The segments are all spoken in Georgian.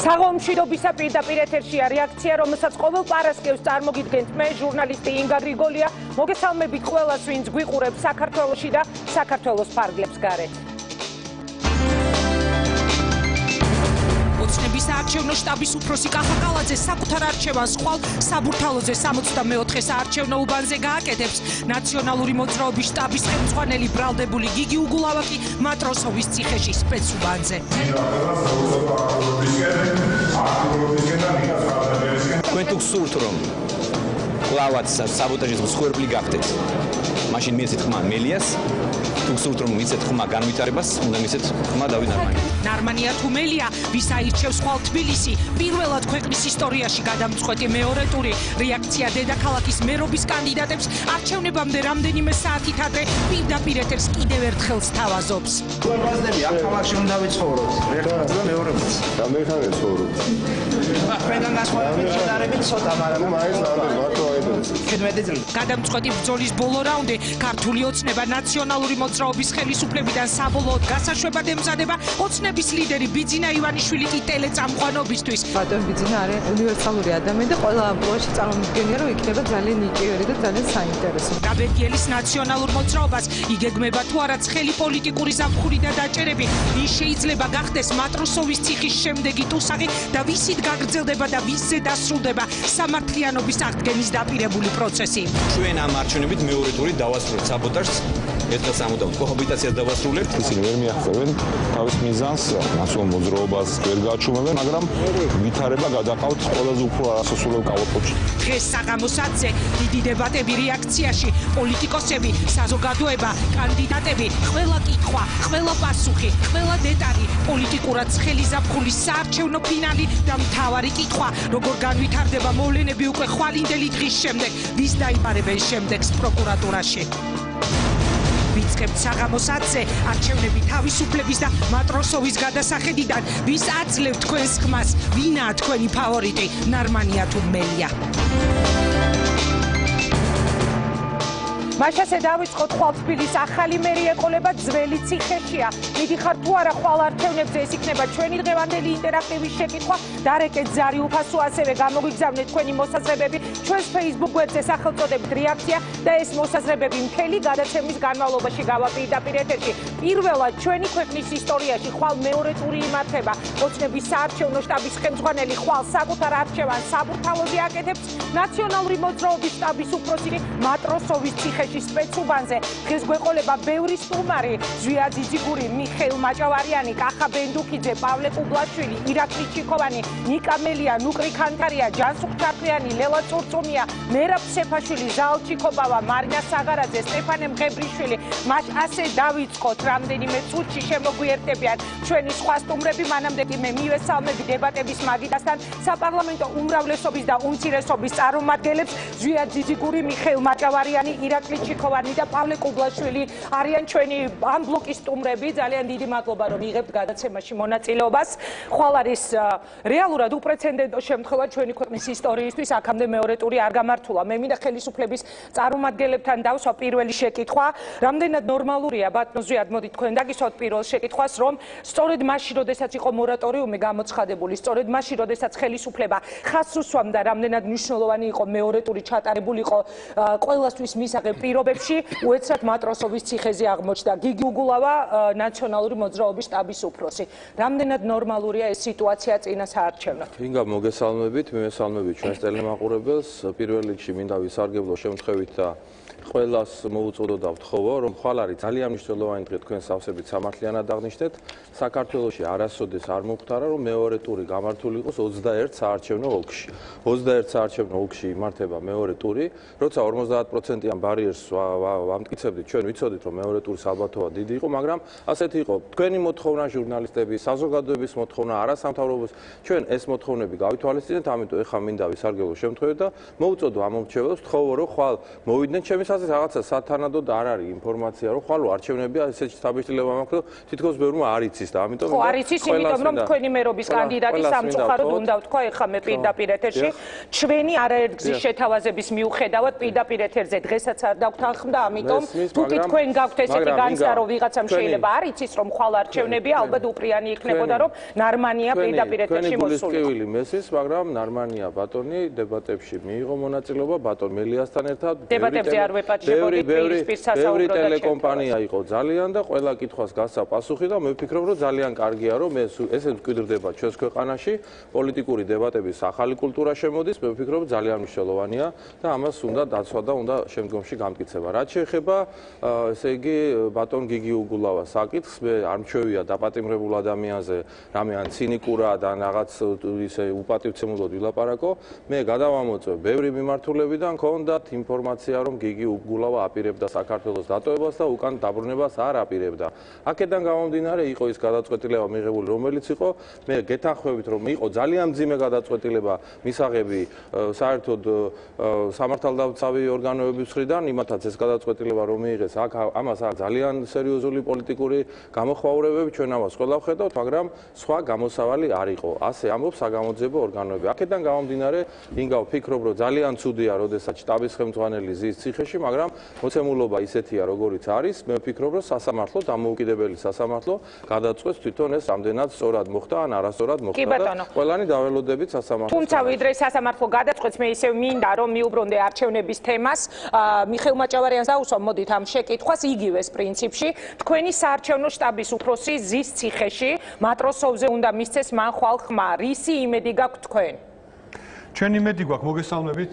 საღამომშვიდობისა პირდაპირ ეთერშია რეაქცია, რომელსაც ყოველ პარასკევს წარმოგიდგენთ მე, ჟურნალისტი ინგა გრიგოლია. მოგესალმებით ყველას, ვინც გვიყურებს საქართველოში და საქართველოს ფარგლებს გარეთ. ოცნების საარჩევნო შტაბის უფროსი კახაკალაძე საკუთარ არჩევანს ხვალ საბურთალოზე 64 საარჩევნო უბანზე გააკეთებს. ნაციონალური მოძრაობის შტაბის ხელმძღვანელი ბრალდებული გიგი უგულავაკი მატროსოვის ციხეში სპეცუბანზე. თქვენ თუ გსურთ რომ კლავაც საბოტაჟის მსხვერპლი გახდეთ, მაშინ მიეცეთ ხმა მელიას, თუ გსურთ რომ მიცეთ ხმა განვითარებას, უნდა მიცეთ ხმა დავით ნარმანია. ნარმანია თუ მელია, ვის აირჩევს ხვალ თბილისი, პირველად ქვეყნის ისტორიაში გადამწყვეტი მეორე ტური. რეაქცია დედაქალაქის მერობის კანდიდატებს არჩევნებამდე რამდენიმე საათით ადრე პირდაპირ ეთერს კიდევ ერთხელ სთავაზობს. ყველგაზდები აქ ქალაქში უნდა ვიცხოვროთ, ერთმანეთს და მეორებას. და მე ხარ ეცხოვრობ. თქვენგან განსხვავებით შედარებით ცოტა, მაგრამ მაინც რამდენი მარტო აიდოს. 17 წელი. გადამწყვეტი ბრძოლის ბოლო რაუნდი ქართული ოცნება ნაციონალური მოძრაობის ხელისუფლებიდან საბოლოოდ გასაშვებად ემზადება. ოცნების ლიდერი ბიძინა ივანიშვილი კი ტელეწამყვანობისთვის. ბატონ ბიძინა არის უნივერსალური ადამიანი და ყველა ამბოლაში წარმოგიდგენია, რომ იქნება ძალიან ნიჭიერი და ძალიან საინტერესო. გაბედიელის ნაციონალურ მოძრაობას იგეგმება თუ არა ცხელი პოლიტიკური ზაფხული და დაჭერები, ვის შეიძლება გახდეს მატროსოვის ციხის შემდეგი ტუსაღი და ვისით გაგრძელდება და ვისზე დასრულდება სამართლიანობის აღდგენის დაპირებული პროცესი. ჩვენ ამ არჩევნებით მეორე ტური დავასრულებთ საბოტაჟს. ერთხელ სამუდამოდ კოჰაბიტაციას დავასრულებთ. ისინი ვერ მიაღწევენ თავის მიზანს, ნაციონალურ მოძრაობას ვერ გააჩუმებენ, მაგრამ ვითარება გადაყავთ ყველაზე უფრო არასასურველ კავოთებში. დღეს საღამოსათზე დიდი დებატები რეაქციაში, პოლიტიკოსები, საზოგადოება, კანდიდატები, ყველა კითხვა, ყველა პასუხი, ყველა დეტალი, პოლიტიკურად ცხელი ზაფხულის საარჩევნო ფინალი და მთავარი კითხვა, როგორ განვითარდება მოვლენები უკვე ხვალინდელი დღის შემდეგ, ვის დაიბარებენ შემდეგს პროკურატურაში. ვიწყებთ საღამოსათზე არჩევნები თავისუფლების და მატროსოვის გადასახედიდან, ვის აძლევთ თქვენს ხმას, ვინაა თქვენი ფავორიტი, ნარმანია თუ მელია. მაშასე დავიწყოთ ხვალ თბილის ახალი მერი ეყოლება ძველი ციხეშია. მიდიხარ თუ არა ხვალ არჩევნებზე, ეს იქნება ჩვენი დღევანდელი ინტერაქტივის შეკითხვა. დარეკეთ ზარი უფასო, ასევე გამოგვიგზავნეთ თქვენი მოსაზრებები ჩვენს Facebook გვერდზე სახელწოდებით რეაქცია და ეს მოსაზრებები მთელი გადაცემის განმავლობაში გავაპირდაპირ ეთერში. პირველად ჩვენი ქვეყნის ისტორიაში ხვალ მეორე ტური იმართება. ოცნების საარჩევნო შტაბის ხელმძღვანელი ხვალ საკუთარ არჩევანს საბურთალოზე აკეთებს. ნაციონალური მოძრაობის შტაბის უფროსი მატროსოვის ციხეში სპეცუბანზე. დღეს გვეყოლება ბევრი სტუმარი: ზვია ძიძიგური, მიხეილ მაჭავარიანი, კახა ბენდუქიძე, პავლე კუბლაშვილი, ირაკლი ჩიქოვანი, ნიკა მელია, ნუკრი ქანთარია, ჯანსუხ ჩარკვიანი, ლელა წურწუმია, მერაბ სეფაშვილი, ზაალ ჩიქობავა, მარინა საღარაძე, სტეფანე მღებრიშვილი. მას ასე დავიწყოთ, რამდენიმე წუთში შემოგვიერთებიან ჩვენი სხვა სტუმრები. მანამდე კი მე მივესალმები დებატების მაგიდასთან საპარლამენტო უმრავლესობის და უმცირესობის წარმომადგენლებს. ზვია ძიძიგური, მიხეილ მაჭავარიანი, ირაკლი ჩიქოვანი და პავლე კუბლაშვილი არიან ჩვენი ამ ბლოკის სტუმრები. ძალიან დიდი მადლობა, რომ იღებთ გადაცემაში მონაწილეობას. ხვალ არის რეალურად უპრეცედენტო შემთხვევა ჩვენი ქვეყნის ისტორიისთვის. აქამდე მეორე ტური არ გამართულა. მე მინდა ხელისუფლების წარმომადგენლებთან დავსვა პირველი შეკითხვა. რამდენად ნორმალურია, ბატონ ზვიად, მოდით თქვენ დაგისვათ პირველ შეკითხვას, რომ სწორედ მაშინ, როდესაც იყო მორატორიუმი გამოცხადებული, სწორედ მაშინ, როდესაც ხელისუფლება ხაზს უსვამდა, რამდენად მნიშვნელოვანი იყო მეორე ტური ჩატარებულიყო ყველასთვის მისაღებ პირობებში, უეცრად მატროსოვის ციხეზე აღმოჩნდა გიგი უგულავა, ნაციონალური მოძრაობის შტაბის უფროსი. რამდენად ნორმალურია ეს სიტუაცია წინა საარჩევნოდ? ინგა, მოგესალმებით, მივესალმებით ჩვენს ტელემაყურებელს. პირველ რიგში მინდა ვისარგებლო შემთხვევით და ყველას მოუწოდო და ვთხოვო, რომ ხვალ არის ძალიან მნიშვნელოვანი დღე თქვენ სავსებით სამართლიანად აღნიშნეთ. საქართველოში არასოდეს არ მომხდარა, რომ მეორე ტური გამართული იყოს 21 საარჩევნო ოლქში. 21 საარჩევნო ოლქში იმართება მეორე ტური, როცა 50%-იან ბარიერს ვამტკიცებდით, ჩვენ ვიცოდით, რომ მეორე ტურის ალბათობა დიდი იყო, მაგრამ ასეთი იყო თქვენი მოთხოვნა, ჟურნალისტების, საზოგადოების მოთხოვნა, არასამთავრობოს. ჩვენ ეს მოთხოვნები გავითვალისწინეთ, ამიტომ ეხლა მინდა ვისარგებლო შემთხვევით და მოუწოდო ამ მომრჩეველებს, ვთხოვო, რომ ხვალ მოვიდნენ ჩემი აზრით რაღაცა სათანადოდ არ არის ინფორმაცია, რომ ხვალ არჩევნები ესეთი შთაბეჭდილება მაქვს, რომ თითქოს ბევრმა არ იცის და ამიტომ ხო, არ იცის, იმიტომ რომ თქვენი მერობის კანდიდატი სამწუხაროდ უნდა ვთქვა, ეხლა მე პირდაპირ ეთერში ჩვენი არაერთგზის შეთავაზების მიუხედავად პირდაპირ ეთერზე დღესაც არ დავთანხმდა, ამიტომ თუკი თქვენ გაქვთ ესეთი განცდა, რომ ვიღაცამ შეიძლება არ იცის, რომ ხვალ არჩევნებია, ალბათ უპრიანი იქნებოდა, რომ ნარმანია პირდაპირ ეთერში მოსულიყო. მესის, მაგრამ ნარმანია ბატონი დებატებში მიიღო მონაწილეობა ბატონ მელიასთან ერთად. დებატებზე არ ვეპატიჟებოდი პირისპირ ბევრი სასაუბრო და ტელეკომპანია იყო ძალიან და ყველა კითხვას გასცა პასუხი და მე ვფიქრობ, რომ ძალიან კარგია, რომ ესე მკვიდრდება ჩვენს ქვეყანაში პოლიტიკური დებატების ახალი კულტურა შემოდის, მე ვფიქრობ, ძალიან მნიშვნელოვანია და ამას უნდა დაცვა და უნდა შემდგომში გამტკიცება. რაც შეეხება ესე იგი ბატონ გიგი უგულავას საკითხს, მე არ მჩვევია დაპატიმრებულ ადამიანზე რამე ან ცინიკურად ან რაღაც ისე უპატივცემულოდ ვილაპარაკო. მე გადავამოწევ ბევრი მიმართულებიდან ქონდათ ინფორმაცია, რომ გიგი უგულავა აპირებდა საქართველოს დატოვებას და უკან დაბრუნებას არ აპირებდა. აქედან გამომდინარე იყო ის გადაწყვეტილება მიღებული, რომელიც იყო, მე გეთანხმებით, რომ იყო ძალიან მძიმე გადაწყვეტილება მისაღები საერთოდ სამართალდამცავი ორგანოების მხრიდან, იმათაც ეს გადაწყვეტილება რომ მიიღეს, ამას აქვს ძალიან სერიოზული პოლიტიკური გამოხმაურებები, ჩვენ ამას ყველა ვხედავთ, მაგრამ სხვა გამოსავალი არ იყო. ასე ამბობს საგამოძიებო ორგანოები. აქედან გამომდინარე, ინგა ვფიქრობ, რომ ძალიან ცუდია, როდესაც შტაბის ხელმძღვანელი ზის ციხეში, მაგრამ მოცემულობა ისეთია, როგორიც არის, მე ვფიქრობ, რომ სასამართლო, დამოუკიდებელი სასამართლო გადაწყვეტს თვითონ ეს რამდენად სწორად მოხდა ან არასწორად მოხდა და ყველანი დაველოდებით სასამართლოს. თუმცა ვიდრე სასამართლო გადაწყვეტს, მე ისევ მინდა რომ მიუბრუნდე არჩევნების თემას, მიხეილ მაჭავარიანს დაუსვამ, მოდით ამ შეკითხვას იგივეს პრინციპში, თქვენი საარჩევნო შტაბის უფროსი ზის ციხეში, მატროსოვზე უნდა მისცეს მან ხვალ ხმა, რისი იმედი გაქვთ თქვენ? ჩვენ იმედი გვაქვს, მოგესალმებით,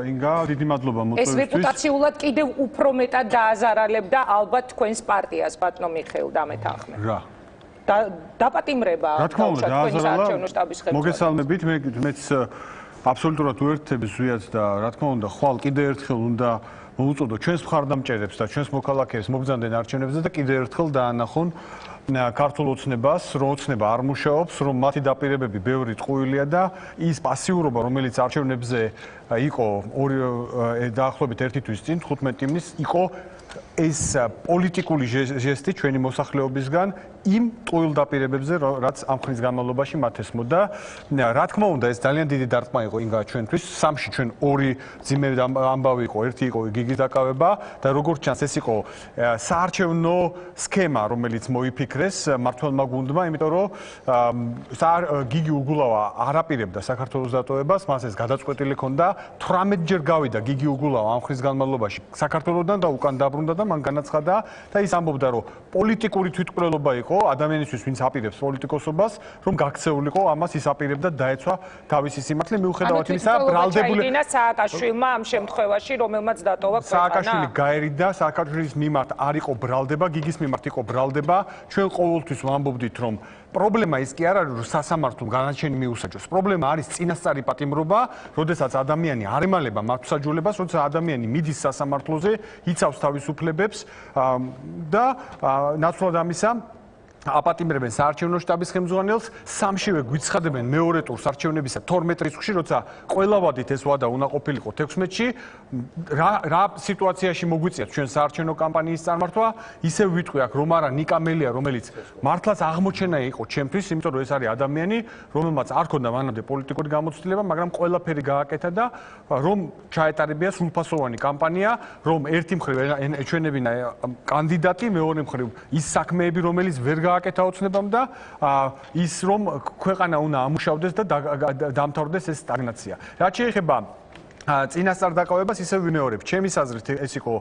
ინგა, დიდი მადლობა მოწვევისთვის. ეს რეპუტაციულად კიდევ უფრო მეტად დააზარალებდა ალბათ თქვენს პარტიას, ბატონო მიხეილ დამეთანხმე. რა? დაპატიმრება გაუჩა თქვენი საარჩევნო შტაბის ხელმძღვანელს. მოგესალმებით, მეც აბსოლუტურად უერთდები ზვიად და რა თქმა უნდა, ხვალ კიდევ ერთხელ უნდა მოუწოდო ჩვენს მხარდამჭერებს და ჩვენს მოქალაქეებს მოგზავნდნენ არჩევნებზე და კიდევ ერთხელ დაანახონ ქართულ ოცნებას, რომ ოცნება არ მუშაობს, რომ მათი დაპირებები ბევრი ტყუილია და ის პასიურობა, რომელიც არჩევნებზე იყო დაახლოებით 1 თვის წინ, 15 ივნის, იყო ეს პოლიტიკური ჟესტი ჩვენი მოსახლეობისგან იმ ტყუილ დაპირებებზე, რაც ამ ხნის განმავლობაში მათ ესმოდა. რა თქმა უნდა, ეს ძალიან დიდი დარტყმა იყო ინგა ჩვენთვის. სამში ჩვენ ორი ძიმე ამბავი იყო, ერთი იყო გიგის დაკავება და როგორც ჩანს, ეს იყო საარჩევნო სქემა, რომელიც მოიფიქრეს მმართველმა გუნდმა, იმიტომ რომ გიგი უგულავა არ აპირებდა საქართველოს დატოვებას, მას ეს გადაწყვეტილი ჰქონდა. 18 ჯერ გავიდა გიგი უგულავა ამ ხნის განმავლობაში საქართველოსდან და უკან დაბრუნდა და მან განაცხადა და ის ამბობდა, რომ პოლიტიკური თვითმკვლელობა იყო ადამიანისთვის, ვინც აპირებს პოლიტიკოსობას, რომ გაქცეულიყო, ამას ის აპირებდა დაეცვა თავისი სიმართლე, მიუხედავად იმისა, ბრალდებული სააკაშვილმა ამ შემთხვევაში, რომელმაც დატოვა ქვეყანა. სააკაშვილი გაერიდა, სააკაშვილის მიმართ არ იყო ბრალდება, გიგის მიმართ იყო ბრალდება. ჩვენ ყოველთვის ვამბობდით, რომ პრობლემა ის კი არ არის, რომ სასამართლომ განაჩენი მიუსაჯოს. პრობლემა არის წინასწარი პატიმრობა, როდესაც ადამიანი არ ემალება მართლმსაჯულებას, როცა ადამიანი მიდის სასამართლოზე, იცავს თავისუფლებებს და ნაცვლად ამისა აპატიმრებენ საარჩევნო შტაბის ხელმძღვანელს, სამშივე გვიცხადებენ მეორე ტურს არჩევნებისა 12 რიცხვში, როცა ყველა ვადით ეს ვადა უნდა ყოფილიყო 16-ში, რა სიტუაციაში მოგვიწია ჩვენ საარჩევნო კამპანიის წარმართვა, ისევ ვიტყვი აქ რომ არა ნიკამელია, რომელიც მართლაც აღმოჩენა იყო ჩემთვის, იმიტომ რომ ეს არის ადამიანი, რომელმაც არ ქონდა მანამდე პოლიტიკური გამოცდილება, მაგრამ ყველაფერი გააკეთა და რომ ჩაეტარებია სრულფასოვანი კამპანია, რომ ერთი მხრივ ეჩვენებინა კანდიდატი, მეორე მხრივ ის საქმეები, რომელიც ვერ გააკეთა ოცნებამ და ის რომ ქვეყანა უნდა ამუშავდეს და დამთავრდეს ეს სტაგნაცია. რაც შეეხება წინასწარ დაკავებას, ისევ ვიმეორებ, ჩემის აზრით ეს იყო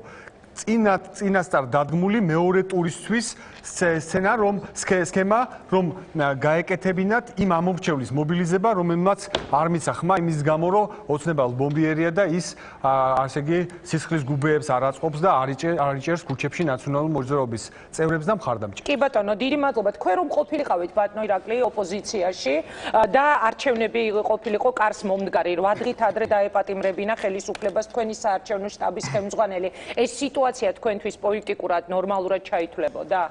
წინასწარ დადგმული მეორე ტურისთვის სცენა, რომ სქემა, რომ გაეკეთებინათ იმ ამომრჩევლის მობილიზება, რომელმაც არ მიცა ხმა იმის გამო, რომ ოცნება ბომბიერია და ის ასე იგი სისხლის გუბეებს არ აწყობს და არ იჭერს ქუჩებში ნაციონალურ მოძრაობის წევრებს და მხარდამჭერებს. კი ბატონო, დიდი მადლობა. თქვენ რომ ყოფილიყავით ბატონო ირაკლი ოპოზიციაში და არჩევნები ყოფილიყო კარს მომდგარი, 8 დღით ადრე დაეპატიმრებინა ხელისუფლებას თქვენი საარჩევნო შტაბის ხელმძღვანელი. ეს სიტუაცია თქვენთვის პოლიტიკურად ნორმალურად ჩაითვლებოდა?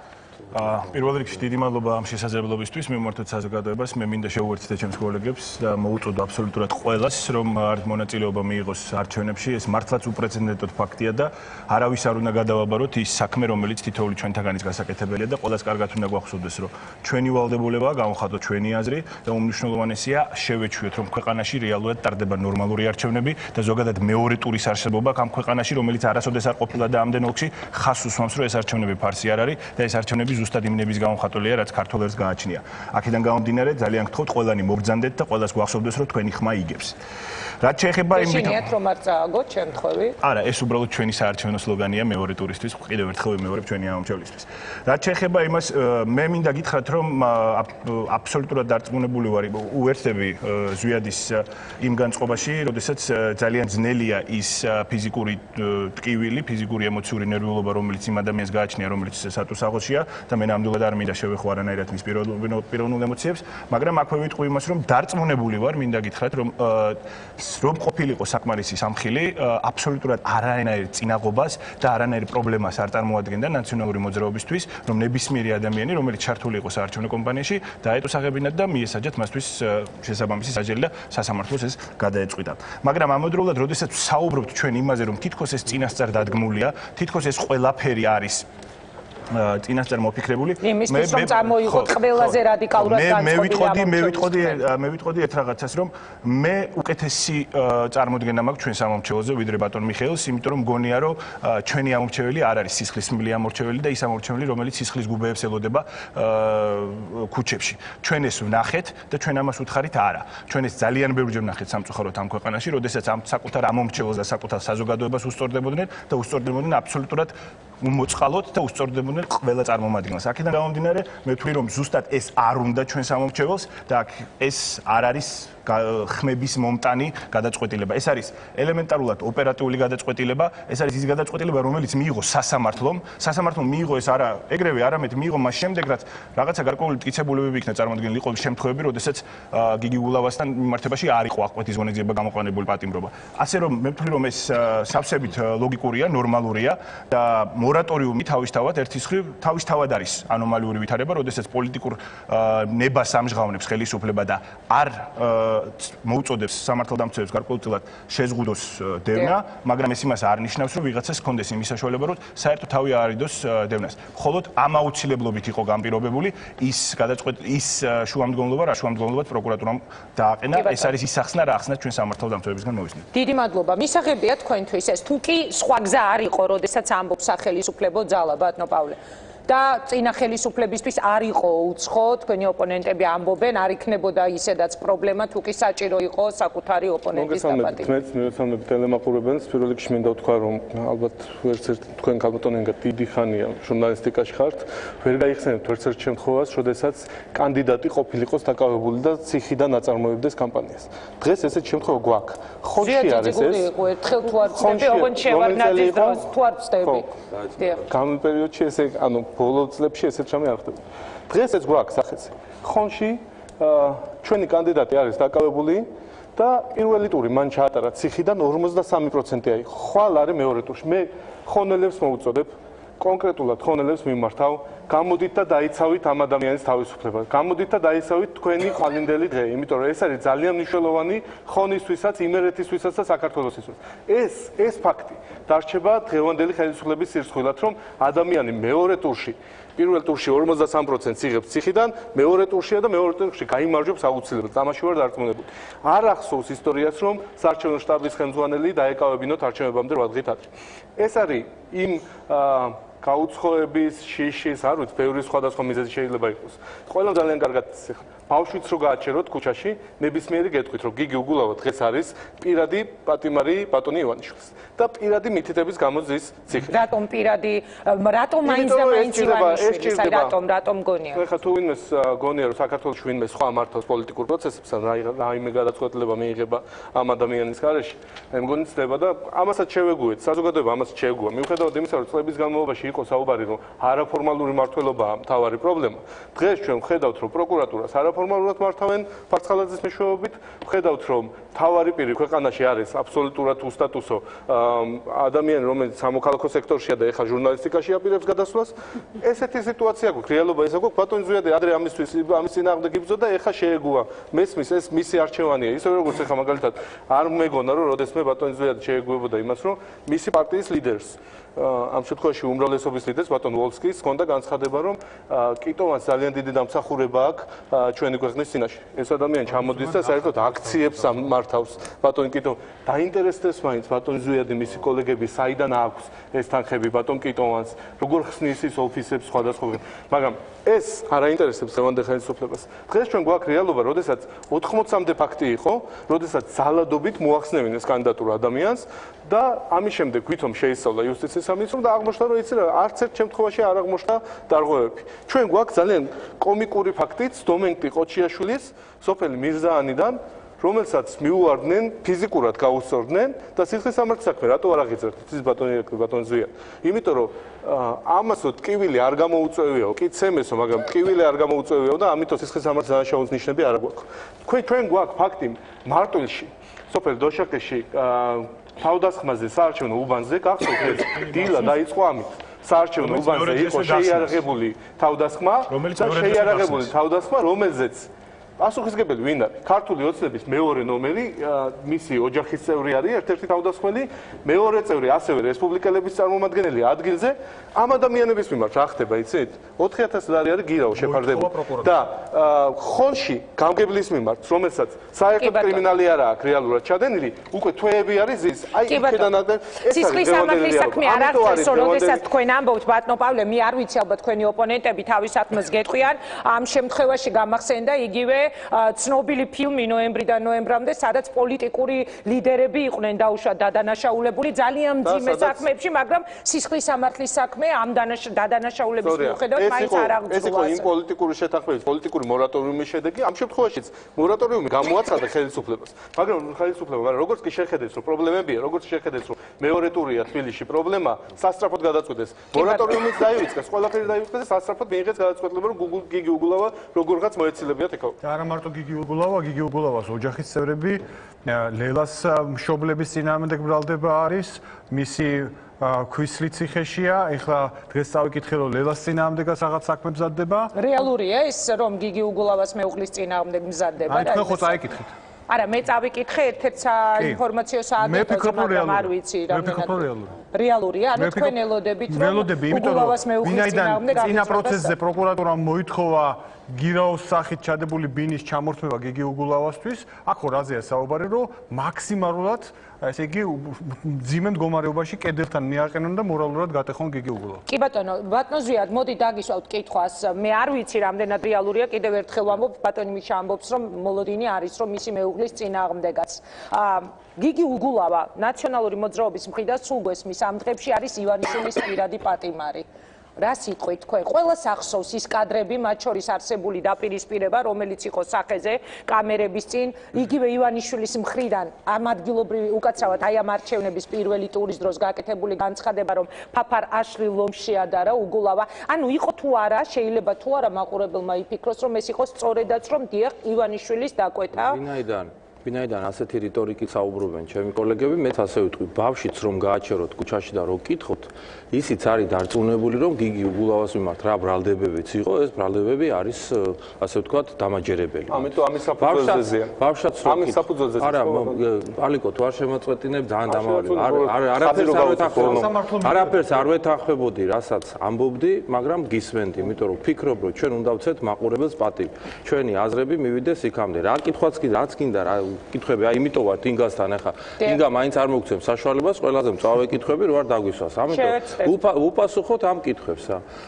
პირველ რიგში დიდი მადლობა ამ შესაძლებლობისთვის მიმართოთ საზოგადოებას. მე მინდა შევუერთდეთ ჩემს კოლეგებს და მოუწოდო აბსოლუტურად ყველას, რომ მონაწილეობა მიიღოს არჩევნებში. ეს მართლაც უპრეცედენტო ფაქტია და არავის არ უნდა გადავაბაროთ ის საქმე, რომელიც თითოეული ჩვენთაგანის გასაკეთებელია და ყველას კარგად უნდა გვახსოვდეს, რომ ჩვენი ვალდებულებაა გავხადოთ ჩვენი აზრი და უმნიშვნელოვანესია შევეჩვიოთ, რომ ქვეყანაში რეალურად ტარდება ნორმალური არჩევნები და ზოგადად მეორე ტურის არსებობა ამ ქვეყანაში, რომელიც არასოდეს არ ყოფილა და ამდენ ოლქში ხას უსვამს, რომ ეს არჩევნები ფარსი არ არის და ეს არჩევნები ზუსტად იმ ნების გამომხატველია, რაც ქართველებს გააჩნია. აქედან გამომდინარე, ძალიან გთხოვთ ყველანი მოგბრძანდეთ და ყველას გვახსოვდეს, რომ თქვენი ხმა იგებს. რაც შეეხება იმ შინიათ რომ არ წააგოთ შემთხვევით? არა, ეს უბრალოდ ჩვენი საარჩევნო სლოგანია მეორე ტურისთვის, კიდევ ერთხელ ვიმეორებ ჩვენი ამომრჩევლისთვის. რაც შეეხება იმას, მე მინდა გითხრათ, რომ აბსოლუტურად დარწმუნებული ვარ, უერთდები ზვიადის იმ განწყობაში, როდესაც ძალიან ძნელია ის ფიზიკური ტკივილი, ფიზიკური ემოციური ნერვიულობა, რომელიც იმ ადამიანს გააჩნია, რომელიც სატუსაღოშია და მე ნამდვილად არ მინდა შევეხო არანაირად მის პიროვნულ ემოციებს, მაგრამ აქვე ვიტყვი იმას, რომ დარწმუნებული ვარ, მინდა გითხრათ, რომ ყოფილიყო საკმარისი სამხილი, აბსოლუტურად არანაირ წინაღობას და არანაირ პრობლემას არ წარმოადგენდა ნაციონალური მოძრაობისთვის, რომ ნებისმიერი ადამიანი, რომელიც ჩართული იყო საარჩევნო კომპანიაში, დაეტოსაღებინათ და მიესაჯათ მასთვის შესაბამისი საჯელი და სასამართლოს ეს გადაეწყვიტა. მაგრამ ამავდროულად, როდესაც საუბრობთ ჩვენ იმაზე, რომ თითქოს ეს წინასწარ დადგმულია, თითქოს ეს ყველაფერი არის წინასწარ მოფიქრებული. იმისთვის რომ წამოიღოთ ყველაზე რადიკალურად განწყობილი მე ვიტყოდი ერთ რაღაცას, რომ მე უკეთესი წარმოდგენა მაქვს ჩვენ სამომრჩეველზე ვიდრე ბატონ მიხეილს, იმიტომ რომ მგონია, რომ ჩვენი ამორჩეველი არ არის სისხლისმილი ამორჩეველი და ის ამორჩეველი, რომელიც სისხლის გუბეებს ელოდება ქუჩებში. ჩვენ ეს ვნახეთ და ჩვენ ამას უთხარით არა. ჩვენ ეს ძალიან ბევრჯერ ვნახეთ სამწუხაროდ ამ ქვეყანაში, როდესაც ამ საკუთარ ამომრჩეველს და საკუთარ საზოგადოებას უსწორდებოდნენ და უსწორდებოდნენ აბსოლუტურად უმოწყალოდ და უსწორდებოდნენ ყველა წარმომადგენელს. აქედან გამომდინარე, მე ვთვლი, რომ ზუსტად ეს არ უნდა ჩვენ სამომრჩეველს და ეს არ არის ხმების მომტანი გადაწყვეტილება. ეს არის ელემენტარულად ოპერატიული გადაწყვეტილება, ეს არის ის გადაწყვეტილება, რომელიც მიიღო სასამართლომ. სასამართლომ მიიღო ეს არა ეგრევე, არამედ მიიღო მას შემდეგ, რაც რაღაცა გარკვეული მტკიცებულებები იქნა წარმოქმნილი, იყო შემთხვევები, როდესაც გიგი გულავასთან მიმართებაში არ იყო აღკვეთის ღონისძიება გამოყენებული პატიმრობა. ასე რომ მე ვთვლი, რომ ეს სავსებით ლოგიკურია, ნორმალურია და მორატორიუმი თავისთავად ერთის მხრივ თავისთავად არის ანომალიური ვითარება, როდესაც პოლიტიკურ ნებას ამჟღავნებს ხელისუფლება და არ მოუწოდებს სამართალდამცავებს გარკვეულწილად შეზღუდოს დევნა, მაგრამ ეს იმას არ ნიშნავს, რომ ვიღაცას ჰქონდეს იმის საშუალება, რომ საერთოდ თავი აარიდოს დევნას. მხოლოდ ამ აუცილებლობით იყო განპირობებული ის შუამდგომლობა, რა შუამდგომლობად პროკურატურამ დააყენა. ეს არის ის სახსნა, რა ახსნა ჩვენ სამართალდამცავებისგან მოვისმენთ. დიდი მადლობა. მისაღებია თქვენთვის ეს. თუ კი სხვა გზა არ იყო, როდესაც ამბობს სახელისუფლებო ძალა, ბატონო პავლე. და წინა ხელისუფლებისთვის არ იყო უცხო, თქვენი ოპონენტები ამბობენ, არ იქნებოდა ისედაც პრობლემა, თუ კი საჭირო იყო საკუთარი ოპონენტის დაპატიმრება. მოგესალმებით ტელემაყურებელს, პირველ რიგში მინდა ვთქვა, რომ ალბათ ერთ-ერთი თქვენ კაბატონენგა დიდი ხანია ჟურნალისტიკაში ხართ, ვერ გაიხსენებთ ერთ-ერთ შემთხვევას, როდესაც კანდიდატი ყოფილიყოს დაკავებული და ციხიდან აწარმოებდეს კამპანიას. დღეს ესეთი შემთხვევა გვაქვს. ხონში არის ეს. ერთხელ თუ არ ცდები, ოღონდ შევარდნაძის დროს თუ არ ცდები. გამო პერიოდში ესე ანუ ბოლო წლებში ესეთ რამე არ ხდება. დღეს ეს გვაქვს სახეზე. ხონში ჩვენი კანდიდატი არის დაკავებული და პირველი ტური მან ჩაატარა ციხიდან 53% აი. ხვალ არის მეორე ტურში. მე ხონელებს მოუწოდებ, კონკრეტულად ხონელებს მიმართავ, გამოდით და დაიცავით ამ ადამიანის თავისუფლება. გამოდით და დაიცავით თქვენი ხვალინდელი დღე, იმიტომ რომ ეს არის ძალიან მნიშვნელოვანი ხონისთვისაც, იმერეთისთვისაც და საქართველოსისთვის. ეს ფაქტი დარჩება დღევანდელი ხელისუფლების სირცხვილად, რომ ადამიანი მეორე ტურში პირველ ტურში 53%-ს იღებს ციხიდან, მეორე ტურშია და მეორე ტურში გაიმარჯვებს აუცილებლად. ამაში ვარ დარწმუნებული. არ ახსოვს ისტორიას, რომ საარჩევნო შტაბის ხელმძღვანელი დაეკავებინოთ არჩევნებამდე 8 დღით ადრე. ეს არის იმ გაუცხოების, შიშის, არ ვიცი, ბევრი სხვადასხვა მიზეზი შეიძლება იყოს. ყველამ ძალიან კარგად იცის. ბავშვიც რო გააჩეროთ ქუჩაში, ნებისმიერი გეტყვით, რომ გიგი უგულავა დღეს არის პირადი პატიმარი ბატონი ივანიშვილის და პირადი მითითების გამო ზის ციხე. რატომ პირადი, რატომ მაინც და მაინც ივანიშვილის, რატომ გონია? ხა თუ ვინმეს გონია, რომ საქართველოში ვინმე სხვა მართავს პოლიტიკურ პროცესებს, რაიმე გადაწყვეტილება მიიღება ამ ადამიანის გარეშე, მე მგონი ცდება და ამასაც შევეგუეთ, საზოგადოება ამასაც შეეგუა. მიუხედავად იმისა, რომ წლების განმავლობაში იყო საუბარი, რომ არაფორმალური მმართველობაა მთავარი პრობლემა. დღეს ჩვენ ვხედავთ, რომ პროკურატურას არაფორმალურად მართავენ ფარცხალაძის მეშვეობით, ვხედავთ, რომ მთავარი პირი ქვეყანაში არის აბსოლუტურად უსტატუსო ადამიანი, რომელიც სამოქალაქო სექტორშია და ეხლა ჟურნალისტიკაში აპირებს გადასვლას. ესეთი სიტუაცია გვაქვს, რეალობა ესა გვაქვს. ბატონი ზვიადი ადრე ამის წინააღმდეგ იბრძოდა, ეხლა შეეგუა. მესმის ეს მისი არჩევანია. ისე როგორც ეხლა მაგალითად არ მეგონა, რომ როდესმე ბატონი ზვიადი შეეგუებოდა იმას, რომ მისი პარტიის ლიდერს ამ შემთხვევაში უმრავლესობის ლიდერს ბატონ ვოლსკის ჰქონდა განცხადება, რომ კიტოვანს ძალიან დიდი დამსახურება აქვს ჩვენი ქვეყნის წინაშე. ეს ადამიანი ჩამოდის და საერთოდ აქციებს მართავს. ბატონ კიტოვანი დაინტერესდეს მაინც ბატონ ზვიადი მისი კოლეგები საიდან აქვს ეს თანხები ბატონ კიტოვანს, როგორ ხსნის ის ოფისებს სხვადასხვა. მაგრამ ეს არ აინტერესებს ლევანდე ხელისუფლებას. დღეს ჩვენ გვაქვს რეალობა, როდესაც 80-მდე ფაქტი იყო, როდესაც ძალადობით მოახსნევენ ეს კანდიდატურა ადამიანს და ამის შემდეგ ვითომ შეისწავლა იუსტიციის სამინისტრომ და აღმოჩნდა, რომ იცი რა, არც ერთ შემთხვევაში არ აღმოჩნდა დარღვევები. ჩვენ გვაქვს ძალიან კომიკური ფაქტიც დომენტი ყოჩიაშვილის სოფელი მირზაანიდან, რომელსაც მიუვარდნენ, ფიზიკურად გაუსწორდნენ და სისხლის სამართლის საქმე რატო არ აღიძრათ ის ბატონი ზვიადი. იმიტომ რომ ამასო ტკივილი არ გამოუწევიაო, კი ცემესო, მაგრამ ტკივილი არ გამოუწევიაო და ამიტომ სისხლის სამართლის დანაშაულის ნიშნები არ გვაქვს. ჩვენ გვაქვს ფაქტი მარტვილში, სოფელ დოშაკეში თავდასხმაზე საარჩევნო უბანზე გახსოვთ ეს დილა დაიწყო ამით. საარჩევნო უბანზე იყო შეიარაღებული თავდასხმა და შეიარაღებული თავდასხმა, რომელზეც პასუხისმგებელი ვინ არის? ქართული ოცნების მეორე ნომერი, მისი ოჯახის წევრი არის, ერთ-ერთი თავდასხმელი, მეორე წევრი ასევე რესპუბლიკელების წარმომადგენელი ადგილზე. ამ ადამიანების მიმართ რა ხდება, იცით? 4000 ლარი არის გირაო შეფარდებული. და ხონში გამგებლის მიმართ, რომელსაც საერთოდ კრიმინალი არ აქვს რეალურად ჩადენილი, უკვე თვეები არის ის. აი იქიდან სისხლის სამართლის საქმე არ აღწევს, როდესაც თქვენ ამბობთ, ბატონო პავლე, მე არ ვიცი ალბათ თქვენი ოპონენტები თავის საქმეს გეტყვიან, ამ შემთხვევაში გამახსენდა იგივე ცნობილი ფილმი ნოემბრიდან ნოემბრამდე, სადაც პოლიტიკური ლიდერები იყვნენ დაუშვათ დადანაშაულებული ძალიან მძიმე საქმეებში, მაგრამ სისხლის სამართლის საქმე ამ დადანაშაულების მიუხედავად მაინც არ აღწევს. ეს იყო იმ პოლიტიკური შეთანხმების, პოლიტიკური მორატორიუმის შედეგი. ამ შემთხვევაშიც მორატორიუმი გამოაცხადა ხელისუფლებას. მაგრამ ხელისუფლება, როგორც კი შეხედეს, რომ პრობლემებია, როგორც შეხედეს, რომ მეორე ტურია თბილისში პრობლემა, სასწრაფოდ გადაწყვეტეს. მორატორიუმიც დაივიწყეს, ყველაფერი დაივიწყეს და სასწრაფოდ მიიღეს გადაწყვეტილება, რომ გიგი უგულავა როგორღაც მოეცილებიათ ეკავ. არა მარტო გიგი უგულავას ოჯახის წევრები, ლელას მშობლების წინააღმდეგ ბრალდება არის, მისი ქვისლი ციხეშია, ეხლა დღეს წავიკითხე, რომ ლელას წინააღმდეგაც რაღაც საქმე მზადდება. რეალურია ეს, რომ გიგი უგულავას მეუღლის წინააღმდეგ მზადდება? აი თქვენ ხო წაიკითხეთ. არა, მე წავიკითხე ერთ-ერთ საინფორმაციო სააგენტოზე, მაგრამ არ ვიცი რა. მე ვფიქრობ რეალურია. რეალურია, ანუ თქვენ ელოდებით, რომ უგულავას მეუღლის წინააღმდეგ წინა პროცესზე პროკურატურამ მოითხოვა გირაოს სახით ჩადებული ბინის ჩამორთმევა გიგი უგულავასთვის, აქ ხო რაზეა საუბარი, რომ მაქსიმალურად, ესე იგი, მძიმე მდგომარეობაში კედელთან მიაყენონ და მორალურად გატეხონ გიგი უგულავა. კი ბატონო, ბატონო ზვიად, მოდი დაგისვავთ კითხვას. მე არ ვიცი რამდენად რეალურია, კიდევ ერთხელ ვამბობ, ბატონი მიშა ამბობს, რომ მოლოდინი არის, რომ მისი მეუღლის წინააღმდეგაც. გიგი უგულავა ნაციონალური მოძრაობის მხრიდან სულ გვესმის ამ დღეებში არის ივანიშვილის პირადი პატიმარი. რა სიტყვით თქვენ ყველას ახსოვს ის კადრები, მათ შორის არსებული დაპირისპირება, რომელიც იყო სახეზე კამერების წინ, იგივე ივანიშვილის მხრიდან ამ ადგილობრივი უკაცრავად აი ამ არჩევნების პირველი ტურის დროს გაკეთებული განცხადება, რომ ფაფარ აშლი ლომს შეადარა უგულავა. ანუ იყო თუ არა, შეიძლება თუ არა მაყურებელმა იფიქროს, რომ ეს იყო სწორედაც, რომ დიახ ივანიშვილის დაკვეთა. ვინაიდან ასეთი რიტორიკით საუბრობენ ჩემი კოლეგები, მეც ასე ვიტყვი, ბავშვიც რომ გააჩეროთ ქუჩაში და რო კითხოთ, ისიც არის დარწმუნებული, რომ გიგი უგულავას მიმართ რა ბრალდებებიც იყო, ეს ბრალდებები არის, ასე ვთქვათ, დამაჯერებელი. ამიტომ ამის საფუძველზეა. ბავშვაც ამის საფუძველზეა. არა, ალიკო, თუ არ შემოწყვეტინებ, ძალიან დამავალი. არაფერს არ ვეთანხმებოდი, რასაც ამბობდი, მაგრამ გისმენდი, იმიტომ რომ ვფიქრობ, რომ ჩვენ უნდა ვცეთ მაყურებელს პატივი. ჩვენი აზრები მივიდეს იქამდე. რა კითხვაც კი, რაც კიდე რა კითხვები, აი იმიტომ ვარ დინგასთან ახლა. დინგა მაინც არ მოგცემს საშუალებას, ყველაზე მწვავე კითხვები რო არ დაგვისვას. ამიტომ უპასუხოთ ამ კითხვებს.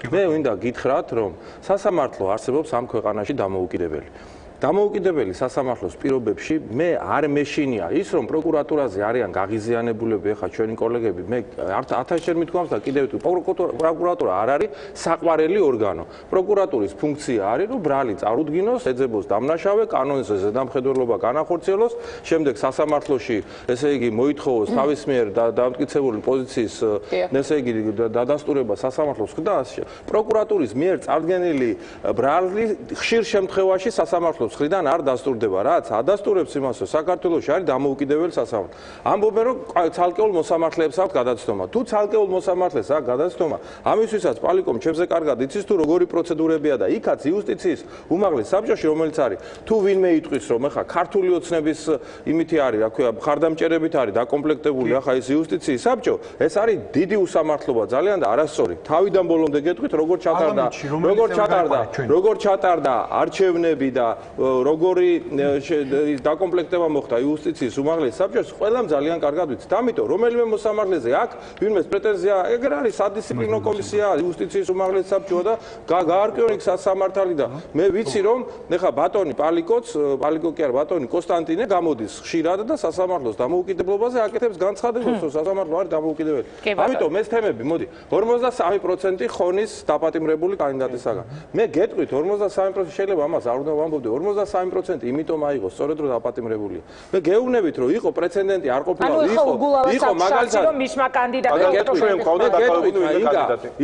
მე მინდა გითხრათ, რომ სასამართლო არსებობს ამ ქვეყანაში დამოუკიდებელი. დამოუკიდებელი სასამართლოს პირობებში მე არ მეშინია ის რომ პროკურატურაზე არიან გაღიზიანებულები ახლა ჩვენი კოლეგები მე 1000-ჯერ მithქვამს და კიდევ თუ პროკურატურა არ არის საყვარელი ორგანო პროკურატურის ფუნქცია არის რომ ბრალი წარუდგინოს ეძებოს დამნაშავე კანონის ზედამხედველობა განახორციელოს შემდეგ სასამართლოში ესე იგი მოითხოვოს თავის მიერ დამტკიცებული პოზიციის ესე იგი დადასტურება სასამართლოს ხდას პროკურატურის მიერ წარდგენილი ბრალი ხშირ შემთხვევაში სასამართლოს მხრიდან არ დასტურდება რაც ადასტურებს იმას რომ საქართველოში არის დამოუკიდებელი სასამართლო ამბობენ რომ ცალკეულ მოსამართლეებს აქვს გადაცდომა თუ ცალკეულ მოსამართლეს აქვს გადაცდომა ამისთვისაც პალიკომ ჩემზე კარგად იცის თუ როგორი პროცედურებია და იქაც იუსტიციის უმაღლეს საბჭოში რომელიც არის თუ ვინმე იტყვის რომ ახლა ქართული ოცნების იმითი არის რა ქვია მხარდამჭერებით არის დაკომპლექტებული ახლა ეს იუსტიციის საბჭო ეს არის დიდი უსამართლობა ძალიან და არასწორი თავიდან ბოლომდე გეტყვით როგორ ჩატარდა არჩევნები და როგორი დაკომპლექტება მოხდა იუსტიციის უმაღლეს საბჭოს ყველამ ძალიან კარგად ვიცით ამიტომ რომელიმე მოსამართლეზე აქვს ვინმეს პრეტენზია ეგრე არის სადისციპლინო კომისია იუსტიციის უმაღლეს საბჭოა და გაარკვევენ სასამართლო და მე ვიცი რომ ეხა ბატონი პალიკო კი არა ბატონი კონსტანტინე გამოდის ხშირად და სასამართლოს დამოუკიდებლობაზე აკეთებს განცხადებას რომ სასამართლო არის დამოუკიდებელი ამიტომ ეს თემები მოდი 53% ხონის დაპატიმრებული კანდიდატისაგან მე გეტყვით 53% შეიძლება ამას არ უნდა ვამბობდე 53% იმიტომ აიღო სწორედ რომ დაპატიმრებულია მე გეუბნებით რომ იყო პრეცედენტი არ ყოფილა იყო მაგალითად რომ მისმა კანდიდატი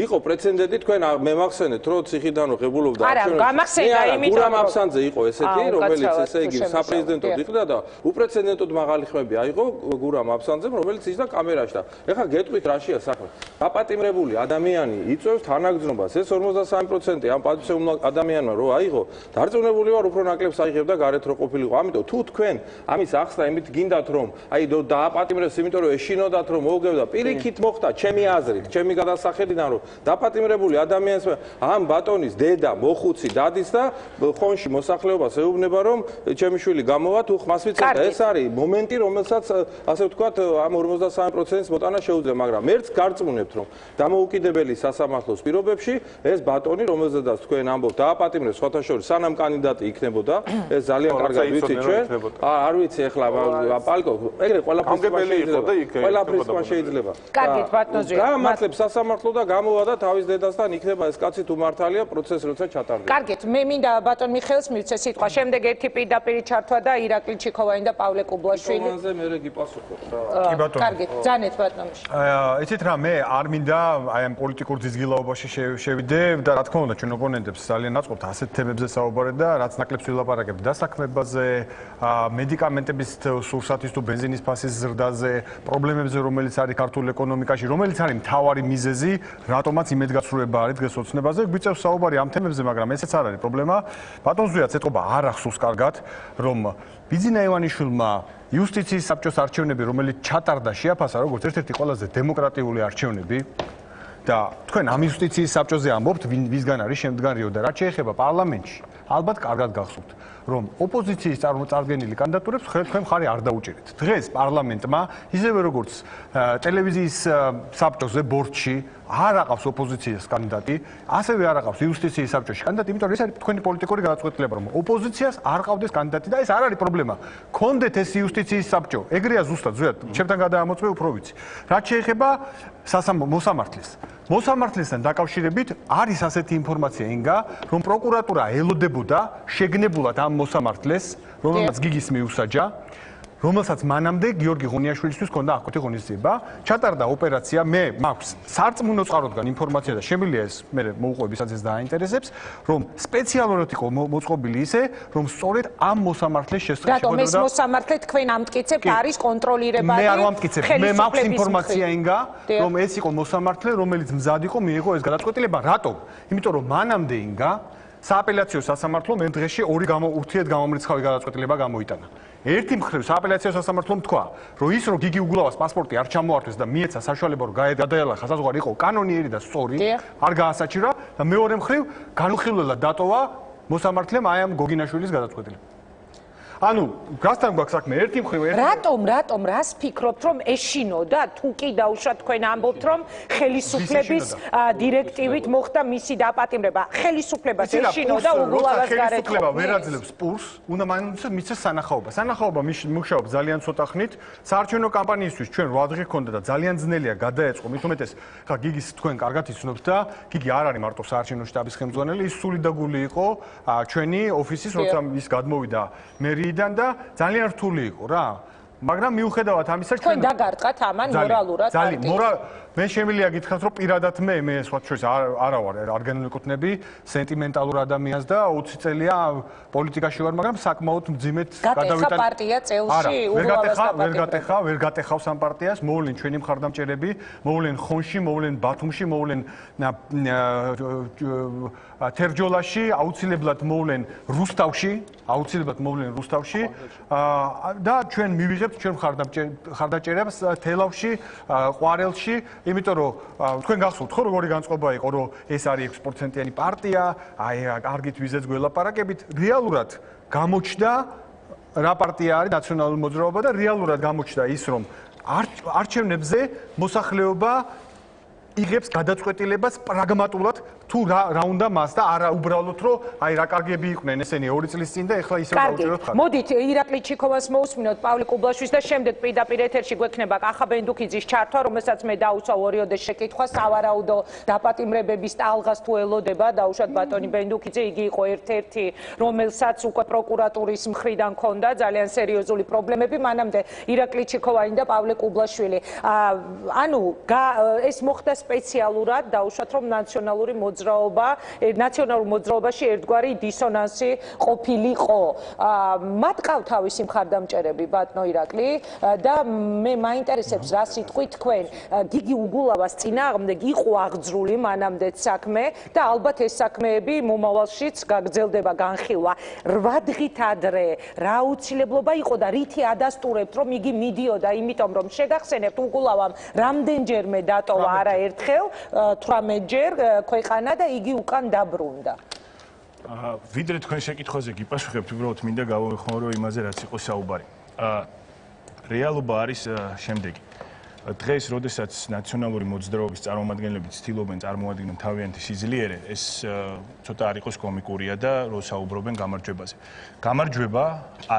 იყო პრეცედენტი თქვენ მე მახსენეთ რომ ციხიდან ღებულობდა არა გამახსენდა იმიტომ გურამ აფსანძე იყო ესეთი რომელიც ესე იგი საპრეზიდენტოდ იყვდა და უპრეცედენტოდ მაღალი ხმები აიღო გურამ აფსანძემ რომელიც ისდა კამერაში და ეხლა გეტყვით რაშია საქმე დაპატიმრებული ადამიანი იწევს თანაგრძნობას ეს 53% ამ პატიმრებულ ადამიანმა რო აიღო დარწმუნებული ვარ უფრო ნაკლებს აიღებ და გარეთ რო ყოფილიყო ამიტომ თუ თქვენ ამის ახსნა იმით გინდათ რომ აი დააპატიმრებს იმიტომ რომ ეშინოდათ რომ მოუგებდა პირიქით მოხდა ჩემი აზრით ჩემი გადასახედიდან რომ დაპატიმრებული ადამიანს ამ ბატონის დედა მოხუცი დადის და ხონში მოსახლეობას ეუბნება რომ ჩემი შვილი გამოვა თუ ხმას ვიცენ და ეს არის მომენტი რომელსაც ასე ვთქვათ ამ 53%-ს მოტანა შეუძლია მაგრამ ერთს გარწმუნებთ რომ დამოუკიდებელი სასამართლოს პირობებში ეს ბატონი რომელზედაც თქვენ ამბობთ დააპატიმრებს სხვათა შორის სანამ კანდიდატი იქნებოდა ეს ძალიან კარგად ვიცით ჩვენ არ ვიცი ეხლა პალკო ეგრე ყველაფრის შეიძლება კარგით ბატონო გამართლებს სასამართლო და გამოვა და თავის დედასთან იქნება ეს კაცი თუ მართალია პროცესი როცა ჩატარდება კარგით მე მინდა ბატონ მიხეილს მივცე სიტყვა შემდეგ ერთი პირდაპირ ჩართვა და ირაკლი ჩიქოვანი და პავლე კუბლაშვილი კომანზე მე გიპასუხოთ კი ბატონო კარგით ძანეთ ბატონო იცით რა მე არ მინდა აი ამ პოლიტიკურ ძიზგილაობაში შევიდე და რა თქმა უნდა ჩვენ ოპონენტებს ძალიან აწყობთ ასეთ თემებზე საუბარი და რაც ნაკლებს ვილაპარაკებთ დასაქმებაზე მედიკამენტების სურსათის თუ ბენზინის ფასის ზრდაზე პრობლემებზე რომელიც არის ქართულ ეკონომიკაში რომელიც არის მთავარი მიზეზი რატომაც იმედგაცრუება არის დღეს ოცნებაზე გვიწევს საუბარი ამ თემებზე მაგრამ ესეც არ არის პრობლემა ბატონ ზვიაც ეთყობა არ ახსოვს კარგად რომ ბიძინა ივანიშვილმა იუსტიციის საბჭოს არჩევნები რომელიც ჩატარდა შეაფასა როგორც ერთ-ერთი ყველაზე დემოკრატიული არჩევნები და თქვენ ამ იუსტიციის საბჭოზე ამბობთ ვისგან არის შემდგარიო და რაც შეეხება პარლამენტში ალბათ კარგად გახსოვთ რომ ოპოზიციის წარმოწარდგენილი კანდიდატურებს თქვენ მხარი არ დაუჭერეთ დღეს პარლამენტმა ისევე როგორც ტელევიზიის საბჭოზე ბორდში არ აყავს ოპოზიციის კანდიდატი ასევე არ აყავს იუსტიციის საბჭოში კანდიდატი იმიტომ რომ ეს არის თქვენი პოლიტიკური გადაწყვეტილება რომ ოპოზიციას არ ყავდეს კანდიდატი და ეს არ არის პრობლემა გქონდეთ ეს იუსტიციის საბჭო ეგრეა ზუსტად ზუსტად ჩემთან გადაამოწმე უფრო ვიცი რაც შეეხება მოსამართლესთან დაკავშირებით არის ასეთი ინფორმაცია ინგა რომ პროკურატურა ელოდებოდა შეგნებულად ამ მოსამართლეს რომელმაც გიგის მიუსაჯა რომელსაც მანამდე გიორგი ღონიაშვილისთვის ჰქონდა ახლო ღონისძიება, ჩატარდა ოპერაცია, მე მაქვს სარწმუნო წყაროდგან ინფორმაცია და შემიძლია ეს მე მოუყვები, სადაც ეს დააინტერესებს, რომ სპეციალურად იყო მოწყობილი ისე, რომ სწორედ ამ მოსამართლეს შესახებ რატომ ეს მოსამართლე თქვენ ამტკიცებთ არის კონტროლირებადი? მე არ ვამტკიცებ, მე მაქვს ინფორმაცია ინგა, რომ ეს იყო მოსამართლე, რომელიც მზად იყო მიიღო ეს გადაწყვეტილება, რატომ? იმიტომ რომ მანამდე ინგა სააპელაციო სასამართლომ ერთ დღეში ორი ურთიერთ გამომრიცხავი გადაწყვეტილება გამოიტანა. ერთი მხრივ სააპელაციო სასამართლომ თქვა, რომ ის რომ გიგი უგულავას პასპორტი არ ჩამოართვეს და მიეცა საშუალება რომ გადაელახა საზღვარი იყო კანონიერი და სწორი, არ გაასაჭირა და მეორე მხრივ განუხილველად დატოვა მოსამართლემ აი ამ გოგინაშვილის გადაწყვეტილება. ანუ გასთან გვაქვს საქმე ერთი მხრივ რატომ რას ფიქრობთ რომ ეშინოდა თუ კი დაუშვათ თქვენ ამბობთ რომ ხელისუფლების დირექტივით მოხდა მისი დაპატიმრება ხელისუფლებას ეშინოდა უგულავას გარეთ ხელისუფლება ვერ აძლევს პულს უნდა მიცეს სანახაობა მუშაობს ძალიან ცოტა ხნით საარჩევნო კამპანიისთვის ჩვენ 8 დღე ჰქონდა და ძალიან ძნელია გადაეწყო მით უმეტეს ხა გიგის თქვენ კარგად იცნობთ და გიგი არ არის მარტო საარჩევნო შტაბის ხელმძღვანელი ის სული და გული იყო ჩვენი ოფისის როცა ის გადმოვიდა მერიიდან და ძალიან რთული იყო რა მაგრამ მიუხედავად ამისა თქვენ დაგარტყათ ამან მორალურად მე შემიძლია გითხრათ რომ პირადად მე სხვა ჩვენს არა ვარ არ განვეკუთვნები სენტიმენტალურ ადამიანს და 20 წელია პოლიტიკაში ვარ მაგრამ საკმაოდ მძიმედ გადავიტანე პარტია წელში ვერ გატეხავს ამ პარტიას მოვლენ ჩვენი მხარდამჭერები მოვლენ ხონში მოვლენ ბათუმში მოვლენ თერჯოლაში აუცილებლად მოვლენ რუსთავში და ჩვენ მივიღებთ ჩვენ მხარდამჭერებს თელავში ყვარელში იმიტომ რომ თქვენ გახსოვთ ხო როგორი განწყობა იყო რომ ეს არის 6%-იანი პარტია აი კარგით ვიზეც გველაპარაკებით რეალურად გამოჩნდა რა პარტია არის ნაციონალური მოძრაობა და რეალურად გამოჩნდა ის რომ არჩევნებზე მოსახლეობა იღებს გადაწყვეტილებას პრაგმატულად თუ რა უნდა მას და არა უბრალოდ რომ აი რა კარგები იყვნენ ესენი 2 წლის წინ და ეხლა ისევ დავუჭეროთ ხარ. მოდით ირაკლი ჩიქოვას მოусმინოთ პავლე კუბლაშვილს და შემდეგ პირდაპირ ეთერში გვექნება კახა ბენდუქიძის ჩართვა რომელსაც მე დაუცვა ორიოდე შეკითხვა სავარაუდო დაპატიმრებების ტალღას თუ ელოდება დაუშვათ ბატონი ბენდუქიძე იგი იყო ერთ-ერთი რომელსაც უკვე პროკურატურის მხრიდან ჰქონდა ძალიან სერიოზული პრობლემები მანამდე ირაკლი ჩიქოვანი და პავლე კუბლაშვილი ანუ ეს მოხდა სპეციალურად დაუშვათ რომ ნაციონალური ნაციონალურ მოძრაობაში ერთგვარი დისონანსი ყოფილიყო. მათ ყავთ თავისი მხარდამჭერები ბატონო ირაკლი და მე მაინტერესებს რა სიტყვით თქვენ გიგი უგულავას წინააღმდეგ იყო აღძრული მანამდეც საქმე და ალბათ ეს საქმეები მომავალშიც გაგრძელდება განხილვა. 8 დღით ადრე რა უცილებლობა იყო და რითი ადასტურებთ რომ იგი მიდიოდა იმიტომ რომ შეგახსენებთ უგულავამ რამდენჯერმე დატოვა არაერთხელ 18 ჯერ ქვეყანა და იგი უკან დაბრუნდა. ვიდრე თქვენ შეკითხვაზე გიპასუხებთ, უბრალოდ მინდა გავხმაურო რომ იმაზე რაც იყო საუბარი. რეალობა არის შემდეგი. დღეს, როდესაც ნაციონალური მოძრაობის წარმომადგენლები ცდილობენ წარმოადგინონ თავიანთი სიძლიერე, ეს ცოტა არ იყოს კომიკურია და რო საუბრობენ გამარჯვებაზე. გამარჯვება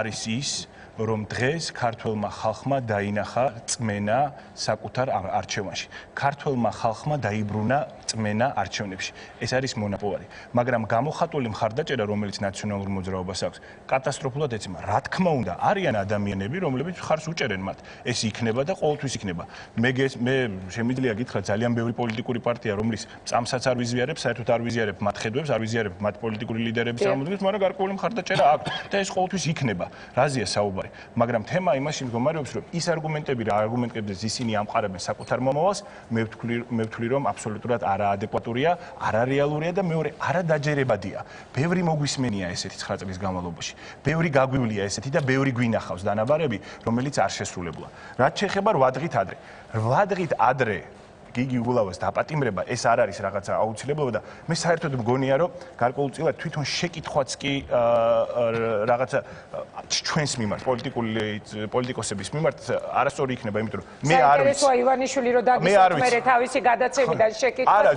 არის ის რომ დღეს ქართველმა ხალხმა დაინახა წმენა საკუთარ არჩევანში. ქართველმა ხალხმა დაიბრუნა წმენა არჩევნებში. ეს არის მონაპოვარი. მაგრამ გამოხატული მხარდაჭერა, რომელიც ნაციონალურ მოძრაობას აქვს, კატასტროფულად ეცემა. რა თქმა უნდა, არიან ადამიანები, რომლებიც მხარს უჭერენ მათ. ეს იქნება და ყოველთვის იქნება. მე შემიძლია გითხრათ ძალიან ბევრი პოლიტიკური პარტია, რომლის წამსაც არ ვიზიარებს, საერთოდ არ ვიზიარებ მათ ხედვებს, არ ვიზიარებ მათ პოლიტიკური ლიდერების წარმოდგენას, მაგრამ გარკვეული მხარდაჭერა აქვს და ეს ყოველთვის იქნება. რაზეა საუბარი? მაგრამ თემა იმაში მდგომარეობს, რომ ის არგუმენტები რა არგუმენტებზეც ისინი ამყარებენ საკუთარ მომავალს, მე ვთვლი, რომ აბსოლუტურად არაადეკვატურია, არარეალურია და მეორე არადაჯერებადია. ბევრი მოგვისმენია ესეთი 9 წლის განმავლობაში. ბევრი გაგვივლია ესეთი და ბევრი გვინახავს დანაბარები, რომელიც არ შესრულებულა. რაც შეეხება 8 დღით ადრე. 8 დღით ადრე გიგი უგულავას დაპატიმრება ეს არ არის რაღაცა აუცილებლობა და მე საერთოდ მგონია რომ გარკვეულწილად თვითონ შეკითხვაც კი რაღაცა ჩვენს მიმართ პოლიტიკოსების მიმართ არასწორი იქნება იმიტომ რომ მე არ ვიცი საინტერესოა ივანიშვილი რომ დაგისვათ მე თავისი გადაცემიდან შეკითხვას არა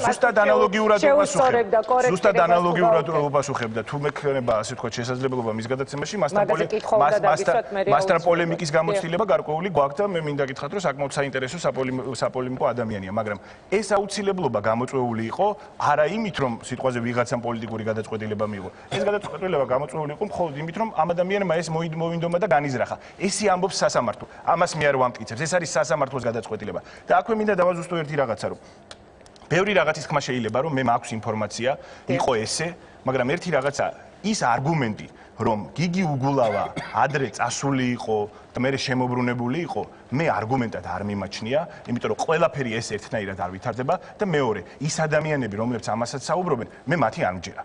ზუსტად ანალოგიურად ვუპასუხებ და თუ მექნება ასე თქვა შესაძლებლობა მის გადაცემაში მასთან პოლემიკის გამოცდილება გარკვეული გვაქვს და მე მინდა გითხრათ რომ საკმაოდ საინტერესო საპოლემიკო ადამიანია მაგრამ ეს აუცილებლობა გამოწვეული იყო არა იმით რომ სიტყვაზე ვიღაცამ პოლიტიკური გადაწყვეტილება მიიღო ეს გადაწყვეტილება გამოწვეული იყო მხოლოდ იმით რომ ამ ადამიანმა ეს მოინდომა და განიზრახა ესე ამბობს სასამართლო ამას მე არ ვამტკიცებს ეს არის სასამართლოს გადაწყვეტილება და აქვე მინდა დავაზუსტო ერთი რაღაცა რომ ბევრი რაღაცის ხმა შეიძლება რომ მე მაქვს ინფორმაცია იყო ესე მაგრამ ერთი რაღაცა ის არგუმენტი რომ გიგი უგულავა ადრე წასული იყო და მე შემოbrunებული იყო მე არგუმენტად არ მიმაჩნია იმიტომ რომ ყველაფერი ეს ერთნაირად არ ვითარდება და მეორე ის ადამიანები რომლებიც ამასაც საუბრობენ მე მათი არ მჯერა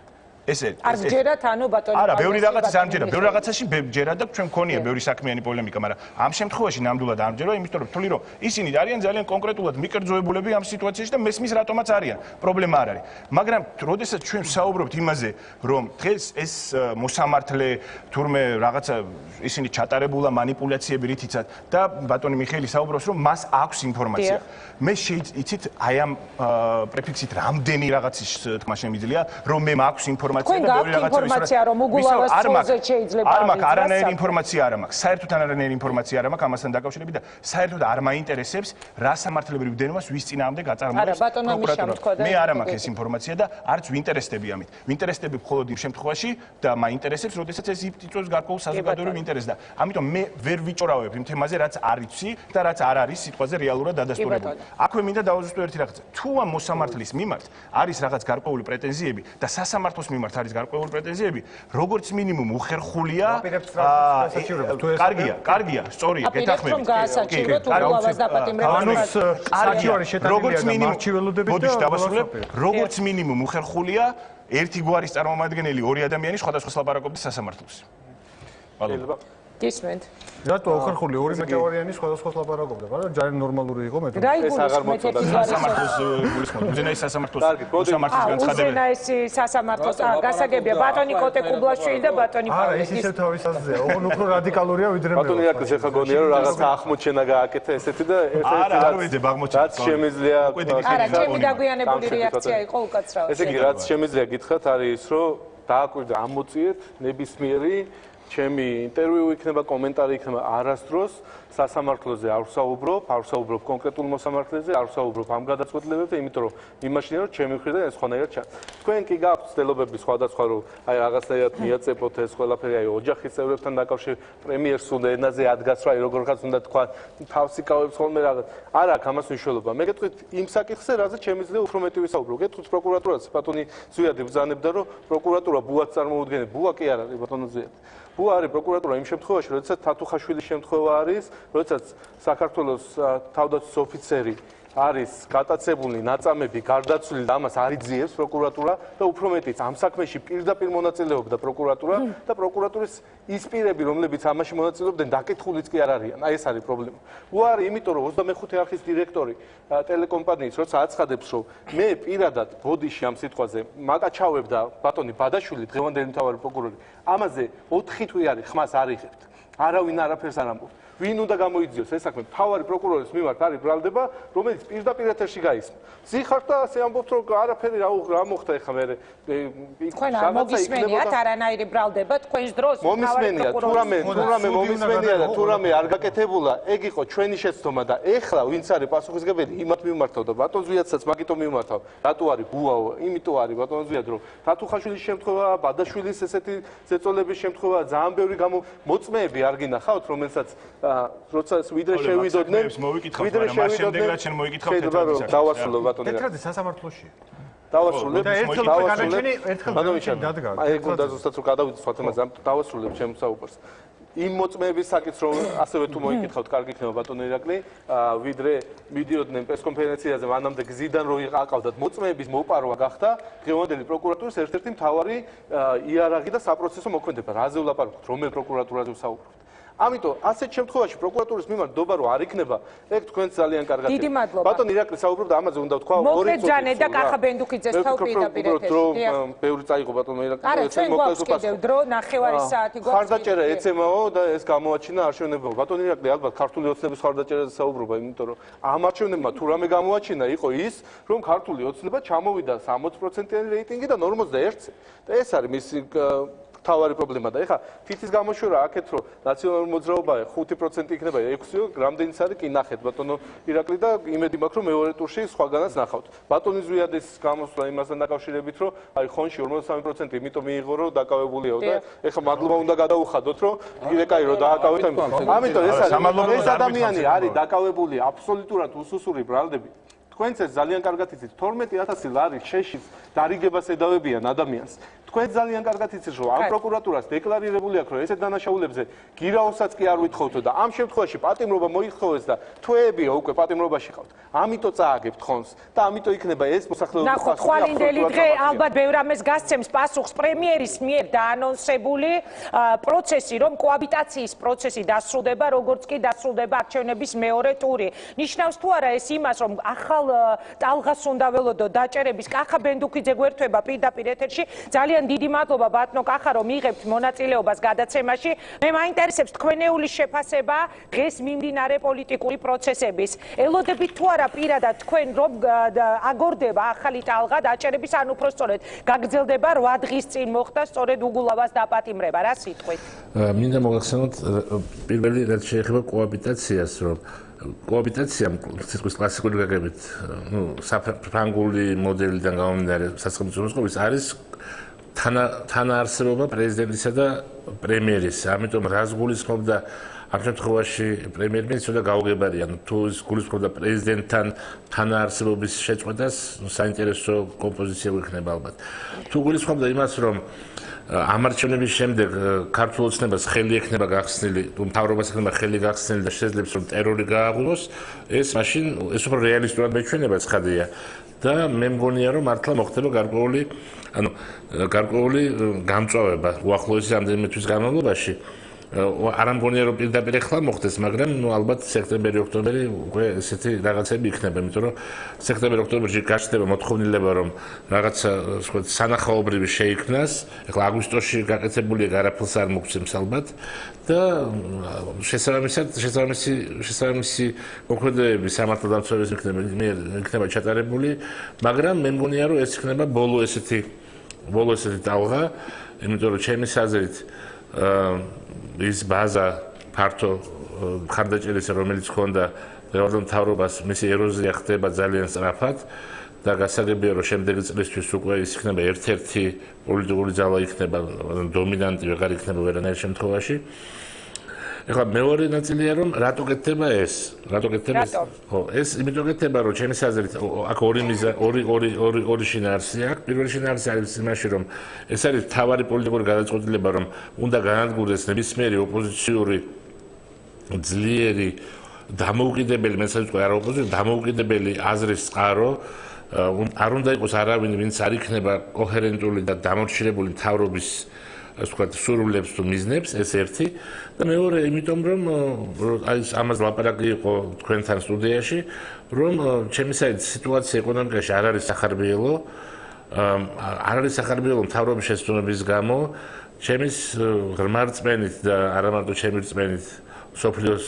ესე არ გჯერათ ანუ ბატონო არა, ბევრი რაღაცას არ მჯერა, ბევრი რაღაცაში ჯერა და ჩვენ მქონია ბევრი საქმიანი პოლემიკა, მაგრამ ამ შემთხვევაში ნამდვილად არ მჯერა, იმიტომ რომ ვთვლი რომ ისინი არიან ძალიან კონკრეტულად მიკერძოებულები ამ სიტუაციაში და მესმის რატომაც არიან. პრობლემა არ არის. მაგრამ როდესაც ჩვენ ვსაუბრობთ იმაზე, რომ დღეს ეს მოსამართლე თურმე რაღაცა ისინი ჩატარებულა манипуляციები რითიცად და ბატონი მიხეილი საუბრობს რომ მას აქვს ინფორმაცია. მე იცით აი ამ პრეფიქსით რამდენი რაღაცის თქმა შემიძლია, რომ მე მაქვს ინფორმაცია და ბევრი ინფორმაცია რომ უგულავას ძროზე შეიძლება არ მაქვს არანაირი ინფორმაცია არ მაქვს საერთოდ არანაირი ინფორმაცია არ მაქვს ამასთან დაკავშირებით და საერთოდ არ მაინტერესებს რა სამართლებრივ დენობას ვის წინააღმდეგ აწარმოებს პროკურატურა მე არ მაქვს ეს ინფორმაცია და არც ვინტერესდები ამით ვინტერესდები მხოლოდ იმ შემთხვევაში და მაინტერესებს როდესაც ეს იწვევს გარკვეულ საზოგადოებრივ ინტერესს და ამიტომ მე ვერ ვიჭორავებ იმ თემაზე რაც არ იცი და რაც არ არის სიტყვაზე რეალურად დადასტურებული აქვე მინდა დავაზუსტო ერთი რაღაცა თუ ამ მოსამართლის მიმართ არის რაღაც გარკვეული პრეტენზიები და სასამართლოს მიმართ არის გარკვეული პრეტენზიები, როგორც მინიმუმ უხერხულია. კარგია, სწორია, გეთახმებით. როგორც მინიმუმ, როგორც მინიმუმ უხერხულია ერთი გვარის წარმომადგენელი ორი ადამიანის სხვადასხვა ლაპარაკობდეს სასამართლოს. შეიძლება გისმენთ. რატო უხერხული ორი მეტავარიანი სხვადასხვა ლაპარაკობდა, მაგრამ ძალიან ნორმალური იყო მე. ეს აღარ მოწოდა სასამართლოს გულისხმობ. უზენაესი სასამართლოს მოსამართლის განცხადებები. უზენაესი სასამართლოს გასაგებია ბატონი კოტე კუბლაშვილი და ბატონი არა, ეს ისე თავის აზრია. ოღონდ უფრო რადიკალურია ვიდრე მე. ბატონი აკეთებს ეხა გონია რომ რაღაცა აღმოჩენა გააკეთა ესეთი და არ ვეძებ აღმოჩენას. რაც შემიძლია არა, ჩემი დაგვიანებული რეაქცია იყო უკაცრავად. ესე იგი რაც შემიძლია გითხრათ არის ის რომ დააკვირდა ამოწიეთ ნებისმიერი ჩემი ინტერვიუ იქნება, კომენტარი იქნება არასდროს სასამართლოზე არ ვსაუბრობ კონკრეტულ მოსამართლეზე, არ ვსაუბრობ ამ გადაწყვეტილებებზე, იმიტომ რომ იმაშინია რომ ჩემი მხრიდან ეს ხონერად ჩანს. თქვენ კი გაქვთ ცდილობები სხვადასხვა რომ აი რაღაცნაირად მიაწეფოთ ეს ყველაფერი, აი ოჯახის წევრებთან დაკავშირებით პრემიერს უნდა ენაზე ადგას რა, როგორღაც უნდა თქვა, თავს იკავებს ხოლმე რაღაც. არ აქვს ამას მნიშვნელობა. მე გეტყვით იმ საკითხზე, რაზეც შემიძლია უფრო მეტი ვისაუბრო. გეტყვით პროკურატურას, ბატონი ზვიადი ბრძანებდა რომ პროკურატურა ბუას წარმოუდგენია. ბუა კი არ არის, ბატონო ზვიადი. ბუა არის პროკურატურა იმ შემთხვევაში, როდესაც თათუხაშვილის შემთხვევა არის, როდესაც საქართველოს თავდაცვის ოფიცერი არის გატაცებული ნაწამები გარდაცვლილი და ამას არ იძიებს პროკურატურა და უფრო მეტიც ამ საქმეში პირდაპირ მონაწილეობდა პროკურატურა და პროკურატურის ის პირები რომლებიც ამაში მონაწილეობდნენ დაკითხულიც კი არ არიან. აი ეს არის პრობლემა. უარი, იმიტომ რომ 25 არხის დირექტორი ტელეკომპანიის როცა აცხადებს რომ მე პირადად ბოდიში ამ სიტყვაზე მაკაჩავებდა ბატონი ბადაშვილი დღევანდელი მთავარი პროკურორი ამაზე 4 თვე არის ხმას არ იღებთ. არავინ არაფერს არ ამბობს. ვინ უნდა გამოიძიოს ეს საქმე მთავარი პროკურორის მიმართ არის ბრალდება რომელიც პირდაპირ ეთერში გაისმა. ზიხართ და ასე ამბობთ რომ არაფერი რა მოხდა ეხლა მე თქვენ არ მოგისმენიათ არანაირი ბრალდება თქვენს დროს მომისმენია თურამე მომისმენია და თურამე არ გაკეთებულა ეგ იყო ჩვენი შეცდომა და ეხლა ვინც არის პასუხისმგებელი იმათ მიმართავ და ბატონ ზვიადსაც მაგიტომ მიმართავ რატო არის ბუაო იმიტომ არის ბატონ ზვიად რომ თათუხაშვილის შემთხვევა ბადაშვილის ესეთი ზეწოლების შემთხვევა ძალიან ბევრი მოწმეები არ გინახავთ რომელსაც როცა ვიდრე შევიდოდნენ ვიდრე შევიდოდნენ ჩვენ მოიკითხავთ თეთრადი დავასრულო ბატონი თეთრადი სასამართლოშია დავასრულებ და ერთხელ განაჩენი ერთხელ დადგა ეგ უნდა ზუსტად რომ გადავიდეთ სხვა თემაზე დავასრულებ ჩემს საუბარს იმ მოწმეების საკითხს რომ ასევე თუ მოიკითხავთ კარგი იქნება ბატონი ირაკლი ვიდრე მიდიოდნენ პრესკონფერენციაზე მანამდე გზიდან რომ აყავდათ მოწმეების მოპარვა გახდა დღევანდელი პროკურატურის ერთ-ერთი მთავარი იარაღი და საპროცესო მოქმედება რაზე ვლაპარაკობთ რომელ პროკურატურაზე ვსაუბრობთ ამიტომ ასეთ შემთხვევაში პროკურატურის მიმართ დობა რო არ იქნება, ეგ თქვენს ძალიან კარგად. დიდი მადლობა. ბატონ ირაკლი საუბრობდა ამაზე უნდა ვთქვა ორი წუთი. მოგეძანე და კახა ბენდუქიძეს თავ პირდაპირ ეთერში. ბევრი წაიღო ბატონ ირაკლი. არა, ჩვენ გვაქვს კიდევ დრო, ნახევარი საათი გვაქვს. ხარდაჭერა ეცემაო და ეს გამოაჩინა არჩევნებმა. ბატონ ირაკლი ალბათ ქართული ოცნების ხარდაჭერაზე საუბრობა, იმიტომ რომ ამ არჩევნებმა თუ რამე გამოაჩინა, იყო ის, რომ ქართული ოცნება ჩამოვიდა 60%-იანი რეიტინგი და 41-ზე. და ეს არის მისი თავარი პრობლემა და ეხა თითის გამოშვერა აქეთ რომ ნაციონალური მოძრაობა 5% იქნება 6-ო რამდენიც არის კი ნახეთ ბატონო ირაკლი და იმედი მაქვს რომ მეორე ტურში სხვაგანაც ნახავთ ბატონი ზვიადის გამოსვლა იმასთან დაკავშირებით რომ აი ხონში 53% იმიტომ მიიღო რომ დაკავებულიაო და ეხა მადლობა უნდა გადაუხადოთ რომ ირეკაი რომ დააკავეთ ამიტომ ეს არის ეს ადამიანი არის დაკავებული აბსოლუტურად უსუსური ბრალდებით თქვენც ძალიან კარგად იცით 12000 ლარი შეშის დარიგებას ედავებიან ადამიანს თქვენ ძალიან კარგად იცით, რომ ამ პროკურატურას დეკლარირებული აქვს, რომ ესეთ დანაშაულებებზე გირაოსაც კი არ ვითხოვთო და ამ შემთხვევაში პატიმრობა მოითხოვეს და თვეებია უკვე პატიმრობაში ყავთ. ამიტომ წააგებთ ხონს და ამიტომ იქნება ეს მოსახლეობის ნახოთ, ხვალინდელი დღე ალბათ ბევრ ამას გასცემს პასუხს პრემიერის მიერ დაანონსებული პროცესი, რომ კოაბიტაციის პროცესი დასრულდება, როგორც კი დასრულდება არჩევნების მეორე ტური. ნიშნავს თუ არა ეს იმას, რომ ახალ ტალღას უნდა ველოდო დაჭერების კახა ბენდუქიძე გვერდება პირდაპირ ეთერში. ძალიან დიდი მადლობა ბატონო კახა, რომ იღებთ მონაწილეობას გადაცემაში. მე მაინტერესებს თქვენეული შეფასება დღეს მიმდინარე პოლიტიკური პროცესების. ელოდებით თუ არა პირადად თქვენ რომ აგორდება ახალი ტალღა დაჭერების, ან უпростоრედ გაგრძელდება 8 დღის წინ მოხდა სწორედ უგულავას დაპატიმრება. რა სიტყვით? მინდა მოგახსენოთ პირველი რაც შეეხება კოაბიტაციას, რომ კოაბიტაციამ სიტყვის კლასიკური გაგებით, საფრანგული მოდელიდან გამომდინარე საცხობრივი მოსყოვის არის თანაარსებობა პრეზიდენტისა და პრემიერის. ამიტომ რას გულისხმობდა ამ შემთხვევაში პრემიერ-მინისტრი და გაუგებარია, თუ ის გულისხმობდა პრეზიდენტთან თანაარსებობის შეწყვეტას, საინტერესო კომპოზიცია იქნება ალბათ. თუ გულისხმობდა იმას, რომ ამ არჩევნების შემდეგ ქართულ ოცნებას ხელი ექნება გახსნილი, თუ მთავრობას ექნება ხელი გახსნილი და შესაძლებს რომ ტერორი გააღვივოს, ეს მაშინ ეს უფრო რეალისტურად მეჩვენება ცხადია. და მე მგონია რომ მართლა მოხდება გარკვეული გამწვავება უახლოესი რამდენიმე თვის განმავლობაში. არ ამგონია რომ პირდაპირ ახლა მოხდეს, მაგრამ ალბათ სექტემბერი-ოქტომბერი უკვე ესეთი რაღაცები იქნება, იმიტომ რომ სექტემბერ-ოქტომბერში გაჩნდება მოთხოვნილება რომ რაღაცა სანახაობრივი შეიქმნას. ახლა აგვისტოში გაკეთებულია არაფერს არ მოგცემს ალბათ და შესაბამისი მოქმედებები სამართალდამცავების იქნება ჩატარებული, მაგრამ მე მგონია რომ ეს იქნება ბოლო ესეთი ტალღა, იმიტომ რომ ჩემი საზრით ის ბაზა ფართო ხარდაჭერისა, რომელიც ჰქონდა დღევანდელ მთავრობას, მისი ეროზია ხდება ძალიან სწრაფად და გასაგებია, რომ შემდეგი წლისთვის უკვე ის იქნება ერთ-ერთი პოლიტიკური ძალა იქნება, დომინანტი ვეღარ იქნება ვერანაირ შემთხვევაში. ეხლა მეორე ნაწილია, რომ რატო გეთდება ეს? ხო, ეს იმიტომ გეთდება, რომ ჩემი საზრით აქ ორი შინაარსი აქვს. პირველი შინაარსი არის იმაში, რომ ეს არის მთავარი პოლიტიკური გადაწყვეტილება, რომ უნდა განადგურდეს ნებისმიერი ოპოზიციური ძლიერი დამოუკიდებელი, მე საერთოდ არა ოპოზიციური, დამოუკიდებელი აზრის წყარო. არ უნდა იყოს არავინ, ვინც არ იქნება კოჰერენტული და დამორჩილებული მთავრობის ასე ვთქვათ, სურვილებს თუ მიზნებს, ეს ერთი და მეორე, იმიტომ რომ აი ამას ლაპარაკი იყო თქვენთან სტუდიაში, რომ ჩემი საერთოდ სიტუაცია ეკონომიკაში არ არის სახარბიელო, არ არის სახარბიელო მთავრობის შესწავლების გამო, ჩემის ღრმა რწმენით და არა მარტო ჩემი რწმენით, სოფლიოს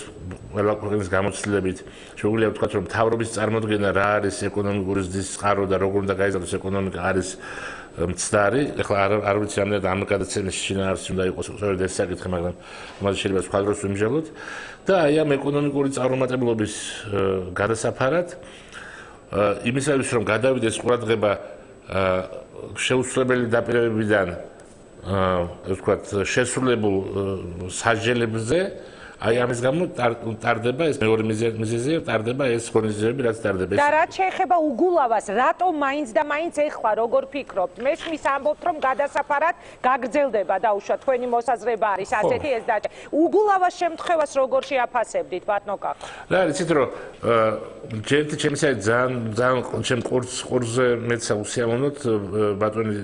ყველა ქვეყნის გამოცდილებით შეგვიძლია ვთქვათ, რომ მთავრობის წარმოდგენა რა არის ეკონომიკური ზრდის წყარო და როგორ უნდა გაიზარდოს ეკონომიკა არის მცდარი. ეხლა არ ვიცი რამდენად ამ გადაცემის შინაარსი უნდა იყოს სწორედ ეს საკითხი, მაგრამ ამაზე შეიძლება სხვა დროს ვიმჟელოთ. და აი ამ ეკონომიკური წარუმატებლობის გადასაფარად იმისათვის რომ გადავიდეს ყურადღება შეუსრულებელი დაპირებებიდან ასე ვთქვათ შესრულებულ სასჯელებზე, აი ამის გამო ტარდება ეს მეორე მიზეზია, ტარდება ეს ღონისძიებები, რაც ტარდება. და რაც შეეხება უგულავას, რატომ მაინც და მაინც ეხლა როგორ ფიქრობთ? მესმის ამბობთ, რომ გადასაფარად გაგრძელდება დაუშვა თქვენი მოსაზრება არის ასეთი ეს და უგულავას შემთხვევას როგორ შეაფასებდით, ბატონო კახა? რა იცით რომ ჯერტი ჩემი საერთოდ ძალიან ჩემ ყურზე მეცა უსიამოვნოთ ბატონი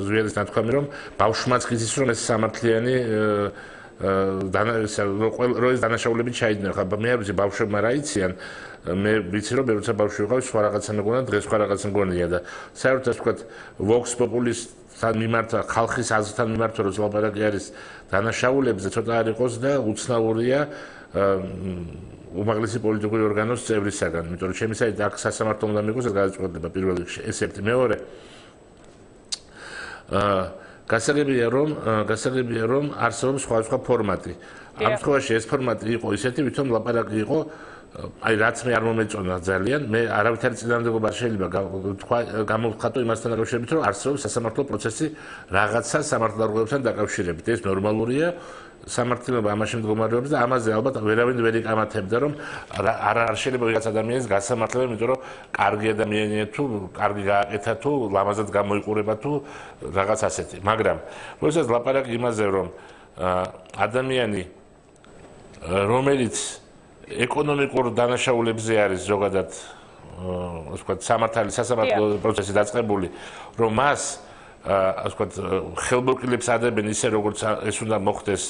ზვიადის ნათქვამი, რომ ბავშვმაც იცის რომ ეს სამართლიანი როის დანაშაულებით ჩაიდნენ. ხა მე არ ვიცი ბავშვებმა რა იციან, მე ვიცი რომ როცა ბავშვი ვიყავი სხვა რაღაცა მეგონა, დღეს სხვა რაღაცა მგონია და საერთოდ ასე ვთქვათ vox populis-თან მიმართ, ხალხის აზრთან მიმართ რო ლაპარაკი არის დანაშაულებზე, ცოტა არ იყოს და უცნაურია უმაღლესი პოლიტიკური ორგანოს წევრისაგან, იმიტომ რომ ჩემი საერთოდ აქ სასამართლო უნდა მიყოს ეს გადაწყვეტილება პირველ რიგში. ეს ერთი, მეორე გასაგებია რომ არსებობს სხვადასხვა ფორმატი. ამ შემთხვევაში ეს ფორმატი იყო ისეთი, ვითომ ლაპარაკი იყო, აი რაც მე არ მომეწონა ძალიან, მე არავითარი წინააღმდეგობა შეიძლება გამოვხატო იმასთან დაკავშირებით, რომ არსებობს სასამართლო პროცესი რაღაცა სამართალდამცავებთან დაკავშირებით. ეს ნორმალურია, სამართლობა ამაში მდგომარეობს და ამაზე ალბათ ვერავინ ვერ იკამათებდა რომ არ შეიძლება ვიღაც ადამიანის გასამართლება, იმიტომ რომ კარგი ადამიანია თუ კარგი გააკეთა თუ ლამაზად გამოიყურება თუ რაღაც ასეთი. მაგრამ როდესაც ლაპარაკი იმაზე რომ ადამიანი რომელიც ეკონომიკურ დანაშაულებზე არის ზოგადად სასამართლო პროცესი დაწყებული, რომ მას ასე ვთქვათ ხელმოკლებს ადებენ ისე როგორც ეს უნდა მოხდეს,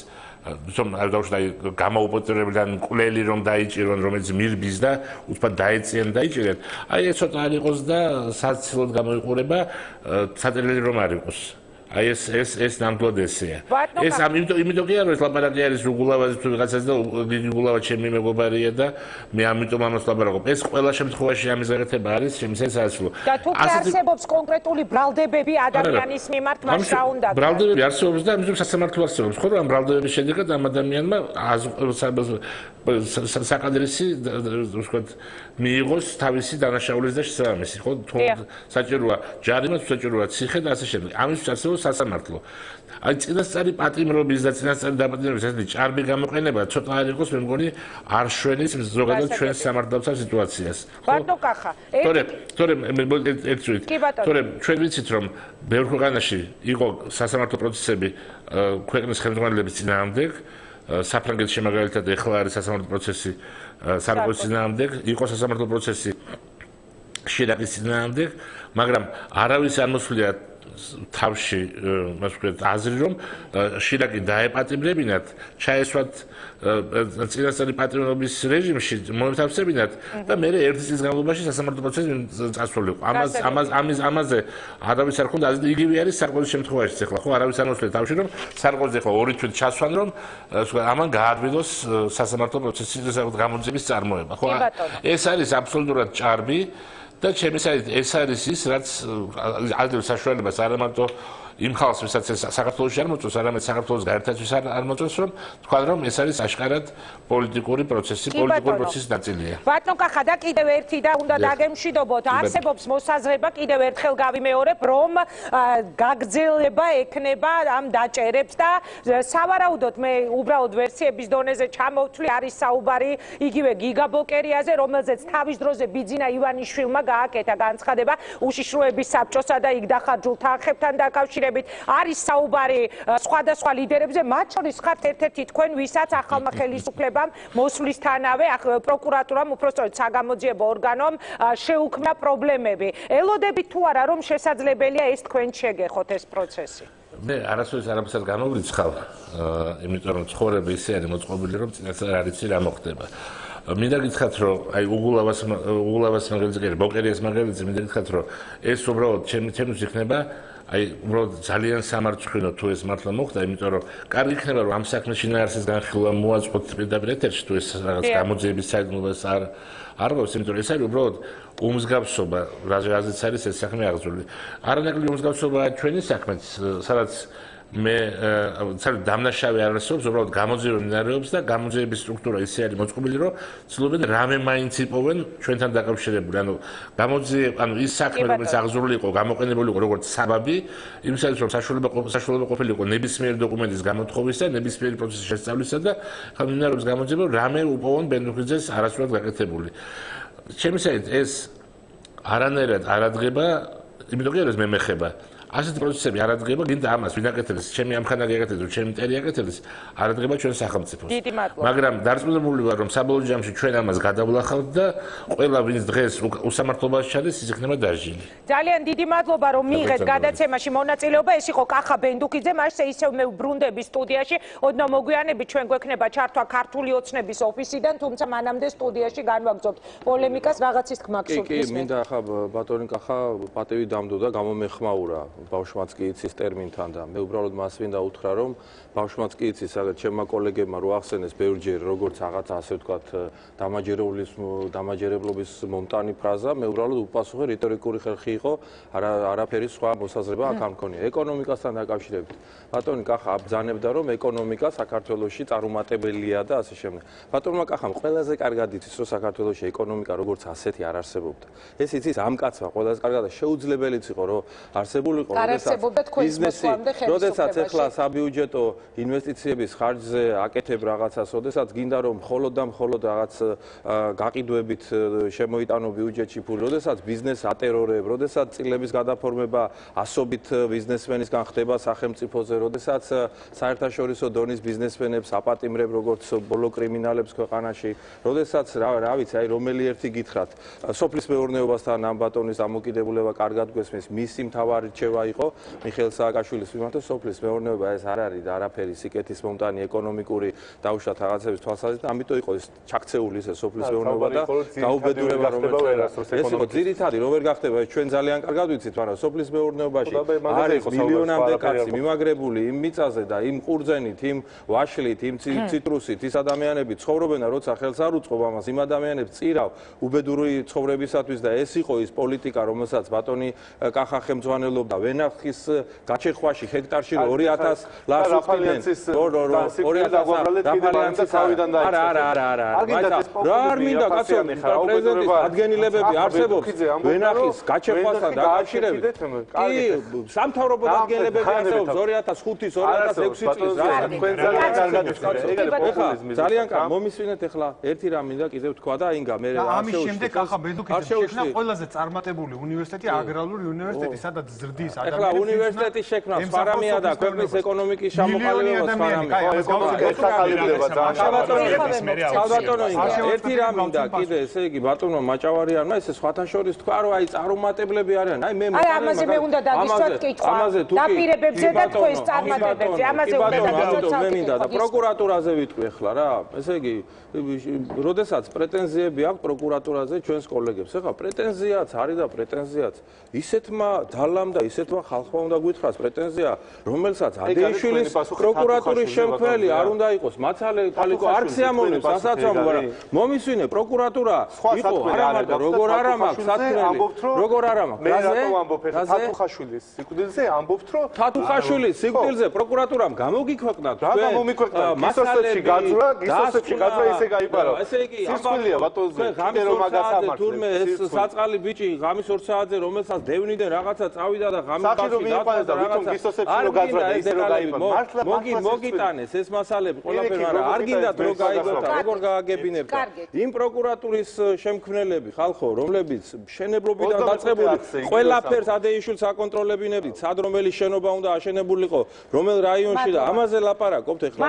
თუმცა არ დავუშვათ აი გამოუპოტრებელი ან მკვლელი რომ დაიჭირონ, რომელიც მირბის და უცბად დაეწიან დაიჭირენ. აი ეს ცოტა არ იყოს და საცილოდ გამოიყურება, საჭიროა რომ არ იყოს. აი ეს ნამდვილად ესეა. ეს იმიტომ კი არა ეს ლაპარაკი არის უგულავაზი თუ ვიღაცას და უგულავა ჩემი მეგობარია და მე ამიტომ ამას ლაპარაკობ. ეს ყველა შემთხვევაში ამის გაკეთება არის ჩემი სასაცილო. და თუ არსებობს კონკრეტული ბრალდებები ადამიანის მიმართ, მას რა უნდა? ბრალდებები არსებობს და ამიტომ სასამართლო არსებობს. ხო რომ ამ ბრალდებების შედეგად ამ ადამიანმა საკადრისი ვთქვათ მიიღოს თავისი დანაშაულის და შესაბამისი, ხო? თუ საჭიროა ჯარიმა, თუ საჭიროა ციხე და ასე შემდეგ. ამისთვის არსებობს სასამართლო. აი წინასწარი პატიმრობის და წინასწარი დაპატიმრების ასეთი ჭარბი გამოყენება ცოტა არ იყოს, მე მგონი არ შვენის ზოგადად ჩვენს სამართლებრივ სიტუაციას. ბატონო კახა, თორემ ჩვენ ვიცით რომ ბევრ ქვეყანაში იყო სასამართლო პროცესები ქვეყნის ხელმძღვანელების წინააღმდეგ, საფრანგეთში მაგალითად ეხლა არის სასამართლო პროცესი სარკოზის წინააღმდეგ, იყო სასამართლო პროცესი შირაკის წინააღმდეგ, მაგრამ არავის არ მოსვლია თავში მას ვქვათ აზრი რომ შირაკი დაეპატიმრებინათ, ჩაესვათ წინასწარი პატრონობის რეჟიმში, მოეთავსებინათ და მე ერთი წლის განმავლობაში სასამართლო პროცესი წასულიყო. ამაზე არავის არ ქონდა აზრი, იგივე არის სარკოზის შემთხვევაშიც ახლა, ხო, არავის არ მოსვლია თავში რომ სარკოზი ახლა 2 თვით ჩასვან რომ ამან გაარბილოს სასამართლო პროცესის გამოძიების წარმოება, ხო? ეს არის აბსოლუტურად ჭარბი და ჩემი საით ეს არის ის რაც ადრეულ საშუალებას არ ამარტო იმ ხალხს ვისაც საქართველოში არ მოწონს, არამედ საქართველოს გაერთიანებისთვის არ მოწონს, რომ თქვა რომ ეს არის აშკარად პოლიტიკური პროცესი, პოლიტიკური პროცესის ნაწილია. ბატონო კახა და კიდევ ერთი და უნდა დაგემშვიდობოთ, არსებობს მოსაზრება, კიდევ ერთხელ გავიმეორებ, რომ გაგრძელება ექნება ამ დაჭერებს და სავარაუდოდ მე უბრალოდ ვერსიების დონეზე ჩამოვთვლი, არის საუბარი იგივე გიგაბოკერიაზე, რომელზეც თავის დროზე ბიძინა ივანიშვილმა გააკეთა განცხადება უშიშროების საბჭოსა და იქ დახარჯულ თანხებთან დაკავშირებით. არის საუბარი სხვადასხვა ლიდერებზე, მათ შორის ხართ ერთ-ერთი თქვენ, ვისაც ახალმა ხელისუფლებამ მოსვლისთანავე პროკურატურამ, უпростоრად საგამოძიებო ორგანომ შეუქმნა პრობლემები. ელოდებით თუ არა რომ შესაძლებელია ეს თქვენ შეგეხოთ ეს პროცესი? მე არასოდეს არაფერს არ გამოვრიცხავ, იმიტომ რომ ცხოვრება ისე არის მოწყობილი, რომ წინასწარ არ იცი რა მოხდება. მინდა გითხრათ რომ აი უგულავას მაგალითზე კი ბოკერიას მაგალითზე მინდა გითხრათ რომ ეს უბრალოდ ჩემთვის იქნება აი უბრალოდ ძალიან სამარცხვინო თუ ეს მართლა მოხდა, იმიტომ რომ კარგი იქნება რომ ამ საქმის შინაარსის განხილვა მოაწყოთ პირდაპირ ეთერში თუ ეს რაღაც გამოძიების საიდუმლოებას არ გვაქვს, იმიტომ რომ ეს არის უბრალოდ უმსგავსობა, რაზეც არის ეს საქმე აღძრული. არანაკლი უმსგავსობაა ჩვენი საქმეც, სადაც მე დამნაშავე არ არსებობს, უბრალოდ გამოძიება მინარევებს და გამოძიების სტრუქტურა ისე არის მოწყობილი, რომ ცდილობენ რამე მაინც იპოვენ ჩვენთან დაკავშირებული. ანუ ის საქმე, რომელიც აღძრული იყო, გამოყენებული იყო როგორც საბაბი, იმისათვის რომ საშუალება ყოფილიყო ნებისმიერი დოკუმენტის გამოთხოვისა და ნებისმიერი პროცესის შესწავლისა და ხა მინარევებს გამოძიება რამე უპოვონ ბენუხიძეს არასდროს გაკეთებული. ჩემი საით ეს არანაირად არ ადგება, იმიტომ კი არის მე მეხება. ასეთი პროცესები არ ადგება, გინდა ამას ვინ აკეთებს, ჩემი ამხანა გაკეთებს, ჩემი მტერი აკეთებს, არ ადგება ჩვენ სახელმწიფოს. მაგრამ დარწმუნებული ვარ, რომ საბოლოო ჯამში ჩვენ ამას გადავლახავთ და ყველა ვინც დღეს უსამართლობაში ჩადის, ის იქნება დაჟილი. ძალიან დიდი მადლობა, რომ მიიღეთ გადაცემაში მონაწილეობა. ეს იყო კახა ბენდუქიძე, მასე ისევ მე ვბრუნდები სტუდიაში, ოდნავ მოგვიანებით ჩვენ გვექნება ჩართვა ქართული ოცნების ოფისიდან, თუმცა მანამდე სტუდიაში განვაგრძობთ პოლემიკას რაღაცის თქმა გსურთ. კი, მინდა ახლა ბატონი კახა პატივი დამდო და გამომეხმაურა. ბავშვმაც კი იცის ტერმინთან და მე უბრალოდ მას მინდა უთხრა რომ ბავშვმაც კი იცის, სადაც ჩემმა კოლეგებმა რო ახსენეს ბევრჯერ როგორც რაღაცა ასე ვთქვათ დამაჯერებლობის მომტანი ფრაზა, მე უბრალოდ უპასუხე რიტორიკული ხერხი იყო, არაფერი სხვა მოსაზრება აქ არ მქონია. ეკონომიკასთან დაკავშირებით ბატონი კახა აბძანებდა რომ ეკონომიკა საქართველოში წარუმატებელია და ასე შემდეგ. ბატონმა კახამ ყველაზე კარგად იცის რომ საქართველოში ეკონომიკა როგორც ასეთი არ არსებობდა. ეს იცის ამ კაცმა ყველაზე კარგად და შეუძლებელიც იყო რომ არსებულიყო არ არსებობდა თქვენს მოსვლამდე ხელისუფლებაში. როდესაც ახლა საბიუჯეტო ინვესტიციების ხარჯზე აკეთებ რაღაცას, როდესაც გინდა რომ მხოლოდ და მხოლოდ რაღაც გაყიდვებით შემოიტანო ბიუჯეტში ფული, როდესაც ბიზნესს ატერორებ, როდესაც წილების გადაფორმება ასობით ბიზნესმენისგან ხდება სახელმწიფოზე, როდესაც საერთაშორისო დონის ბიზნესმენებს აპატიმრებ როგორც ბოლო კრიმინალებს ქვეყანაში, როდესაც რა ვიცი, აი რომელი ერთი გითხრათ, სოფლის მეურნეობასთან ამ ბატონის დამოკიდებულება კარგად გვესმის, მისი მთავარი რჩევა იყო მიხეილ სააკაშვილის მიმართ, სოფლის მეურნეობა ეს არ არის და არაფერი სიკეთის მომტანი ეკონომიკური დაუშვათ რაღაცების თვალსაზრისით, ამიტომ იყო ეს ჩაქცეული ეს სოფლის მეურნეობა და გაუბედურება რომელიც ეს იყო ძირითადი რომ ვერ გახდება ეს ჩვენ ძალიან კარგად ვიცით, მაგრამ სოფლის მეურნეობაში არის მილიონამდე კაცი მიმაგრებული იმ მიწაზე და იმ ყურძენით, იმ ვაშლით, იმ ციტრუსით, ის ადამიანები ცხოვრობენ და როცა ხელს არ უწყობ ამას, იმ ადამიანებს წირავ უბედური ცხოვრებისათვის და ეს იყო ის პოლიტიკა, რომელსაც ბატონი კახა ხელმძღვანელობდა ვენახის გაჩეხვაში ჰექტარში 2000 ლარს უხდიდნენ. 2000 არა. რა არ მინდა კაცო, პრეზიდენტის ადგენილებები არსებობს ვენახის გაჩეხვასთან დაკავშირებით. კი, სამთავრობო ადგენილებები არსებობს 2005-ის 2006 წლის რა. თქვენ ძალიან კარგად ეხლა ძალიან კარგი მომისვინეთ ეხლა ერთი რამ მინდა კიდევ თქვა და ინგა მე ამის შემდეგ ახლა ბედუქის შექმნა ყველაზე წარმატებული უნივერსიტეტი აგრარული უნივერსიტეტი, სადაც ზრდის ადამიანები. ეხლა უნივერსიტეტი შექმნა სფარამია და ქვეყნის ეკონომიკის ჩამოყალიბება სფარამია. ერთი რამ მინდა კიდე ესე იგი ბატონო მაჭავარიანმა ესე სხვათა შორის თქვა რომ აი წარუმატებლები არიან. აი მე ამაზე მე უნდა დაგისვათ კითხვა. დაპირებებზე და თქვენს წარმატებებზე. ამაზე უნდა დაგისვათ მე მინდა და პროკურატურაზე ვიტყვი ახლა რა. ესე იგი როდესაც პრეტენზიები აქვს პროკურატურაზე ჩვენს კოლეგებს. ეხლა პრეტენზიაც არის და პრეტენზიაც ისეთმა დალამ და ისეთმა ხალხმა უნდა გითხრას პრეტენზია, რომელსაც ადეიშვილის პროკურატურის შემქმნელი არ უნდა იყოს. მაცალე თალიკო არ შეამოვნებს ასაცამო, მაგრამ მომისვინე პროკურატურა იყო არა მარტო როგორ არა მაქვს სათქმელი, როგორ არა მაქვს. მე რატომ ამბობ ეს თათუხაშვილის სიკვდილზე ამბობთ რომ თათუხაშვილის სიკვდილზე პროკურატურამ გამოგიქვეყნათ. რა გამომიქვეყნათ? გისოსებში გაძვრა, გისოსებში გაძვრა ისე გაიპარა. ესე იგი სისხლია ბატონზე, კიდე რომ მაგას ამართლებს. თურმე ეს საწყალი بيجي ღამის 2 საათზე რომელსაც დევნიდან რაღაცა წავიდა და ღამის ბავშვი დაყარა და ვითომ გისოსებში რო გაძვრა ისე რო გაიპარა. მოგიტანეს ეს მასალები ყველაფერი, მაგრამ არ გინდათ რო გაიგოთ და როგორ გააგებინებთ. იმ პროკურატურის შემქმნელები ხალხო, რომლებიც მშენებლობიდან დაწყებული ყველაფერს ადეიშვილს აკონტროლებინებდით, სად რომელი შენობა უნდა აშენებულიყო, რომელ რაიონში და ამაზე ლაპარაკობთ ეხლა.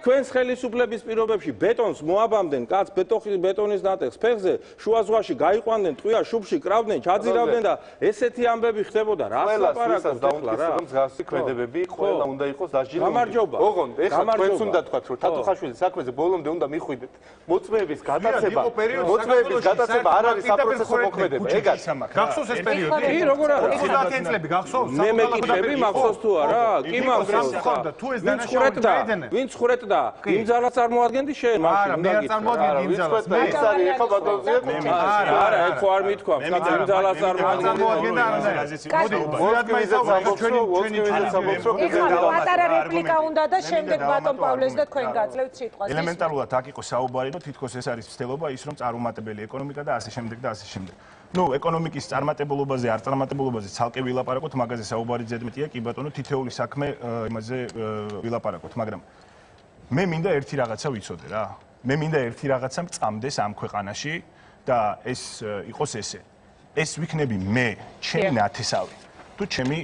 თქვენს ხელისუფლების პირობებში ბეტონს მოაბამდნენ, კაც ბეტონის ნატეხს ფეხზე, შუა ზღვაში გაიყვანდნენ, ტყვია შუბში კრავდნენ, ჩაძირავდნენ და ესეთი ამბები ხდებოდა. რა ლაპარაკობთ ეხლა რა? მსგავსი ქმედებები ყველა უნდა იყოს დასჯილი. გამარჯობა. ოღონდ ეხლა თქვენს უნდა თქვათ, რომ თათუხაშვილის საქმეზე ბოლომდე უნდა მიხვიდეთ. მოწმეების გადაცემა არ არის საპროცესო მოქმედება. ეგად გახსოვს ეს პერიოდი? კი, როგორ არა? 30 წლები გახსოვს? მე მეკითხები მახსოვს თუ არა? კი მახსოვს. თუ ეს დანაშაული დაედენენ. ვინც ხურეთდა? იმ ძალას წარმოადგენდი შენ მაშინ? არა, მე არ წარმოადგენდი იმ ძალას. მე ის არის ეხლა ბატონზე. არა, ეხო არ მithქვა. იმ ძალას წარმოადგენდა ეხლა პატარა რეპლიკა უნდა და შემდეგ ბატონ პავლეს და თქვენ გაძლევთ სიტყვას. ელემენტარულად აქ იყო საუბარი, რომ თითქოს ეს არის ცდელობა ის რომ წარუმატებელი ეკონომიკა და ასე შემდეგ და ასე შემდეგ. ნუ ეკონომიკის წარმატებულობაზე, არ წარმატებულობაზე ცალკე ვილაპარაკოთ, მაგაზე საუბარი ზედმეტია, კი ბატონო, თითოეული საქმე იმაზე ვილაპარაკოთ, მაგრამ მე მინდა ერთი რაღაცა ვიცოდე რა. მე მინდა ერთი რაღაცა მწამდეს ამ ქვეყანაში და ეს იყოს ესე. ეს ვიქნები მე, ჩემი ნათესავი, თუ ჩემი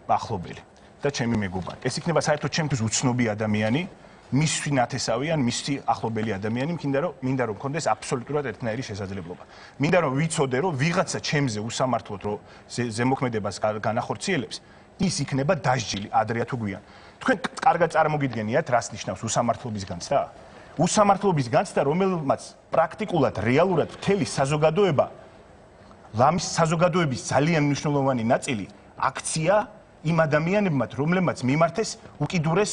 ახლობელი და ჩემი მეგობარი. ეს იქნება საერთოდ ჩემთვის უცნობი ადამიანი, მისთვის ნათესავი ან მისთვის ახლობელი ადამიანი, მინდა რომ მქონდეს აბსოლუტურად ერთნაირი შესაძლებლობა. მინდა რომ ვიცოდე, რომ ვიღაცა ჩემზე უსამართლოდ რომ ზემოქმედებას განახორციელებს, ის იქნება დასჯილი ადრე თუ გვიან. თქვენ კარგად წარმოგიდგენიათ, რას ნიშნავს უსამართლობის განცდა? უსამართლობის განცდა, რომელმაც პრაქტიკულად, რეალურად მთელი საზოგადოება, ლამის საზოგადოების ძალიან მნიშვნელოვანი ნაწილი აქცია იმ ადამიანებმაც, რომლებმაც მიმართეს უკიდურეს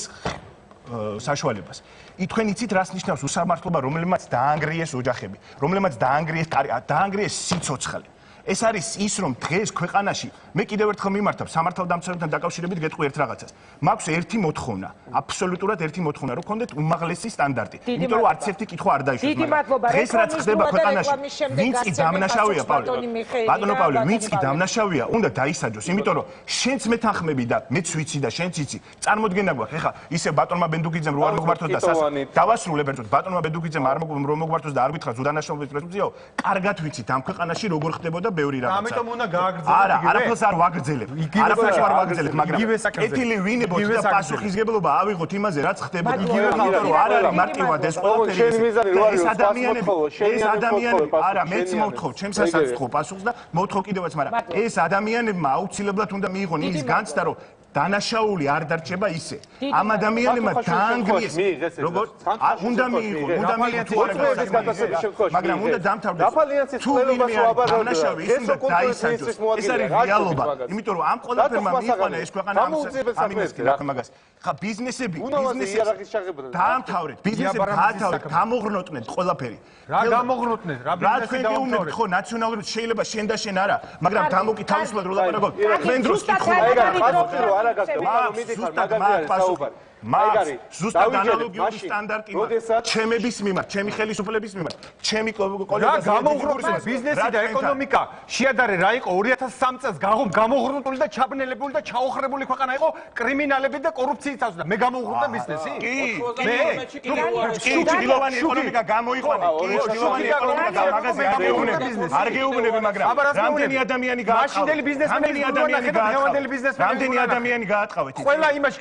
საშუალებას. თქვენ იცით, რას ნიშნავს უსამართლობა, რომლებმაც დაანგრიეს ოჯახები, რომლებმაც დაანგრიეს სიცოცხლე. ეს არის ის რომ დღეს ქვეყანაში მე კიდევ ერთხელ მიმართავ სამართალდამცავებთან დაკავშირებით გეტყვი ერთ რაღაცას. მაქვს ერთი მოთხოვნა, აბსოლუტურად ერთი მოთხოვნა, რომ გქონდეთ უმაღლესი სტანდარტი. იმიტომ რომ არც ერთი კითხვა არ დაიშვეს, მაგრამ დღეს რაც ხდება ქვეყანაში, ვინც კი დამნაშავეა, ბატონო პავლე, ვინც კი დამნაშავეა, უნდა დაისაჯოს, იმიტომ რომ შენც მეთანხმები და მეც ვიცი და შენც იცი. წარმოდგენა გვაქვს, ეხა ისე ბატონმა ბენდუგიძემ რო არ მოგმართოს და დავასრულებ ერთად, ბატონმა ბენდუგიძემ არ მოგმართოს და არ გითხრა ზუდანაშაულობის პრეზუმპციაო, კარგად ვიცით ამ ქვეყანაში როგორ ხდებოდა ბევრი რაღაცა. ამიტომ უნდა გააგრძელოთ. არა, არაფერს არ ვაგრძელებ. არაფერს არ ვაგრძელებ, მაგრამ ეთილი ვინებოთ და პასუხისგებლობა ავიღოთ იმაზე, რაც ხდებოდა. იგივე ხალხო არ არის მარტივად ეს ყველაფერი. ეს ადამიანები, არა, მეც მოვთხოვ, ჩემსაც ვთხოვ პასუხს და მოვთხოვ კიდევაც, მაგრამ ეს ადამიანებმა აუცილებლად უნდა მიიღონ ის განცდა, რომ დანაშაული არ დარჩება ისე. ამ ადამიანებმა დაანგრიეს. როგორ? უნდა მიიღონ, თუ არა მაგრამ უნდა დამთავრდეს. თუ ვინმე არის დანაშაული, ის უნდა დაისაჯოს. ეს არის რეალობა. იმიტომ რომ ამ ყველაფერმა მიიყვანა ეს ქვეყანა ამის მაგას. ხა ბიზნესები დაამთავრეთ, ბიზნესები დაამთავრეთ, გამოღრმოდნენ ყველაფერი. რა გამოღრმოდნენ? რა ბიზნესი დაამთავრეთ? ხო, ნაციონალური შეიძლება შენ და შენ არა, მაგრამ დამოკი თავისუფლად რო ლაპარაკობ. თქვენ დროს კითხულობთ. მაგარი ზუსტად ანალოგიური სტანდარტი ჩემების მიმართ, ჩემი ხელისუფლების მიმართ, ჩემი კოლეგების რა გამოღრმოდნენ ბიზნესი და ეკონომიკა შეადარე რა იყო 2003 წელს გამოღრმოებული და ჩაბნელებული და ჩაოხრებული ქვეყანა იყო კრიმინალებით და კორუფციით წავდა მე გამოღრმოდე ბიზნესი? კი ჩtildeოვანი ეკონომიკა გამოიყვანე კი ჩtildeოვანი ეკონომიკა მაგაზე არ გეუბნები მაგრამ რამდენი ადამიანი გააყავეთ მაშინდელი ბიზნესმენები რამდენი ადამიანი გააყავეთ ყველა იმაში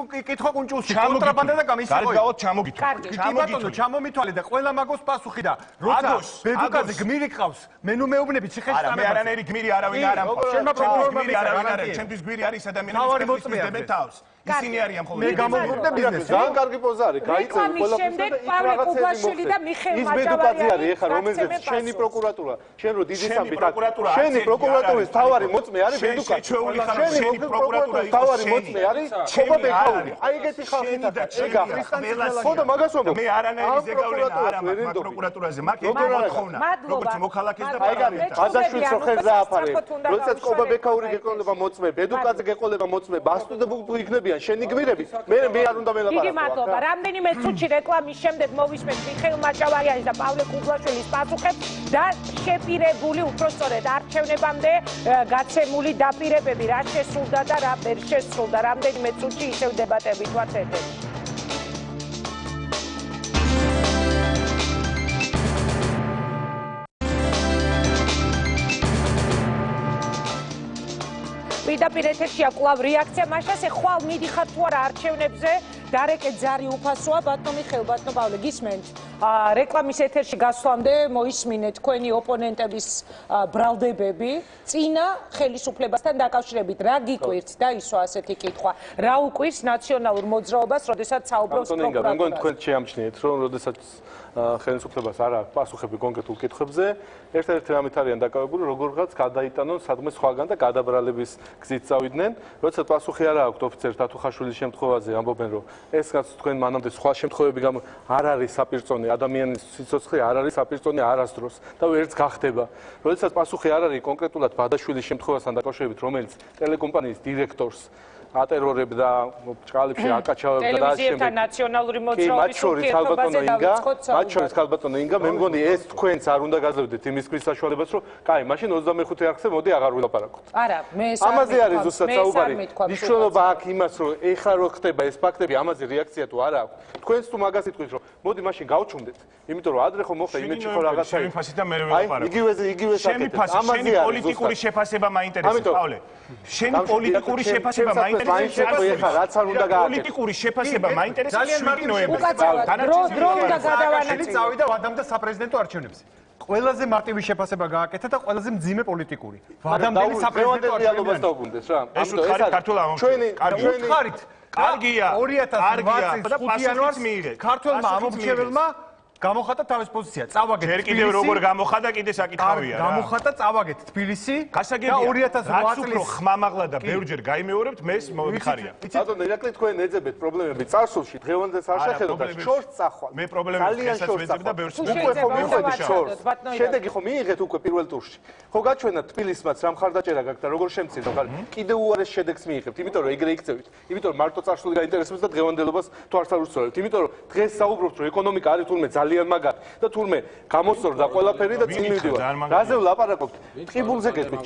კითხვა კუნჭულში კონტრაბანდა და გამისიყო. გარკვეულად ჩამოგითვალე. ბატონო, ჩამომითვალე და ყველა მაგოს პასუხი და როცა ბედუკაძე გმირი ყავს, მე ნუ მეუბნები ციხეში არა, მე არანაირი გმირი არავინ არ ამყავს. შენმა პროკურორმა არავინ არ არის. ჩემთვის გმირი არის ადამიანები, ვისმენდები თავს. ისინი არიან ხოლმე. მე გამოღრმობ ბიზნესს. ძალიან კარგი პოზა არის. გაიწევი ყველაფერს და პავლე კუბაშვილი და მიხეილ მაჭავარიანი არის ეხლა რომელზეც შენი პროკურატურა, შენ რო დიდი სამბით შენი პროკურატურის თავარი მოწმე არის ბედუკაძე. შენი პროკურატურის თავარი მოწმე არის ობაბეკაური. აი ეგეთი ხალხით ეგა ხო და მაგას ვამბობ. მე არანაირი ზეგავლენა არ მაქვს პროკურატურაზე, მაქვს მოთხოვნა. როგორც მოქალაქეს და პარლამენტს. აზაშვილს რო ხერს დააფარე. როდესაც ობაბეკაური გეყოლება მოწმე, ბედუკაძე გეყოლება მოწმე, ბასტუ და ბუგდუ იქნებიან შენი გმირები. მე არ უნდა მელაპარაკო. დიდი მადლობა. რამდენიმე წუთში რეკლამის შემდეგ მოვისმენთ მიხეილ მაჭავარიანის და პავლე კუბაშვილის პასუხებს და შეპირებული უпростоრედ არჩევნებამდე გაცემული დაპირებები რა შესრულდა და რა ვერ შესრულდა. რამდენიმე წუთში ისევ დებატებით ვართ ეთერში. პირდაპირ ეთერშია კვლავ რეაქცია მაშას ეხვალ მიდიხარ თუ არა არჩევნებზე დარეკე ძარი უფასოა ბატონო მიხეილ ბატონო პავლე გისმენთ რეკლამის ეთერში გასვლამდე მოისმინეთ თქვენი ოპონენტების ბრალდებები წინა ხელისუფლებასთან დაკავშირებით რა გიკვირთ და ისო ასეთი კითხვა რა უკვირს ნაციონალურ მოძრაობას როდესაც საუბრობს პროკურატურა მე მგონი თქვენ შეამჩნიეთ რომ როდესაც ხელისუფლებას არ აქვს პასუხები კონკრეტულ კითხვებზე ერთ-ერთი რამით არიან დაკავებული როგორღაც გადაიტანონ სადმე სხვაგან და გადაბრალების გზით წავიდნენ როდესაც პასუხი არ აქვს ოფიცერ თათუხაშვილის შემთხვევაზე ამბობენ რომ ეს რაც თქვენ მანამდე სხვა შემთხვევები არ არის საპირწონე ადამიანის სიცოცხლე არ არის საპირწონე არასდროს და ვერც გახდება როდესაც პასუხი არ არის კონკრეტულად ბადაშვილის შემთხვევასთან დაკავშირებით რომელიც ტელეკომპანიის დირექტორს ატერორებდა ჭყალებში აკაჩავებდა და ტელევიზიებთან ნაციონალური მოძრაობის ურთიერთობაზე დავიწყოთ მათ შორის ქალბატონო ინგა მე მგონი ეს თქვენც არ უნდა გაძლევდეთ იმის ქვის საშუალებას რომ კაი მაშინ 25 არხზე მოდი აღარ ვილაპარაკოთ არა მე ამაზე არის ზუსტად საუბარი მნიშვნელობა აქვს იმას რომ ეხლა რო ხდება ეს ფაქტები ამაზე რეაქცია თუ არა აქვს თქვენც თუ მაგას იტყვით რომ მოდი მაშინ გავჩუმდეთ იმიტომ რომ ადრე ხომ მოხდა იმედში ხო რაღაცა შენი ფასი და მე ვილაპარაკო იგივე საკეთებს ამაზე არის პოლიტიკური შეფასება მაინტერესებს პავლე შენი პოლიტიკური შეფასება მაინტერესებს რაც არ უნდა გააკეთოს პოლიტიკური შეფასება მაინტერესებს 7 ნოემბერს დრო უნდა გადავანაწილოთ წავიდა ვადამდე საპრეზიდენტო არჩევნებზე ყველაზე მარტივი შეფასება გააკეთა და ყველაზე მძიმე პოლიტიკური ვადამდელი საპრეზიდენტო არჩევნებზე ეს უთხარი ქართულ ამომრჩეველს უთხარით კარგია 2008 და პასუხიც მიიღეთ ქართველმა ამომრჩეველმა გამოხატა თავის პოზიცია. წავაგეთ ჯერ კიდევ როგორ გამოხატა კიდე საკითხავია რა. გამოხატა წავაგეთ თბილისი და 2008 წლის ხმამაღლა და ბევრჯერ გაიმეორებთ მეს მიხარია. ბატონო ირაკლი თქვენ ეძებეთ პრობლემები წარსულში დღევანდელს არ შეხედოთ და შორს წახვალ. მე პრობლემებს დღესაც ვეძებ და ბევრს უკვე ხო მიხვედით შორს. შედეგი ხო მიიღეთ უკვე პირველ ტურში. ხო გაჩვენა თბილისმაც რა მხარდაჭერა გაქვთ და როგორ შემცირდა ხარ. კიდევ უარეს შედეგს მიიღებთ, იმიტომ რომ ეგრე იქცევით. იმიტომ რომ მარტო წარსული გაინტერესებს და დღევანდელობას თუ არ საუბრობთ, იმიტომ რომ დღეს საუბრობთ რომ ეკონომიკა არის თურმე ძალიან მაგარი და თურმე გამოსწორდა ყველაფერი და წინ მივდივარ. რაზე ვლაპარაკობთ? ტყიბულზე გეტყვით,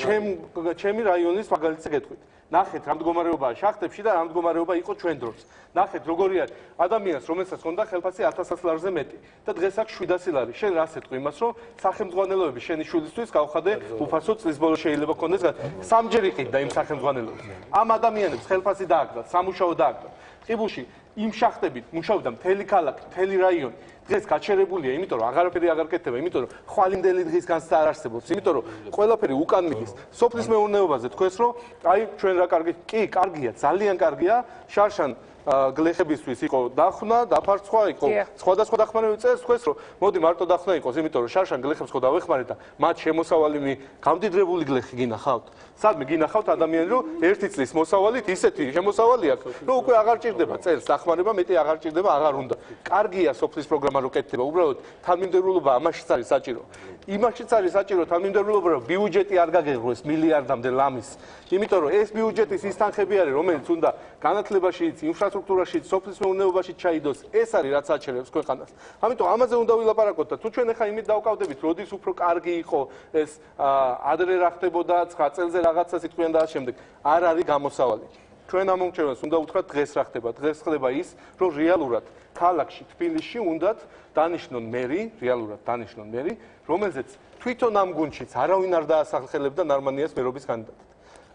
ჩემი რაიონის მაგალითზე გეტყვით. ნახეთ რა მდგომარეობაა შახტებში და რა მდგომარეობა იყო ჩვენ დროს. ნახეთ როგორი არის ადამიანს, რომელსაც ჰქონდა ხელფასი 1000 ლარზე მეტი და დღეს აქვს 700 ლარი. შენ რას ეთქვი იმას, რომ სახელმძღვანელოები შენი შვილისთვის გავხადე უფასო წლის ბოლოს შეიძლება გქონდეს სამჯერ იყიდა იმ სახელმძღვანელოებს. ამ ადამიანებს ხელფასი დააგდათ, სამუშაო დააგდათ. ტყიბულში იმ შახტებით მუშაობდა მთელი ქალაქი, მთელი რაიონი. დღეს გაჩერებულია, იმიტომ რომ აღარაფერი აღარ კეთდება, იმიტომ რომ ხვალინდელი დღის განცდა არ არსებობს, იმიტომ რომ ყველაფერი უკან მიდის. სოფლის მეურნეობაზე თქვენს რომ აი ჩვენ რა კარგი, კი, კარგია, ძალიან კარგია, შარშან გლეხებისთვის იყო დახნა, დაფარცხვა, იყო სხვადასხვა დახმარებები წერს თქვენს რომ მოდი მარტო დახნა იყოს, იმიტომ რომ შარშან გლეხებს ხო დავეხმარეთ და მათ შემოსავალი გამდიდრებული გლეხი გინახავთ. სადმე გინახავთ ადამიანი რომ ერთი წლის მოსავალით ისეთი შემოსავალი აქვს, რომ უკვე აღარ ჭირდება წელს დახმარება, მეტი აღარ ჭირდება, აღარ უნდა. კარგია სოფლის პროგრამა რო კეთდება, უბრალოდ თანმიმდევრულობა ამაშიც არის საჭირო. იმაშიც არის საჭირო თანმიმდევრულობა, რომ ბიუჯეტი არ გაგეღროს მილიარდამდე ლამის. იმიტომ რომ ეს ბიუჯეტის ის თანხები არის, რომელიც უნდა განათლებაშიც, ინფრასტრუქტურაშიც, სოფლის მეურნეობაში ჩაიდოს. ეს არის რაც აჩერებს ქვეყანას. ამიტომ ამაზე უნდა ვილაპარაკოთ და თუ ჩვენ ახლა იმით დავკავდებით, როდის უფრო კარგი იყო ეს ადრე რა ხდებოდა 9 წელზე რაღაცას იტყვიან და ამ შემდეგ არ არის გამოსავალი. ჩვენ ამ მომჩევანს უნდა უთხრათ დღეს რა ხდება. დღეს ხდება ის, რომ რეალურად ქალაქში, თბილისში უნდათ დანიშნონ მერი, რეალურად დანიშნონ მერი, რომელზეც თვითონ ამ გუნდშიც არავინ არ დაასახელებდა ნარმანიას მერობის კანდიდატად.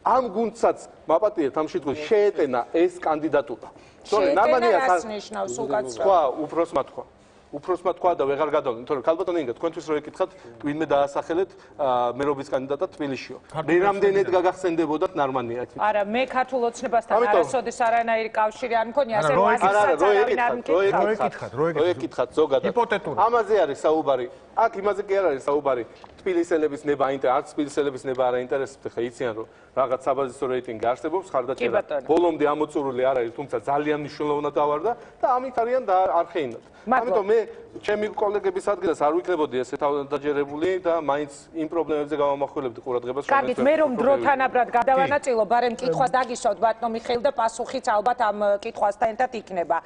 ამ გუნდსაც მაპატიეთ ამ შემთხვევაში შეეტენა ეს კანდიდატურა. რას ნიშნავს უკაცრავად? სხვა უფროსმა თქვა. უფროსმა თქვა და ვეღარ გადავლენ, თორემ ქალბატონო ინგა, თქვენთვის რო ეკითხათ, ვინმე დაასახელეთ მერობის კანდიდატად თბილისშიო. მე რამდენად გაგახსენდებოდათ ნარმანია? არა, მე ქართულ ოცნებასთან არასოდეს არანაირი კავშირი არ მქონია, ასე რომ რო ეკითხათ ზოგადად. ამაზე არის საუბარი. აქ იმაზე კი არ არის საუბარი. თბილისელების ნება არც თბილისელების ნება არ აინტერესებს, ხა იციან რომ რაღაც საბაზისო რეიტინგი არსებობს, ხარდაჭერა ბოლომდე ამოწურული არ არის, თუმცა ძალიან მნიშვნელოვნად ავარდა და ამით არიან და არხეინად. ამიტომ მე ჩემი კოლეგების ადგილას არ ვიქნებოდი ესე თავდაჯერებული და მაინც იმ პრობლემებზე გავამახვილებდი ყურადღებას. კარგით, მე რომ დროთანაბრად გადავანაწილო, ბარემ კითხვა დაგისვათ ბატონო მიხეილ და პასუხიც ალბათ ამ კითხვასთან ერთად იქნება.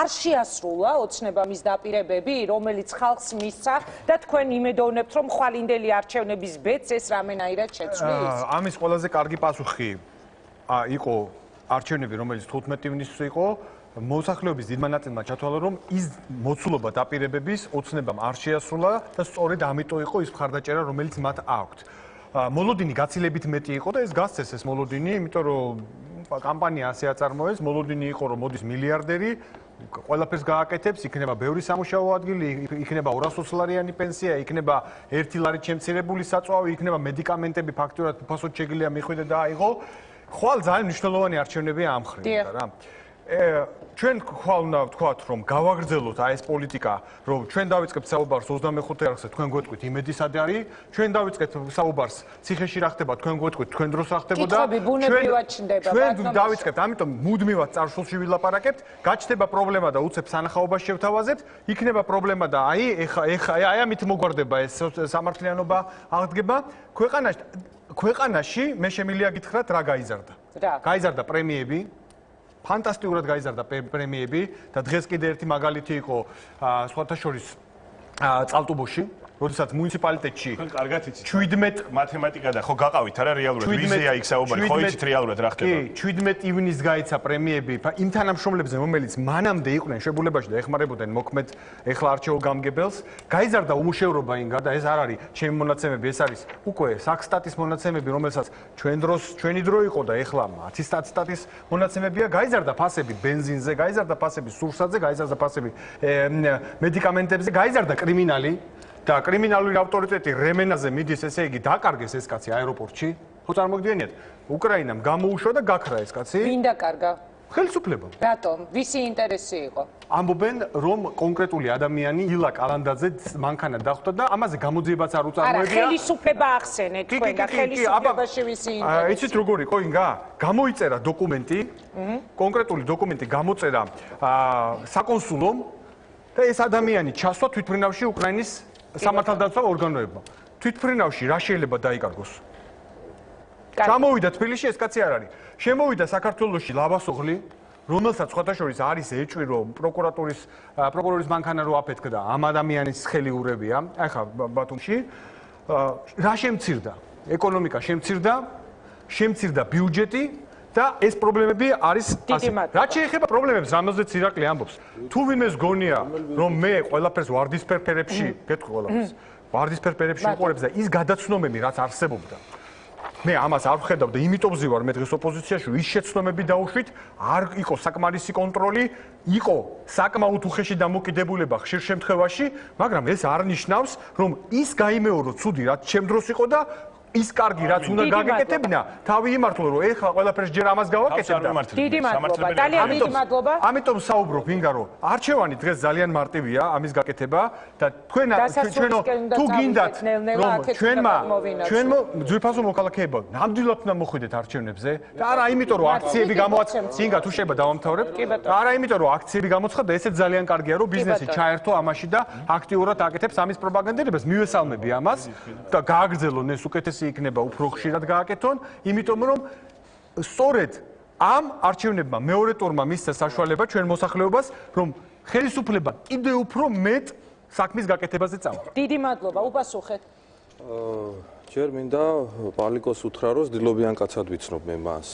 არ შეასრულა ოცნება მის დაპირებები, რომელიც ხალხს მისცა და თქვენ იმედოვნებთ, რომ ხვალინდელი არჩევნების ბედს ეს რამენაირად შეცვლის? ამის ყველაზე კარგი პასუხი იყო არჩევნები, რომელიც 15 ივნისს იყო. მოსახლეობის დიდმა ნაწილმა ჩათვალა, რომ ის მოცულობა დაპირებების ოცნებამ არ შეასრულა და სწორედ ამიტომ იყო ის მხარდაჭერა, რომელიც მათ აქვთ. მოლოდინი გაცილებით მეტი იყო და ეს გასცეს ეს მოლოდინი, იმიტომ რომ კამპანია ასე აწარმოეს, მოლოდინი იყო რომ მოდის მილიარდერი, ყველაფერს გააკეთებს, იქნება ბევრი სამუშაო ადგილი, იქნება 220 ლარიანი პენსია, იქნება 1 ლარით შემცირებული საწვავი, იქნება მედიკამენტები ფაქტურად უფასოდ შეგიძლია მიხვიდე და აიღო. ხვალ ძალიან მნიშვნელოვანი არჩევნებია ამ ხრიდან რა. ჩვენ ხვალ უნდა ვთქვათ, რომ გავაგრძელოთ ეს პოლიტიკა, რომ ჩვენ დავიწყებთ საუბარს 25 არხზე, თქვენ გვეტყვით იმედისადე არის, ჩვენ დავიწყებთ საუბარს ციხეში რა ხდება, თქვენ გვეტყვით, თქვენ დროს რა ხდებოდა. ჩვენ დავიწყებთ, ამიტომ მუდმივად წარსულში ვილაპარაკებთ, გაჩნდება პრობლემა და უცებ სანახაობას შევთავაზეთ, იქნება პრობლემა და აი ამით მოგვარდება ეს სამართლიანობა აღდგება. ქვეყანაში მე შემიძლია გითხრათ რა გაიზარდა. გაიზარდა პრემიები. ფანტასტიკურად გაიზარდა პრემიები და დღეს კიდე ერთი მაგალითი იყო სხვათა შორის წალტუბოში, როდესაც მუნიციპალიტეტში კარგად იცით 17 მათემატიკა და ხო გაყავით არა რეალურად ვიზია იქ საუბარი ხო იცით რეალურად რა ხდება კი 17 ივნისს გაიცა პრემიები იმ თანამშრომლებზე რომელიც მანამდე იყვნენ შებულებაში და ეხმარებოდნენ მოქმედ ეხლა არჩეულ გამგებელს გაიზარდა უმუშევრობა ინგა და ეს არ არის ჩემი მონაცემები ეს არის უკვე საქსტატის მონაცემები რომელსაც ჩვენ დროს ჩვენი დრო იყო და ეხლა 10 სტატის მონაცემებია გაიზარდა ფასები ბენზინზე გაიზარდა ფასები სურსათზე გაიზარდა ფასები მედიკამენტებზე გაიზარდა კრიმინალი და კრიმინალური ავტორიტეტი რემენაზე მიდის, ესე იგი, დაკარგეს ეს კაცი აეროპორტში. ხო წარმოგიდგენიათ? უკრაინამ გამოუშვა და გაქრა ეს კაცი. ვინ დაკარგა? ხელისუფლებამ. რატომ? ვისი ინტერესი იყო? ამბობენ, რომ კონკრეტული ადამიანი ილა კალანდაძე მანქანა დახვდა და ამაზე გამოძიებაც არ უწარმოებია. არა, ხელისუფლება ახსენეთ თქვენ და ხელისუფლებაში ვისი ინტერესი. იცით როგორ იყო ინგა? გამოიწერა დოკუმენტი, კონკრეტული დოკუმენტი გამოწერა საკონსულომ და ეს ადამიანი ჩასვა თვითმფრინავში უკრაინის სამართალდაცვა ორგანოებმა. თვითმფრინავში რა შეიძლება დაიკარგოს? გამოვიდა თბილისში ეს კაცი არ არის. შემოვიდა საქართველოში ლავასოღლი, რომელსაც სხვადასხვა არის ეჭვი, რომ პროკურორის მანქანა რო აფეთქდა, ამ ადამიანის ხელი ურევია, ახლა ბათუმში. რა შემცირდა? ეკონომიკა შემცირდა ბიუჯეტი და ეს პრობლემები არის დიდი მადლობა. რაც შეეხება პრობლემებს, რამაზეც ირაკლი ამბობს. თუ ვინმეს გონია, რომ მე ყველაფერს ვარდისფერ ფერებში, გეტყვი ყველაფერს. ვარდისფერ ფერებში ვიყურებს და ის გადაცნომები, რაც არსებობდა. მე ამას არ ვხედავ და იმიტომ ვზივარ მე დღეს ოპოზიციაში, ის შეცდომები დაუშვით, არ იყო საკმარისი კონტროლი, იყო საკმაოდ უხეში დამოკიდებულება ხშირ შემთხვევაში, მაგრამ ეს არ ნიშნავს, რომ ის გაიმეორო ცუდი, რაც ჩემ დროს იყო და ის კარგი რაც უნდა გაგეკეთებინა, თავი იმართლა რომ ეხლა ყველაფერს ჯერ ამას გავაკეთებ და დიდი მადლობა. ძალიან დიდი მადლობა. ამიტომ საუბრობ ვინგა რომ არჩევანი დღეს ძალიან მარტივია ამის გაკეთება და ჩვენო თუ გინდათ რომ ჩვენმა ძვირფასო მოქალაქეებმა ნამდვილად უნდა მოხვიდეთ არჩევნებზე და არა იმიტომ რომ აქციები გამოაცხადეთ ვინგა თუ შეიძლება დავამთავრებ არა იმიტომ რომ აქციები გამოცხადდა ესეც ძალიან კარგია რომ ბიზნესი ჩაერთო ამაში და აქტიურად აკეთებს ამის პროპაგანდირებას მივესალმები ამას და გააგრძელონ ეს უკეთესი იქნება უფრო ხშირად გააკეთონ, იმიტომ რომ სწორედ ამ არჩევნებმა მეორე ტურმა მისცა საშუალება ჩვენ მოსახლეობას, რომ ხელისუფლება კიდევ უფრო მეტ საქმის გაკეთებაზე წავა. დიდი მადლობა, უპასუხეთ. ჯერ მინდა პალიკოს უთხრა, რომ ძილობიან კაცად ვიცნობ მე მას.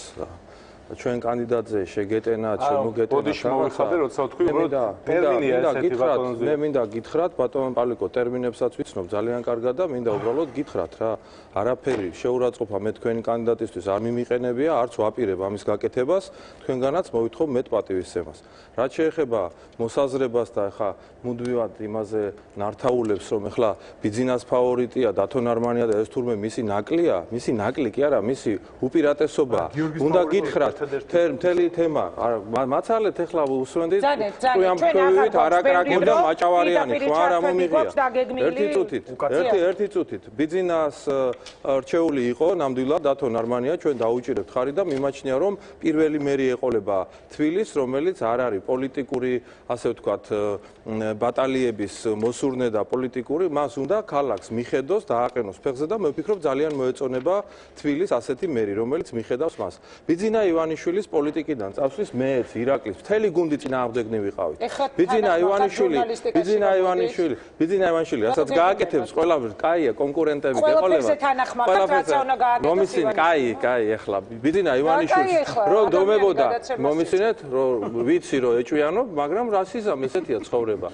ჩვენ კანდიდატზე შეგეტენა, შემოგეტენა. ბოდიში მოვიხადე, როცა თქვი, რომ ტერმინია ესეთი ბატონზე. მე მინდა გითხრათ, ბატონ პალიკო, ტერმინებსაც ვიცნობ ძალიან კარგად და მინდა უბრალოდ გითხრათ რა. არაფერი შეურაცხყოფა მე თქვენი კანდიდატისთვის არ მიმიყენებია, არც ვაპირებ ამის გაკეთებას, თქვენგანაც მოვითხოვ მეტ პატივისცემას. რაც შეეხება მოსაზრებას და ახლა მუდმივად იმაზე ნართაულებს, რომ ახლა ბიძინას ფავორიტია დათო ნარმანია და ეს თურმე მისი ნაკლია, მისი ნაკლი კი არა, მისი უპირატესობა. უნდა გითხრათ მთელი თემა მაცალეთ ახლა უსვენდით თქვენ ამბობთ არაკრაკები და მაჭავარიანი ხო არ მომიღია ერთი წუთით ბიძინას რჩეული იყო ნამდვილად დათო ნარმანია ჩვენ დაუჭირებთ ხარი და მიმაჩნია რომ პირველი მერი ეყოლება თბილისს რომელიც არ არის პოლიტიკური ასე ვთქვათ ბატალიების მოსურნე და პოლიტიკური მას უნდა ქალაქს მიხედოს და აყენოს ფეხზე და მე ვფიქრობ ძალიან მოეწონება თბილისს ასეთი მერი რომელიც მიხედავს მას ბიძინა ივანიშვილის პოლიტიკიდან წავსვის მეც ირაკლის მთელი გუნდი წინააღმდეგნი ვიყავით ბიძინა ივანიშვილი რასაც გააკეთებს ყველაფერს კაია კონკურენტები ეყოლება მომისინე კაი ეხლა ბიძინა ივანიშვილს რომ დომებოდა მომისინეთ რომ ვიცი რომ ეჭვიანობ მაგრამ რასიზამ ესეთია ცხოვრება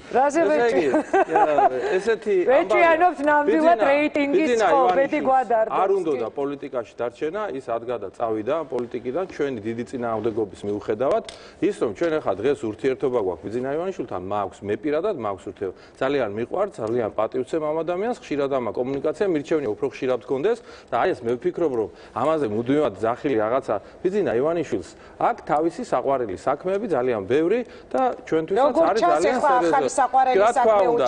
ესეთი ეჭვიანობთ ნამდვილად რეიტინგის წყობეთი გვადარდა არ უნდა პოლიტიკაში დარჩენა ის ადგადა წავიდა პოლიტიკიდან ჩვენი დიდი წინააღმდეგობის მიუხედავად ის რომ ჩვენ ახლა დღეს ურთიერთობა გვაქვს ბიძინა ივანიშვილთან მაქვს მე პირადად მაქვს ურთიერთობა ძალიან მიყვარს ძალიან პატივცემ ამ ადამიანს ხშირად ამა კომუნიკაცია მირჩევნია უფრო ხშირად გქონდეს და აი ეს მე ვფიქრობ რომ ამაზე მუდმივად ზახილი რაღაცა ბიძინა ივანიშვილს აქ თავისი საყვარელი საქმეები ძალიან ბევრი და ჩვენთვისაც არის ძალიან სერიოზული რა თქმა უნდა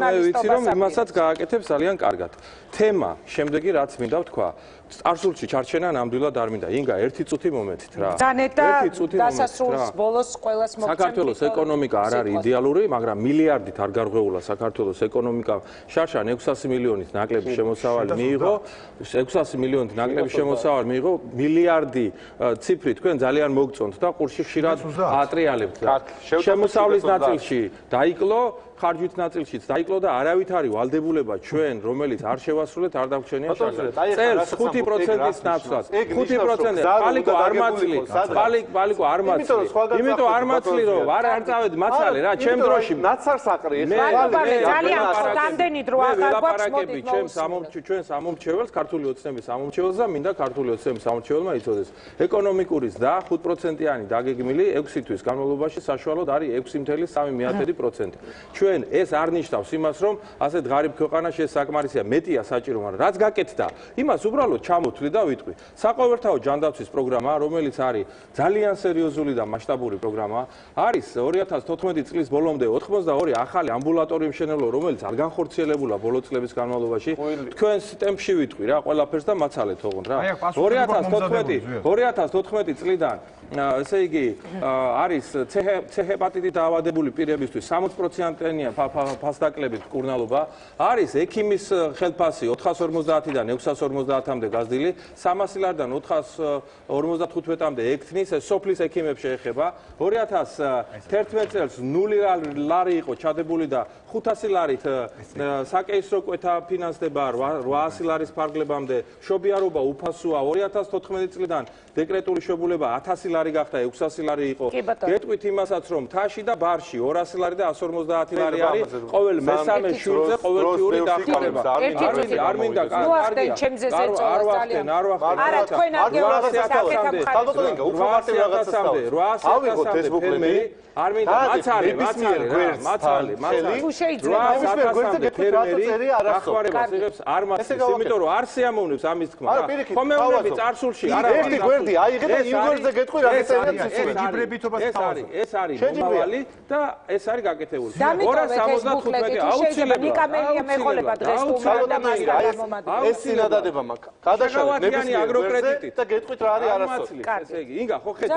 მე ვიცი რომ იმასაც გააკეთებს ძალიან კარგად თემა შემდეგი რაც მინდა ვთქვა წარსულში ჩარჩენა ნამდვილად არ მინდა. ინგა ერთი წუთი მომეთით რა. ერთი წუთი დასასრულს ბოლოს ყველას მოგწევთ. საქართველოს ეკონომიკა არ არის იდეალური, მაგრამ მილიარდით არ გარღვეულა საქართველოს ეკონომიკა. შარშან 600 მილიონით ნაკლები შემოსავალი მიიღო. 600 მილიონით ნაკლები შემოსავალი მიიღო. მილიარდი ციფრი თქვენ ძალიან მოგწონთ და ყურში ხშირად ატრიალებთ. შემოსავლის ნაწილში დაიკლო ხარჯვით ნაწილშიც დაიკლო და არავით არის ვალდებულება ჩვენ რომელიც არ შევასრულეთ არ დაგვჩენია შარშან. წელს 5%-ის ნაცვლად. 5% პალიკო არ მაცლი. პალიკო არ მაცლი. იმიტომ არ მაცლი რომ არ წავედი მაცალე რა ჩემ დროში ნაცარს აყრი. ძალიან გამდენი დრო აღარ გვაქვს მოდით ჩვენ სამომრჩეველს ქართული ოცნების სამომრჩეველს და მინდა ქართული ოცნების სამომრჩეველმა იცოდეს. ეკონომიკური ზრდა 5%-იანი დაგეგმილი 6 თვის განმავლობაში საშუალოდ არის 6.3%. ჩვენ თქვენ ეს არ ნიშნავს იმას, რომ ასეთ ღარიბ ქვეყანაში ეს საკმარისია, მეტია საჭირო, მაგრამ რაც გაკეთდა, იმას უბრალოდ ჩამოთვლი და ვიტყვი. საყოველთაო ჯანდაცვის პროგრამა, რომელიც არის ძალიან სერიოზული და მასშტაბური პროგრამა, არის 2014 წლის ბოლომდე 82 ახალი ამბულატორი მშენებლობა, რომელიც არ განხორციელებულა ბოლო წლების განმავლობაში. თქვენს ტემპში ვიტყვი რა, ყველაფერს და მაცალეთ ოღონდ რა. 2014 წლიდან ესე იგი არის C-ჰეპატიტით დაავადებული პირებისთვის 60%-იანი ფასდაკლებით მკურნალობა, არის ექიმის ხელფასი 450-დან 650-მდე გაზრდილი, 300 ლარიდან 455-მდე ექთნის, ეს სოფლის ექიმებს შეეხება. 2011 წელს 0 ლარი იყო ჩადებული და 500 ლარით საკეისრო კვეთა ფინანსდება 800 ლარის ფარგლებამდე, მშობიარობა უფასოა. 2014 წლიდან დეკრეტული შობილება 1000 ლარი გახდა, 600 ლარი იყო. გეტყვით იმასაც, რომ თაში და ბარში 200 ლარი და 150 ლარი არის ყოველ მესამე შვილზე ყოველთვიური დახმარება. არ მინდა კარგია. არ ვახდენ. არა, თქვენ აგეულობთ საკეთებ ხარჯს. უფრო მარტივ რაღაცას ავიღოთ ეს ბუკლეტი. არ მინდა მაცალე. თუ შეიძლება ფერმერი ახმარებას იღებს არ მასწავლებს, იმიტომ რომ არ შეამოვნებს ამის თქმა. ხომეურები წარსულში არა. ერთი გვერდი აიღე და იმ გვერდზე გეტყვი რა ეს არის მომავალი და ეს არის გაკეთებული. 275 აუცილებლად. ნიკამელია მეყოლება დღეს თუ უნდა მასწავლა. ეს წინადადება მაქვს. გადაშალეთ ნებისმიერ აგროკრედიტით და გეტყვით რა არის არასწორი. ესე იგი, ინგა ხო ხედავ.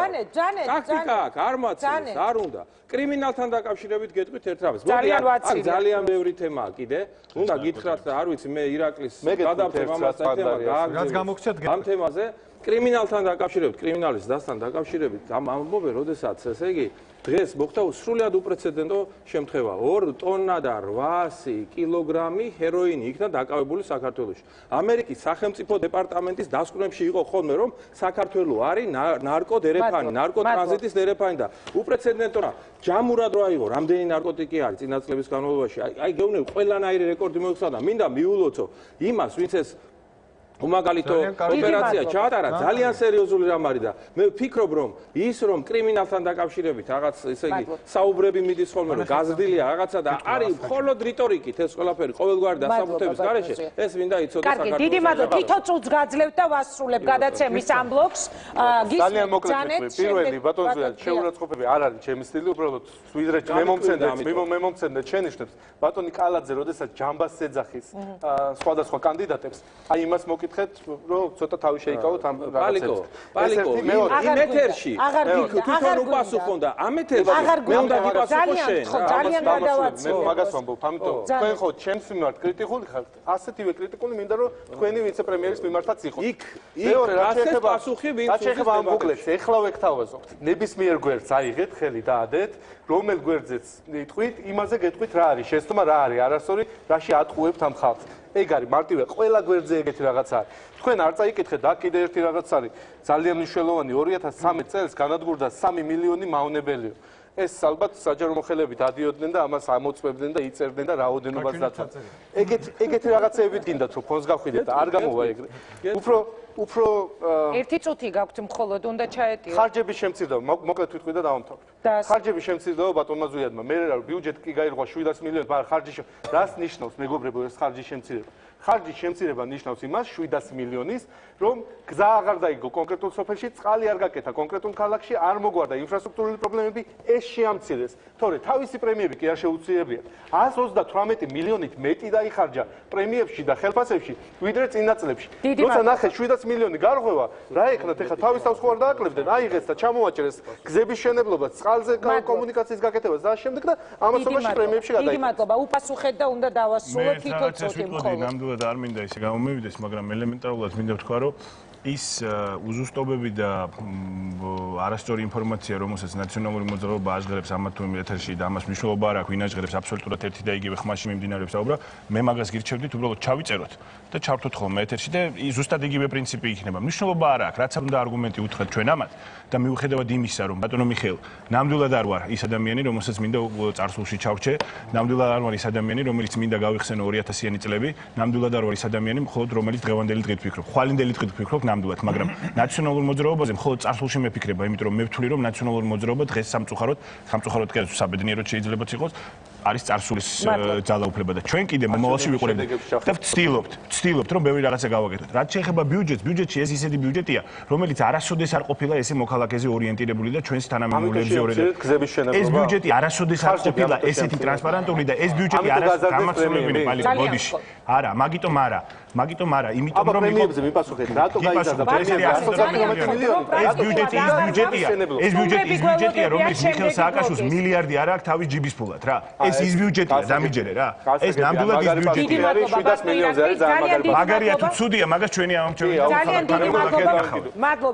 ტაქტიკა აქვს, არ მაცილებს, არ უნდა. კრიმინალთან დაკავშირებით გეტყვით ერთ რამეს. ძალიან ბევრი თემაა კიდე. უნდა გითხრათ, არ ვიცი, მე ირაკლის გადავწევ ამას თემას. ამ თემაზე კრიმინალთან დაკავშირებით, კრიმინალის დასთან დაკავშირებით ამ ამბობენ, როდესაც ესე იგი დღეს მოხდა სრულიად უპრეცედენტო შემთხვევა. 2 ტონა და 800 კილოგრამი ჰეროინი იქნა დაკავებული საქართველოში. ამერიკის სახელმწიფო დეპარტამენტის დასკვნებში იყო ხოლმე, რომ საქართველო არის ნარკოდერეფანი, ნარკოტრანზიტის დერეფანი და უპრეცედენტო რა ჯამურად რა იყო, რამდენი ნარკოტიკი არის წინა წლების განმავლობაში. აი გეუბნები, ყველანაირი რეკორდი მოიხსნა და მინდა მიულოცო იმას, ვინც ეს უმაგალითო ოპერაცია ჩაატარა, ძალიან სერიოზული რამ არის და მე ვფიქრობ, რომ ის რომ კრიმინალთან დაკავშირებით რაღაც ესე იგი საუბრები მიდის ხოლმე, რომ გაზრდილია რაღაცა და არის მხოლოდ რიტორიკით ეს ყველაფერი ყოველგვარი დასაბუთების გარეშე, ეს მინდა იცოდე საქართველოს. კარგი, დიდი მადლობა. თითო წუთს გაძლევთ და ვასრულებ გადაცემის ამ ბლოკს. ძალიან მოკლედ პირველი ბატონზე შეურაცხყოფები არ არის ჩემი სტილი, უბრალოდ ვიდრე მე მომცემდეთ შენიშნებს. ბატონი კალაძე, როდესაც ჯამბას ეძახის სხვადასხვა კანდიდატებს, აი იმას მოკითხეთ, რომ ცოტა თავი შეიკავოთ ამ რაღაცებს. პალიკო, იმ ეთერში თვითონ უპასუხონ და ამ ეთერში მე უნდა გიპასუხო შენ. ძალიან გადავაცილე. მე მაგას ვამბობ, ამიტომ თქვენ ხო ჩემს მიმართ კრიტიკული ხართ, ასეთივე კრიტიკული მინდა რომ თქვენი ვიცე-პრემიერის მიმართაც იყოს. მეორე რა შეეხება ამ ბუკლეტს, ეხლა ვეკთავაზობთ. ნებისმიერ გვერდს აიღეთ ხელი და ადეთ, რომელ გვერდზეც იტყვით, იმაზე გეტყვით რა არის შეცდომა, რა არის არასწორი, რაში ატყუებთ ამ ხალხს. ეგ არის მარტივია, ყველა გვერდზე ეგეთი რაღაც არის. თქვენ არ წაიკითხეთ და კიდე ერთი რაღაც არის ძალიან მნიშვნელოვანი 2013 წელს განადგურდა 3 მილიონი მავნებელიო. ეს ალბათ საჯარო მოხელეებით ადიოდნენ და ამას ამოწმებდნენ და იწერდნენ და რაოდენობას დათან. ეგეთი რაღაცეებით გინდათ რომ ფონს გავხიდეთ და არ გამოვა ეგრე. უფრო ერთი წუთი გაქვთ მხოლოდ, უნდა ჩაეტიო. ხარჯების შემცირდება, მოკლედ ვიტყვი და დავამთავრებ. ხარჯების შემცირდება ბატონმა ზუიადმა. მე რა ბიუჯეტი კი გაირღვა 700 მილიონი, მაგრამ ხარჯი რას ნიშნავს მეგობრებო ეს ხარჯის შემცირება? ხარჯის შემცირება ნიშნავს იმას 700 მილიონის, რომ გზა აღარ დაიგო კონკრეტულ სოფელში, წყალი არ გაკეთა კონკრეტულ ქალაქში, არ მოგვარდა ინფრასტრუქტურული პრობლემები, ეს შეამცირეს. თორე თავისი პრემიები კი არ შეუცილებია. 138 მილიონით მეტი დაიხარჯა პრემიებში და ხელფასებში, ვიდრე წინა წლებში. როცა ნახეთ 700 მილიონი გარღვევა, რა ეკნათ ახლა თავის თავს ხო არ დააკლებდნენ, აიღეს და ჩამოაჭერეს გზების მშენებლობა, წყალზე კომუნიკაციის გაკეთებას და ამ შემდეგ და ამასობაში პრემიებში გადაიღეს. დიდი მადლობა, უპასუხეთ და უნდა დავასრულოთ თითო წუთი მხოლოდ. არ მინდა ისე გამომივიდეს, მაგრამ ელემენტარულად მინდა ვთქვა, რომ ის უზუსტობები და არასწორი ინფორმაცია, რომელსაც ნაციონალური მოძრაობა აჟღერებს ამა თუ იმ ეთერში და ამას მნიშვნელობა არ აქვს, ვინ აჟღერებს აბსოლუტურად ერთი და იგივე ხმაში მიმდინარეობს საუბრო, მე მაგას გირჩევდით, უბრალოდ ჩავიწეროთ და ჩავთოთ ხოლმე ეთერში და ზუსტად იგივე პრინციპი იქნება. მნიშვნელობა არ აქვს, რაც უნდა არგუმენტი უთხრათ ჩვენ ამათ და მიუხედავად იმისა, რომ ბატონო მიხეილ, ნამდვილად არ ვარ ის ადამიანი, რომელსაც მინდა წარსულში ჩავრჩე, ნამდვილად არ ვარ ის ადამიანი, რომელიც მინდა გავიხსენო 2000-იანი წლები, ნამდვილად არ ვარ ის ადამიანი, მხოლოდ რომელიც დღევანდელი დღით ვფიქრობ, ხვალინდელი დღით ვფიქრობ, ნამდვილად, მაგრამ ნაციონალურ მოძრაობაზე მხოლოდ წარსულში მეფიქრება, იმიტომ რომ მე ვთვლი, რომ ნაციონალური მოძრაობა დღეს სამწუხაროდ კი საბედნიეროდ შეიძლებაც იყოს, არის წარსულის ძალაუფლება და ჩვენ კიდე მომავალში ვიყურებთ და ვცდილობთ რომ ბევრი რაღაცა გავაკეთოთ. რაც შეეხება ბიუჯეტში ეს ისეთი ბიუჯეტია, რომელიც არასოდეს არ ყოფილა ესე მოქალაქეზე ორიენტირებული და ჩვენს თანამემამულეებზე ორიენტირებული. ეს ბიუჯეტი არასოდეს არ ყოფილა ესეთი ტრანსპარენტული და ეს ბიუჯეტი არასოდეს გამახსოვრებელი პალიკო ბოდიში. არა, მაგიტომ არა, იმიტომ რომ პრემიებზე მიპასუხეთ, რატო გაიზარდა ეს ბიუჯეტია, რომელიც მიხეილ სააკაშვილს მილიარდი არ აქვს თავის ჯიბის ფულად რა. ეს ის ბიუჯეტია, დამიჯერე რა. ეს ნამდვილად ის ბიუჯეტია. 700 მილიონზე არის ძალიან მაგარია თუ ცუდია, მაგას ჩვენი ამომრჩეველი ძალიან დიდი მადლობა.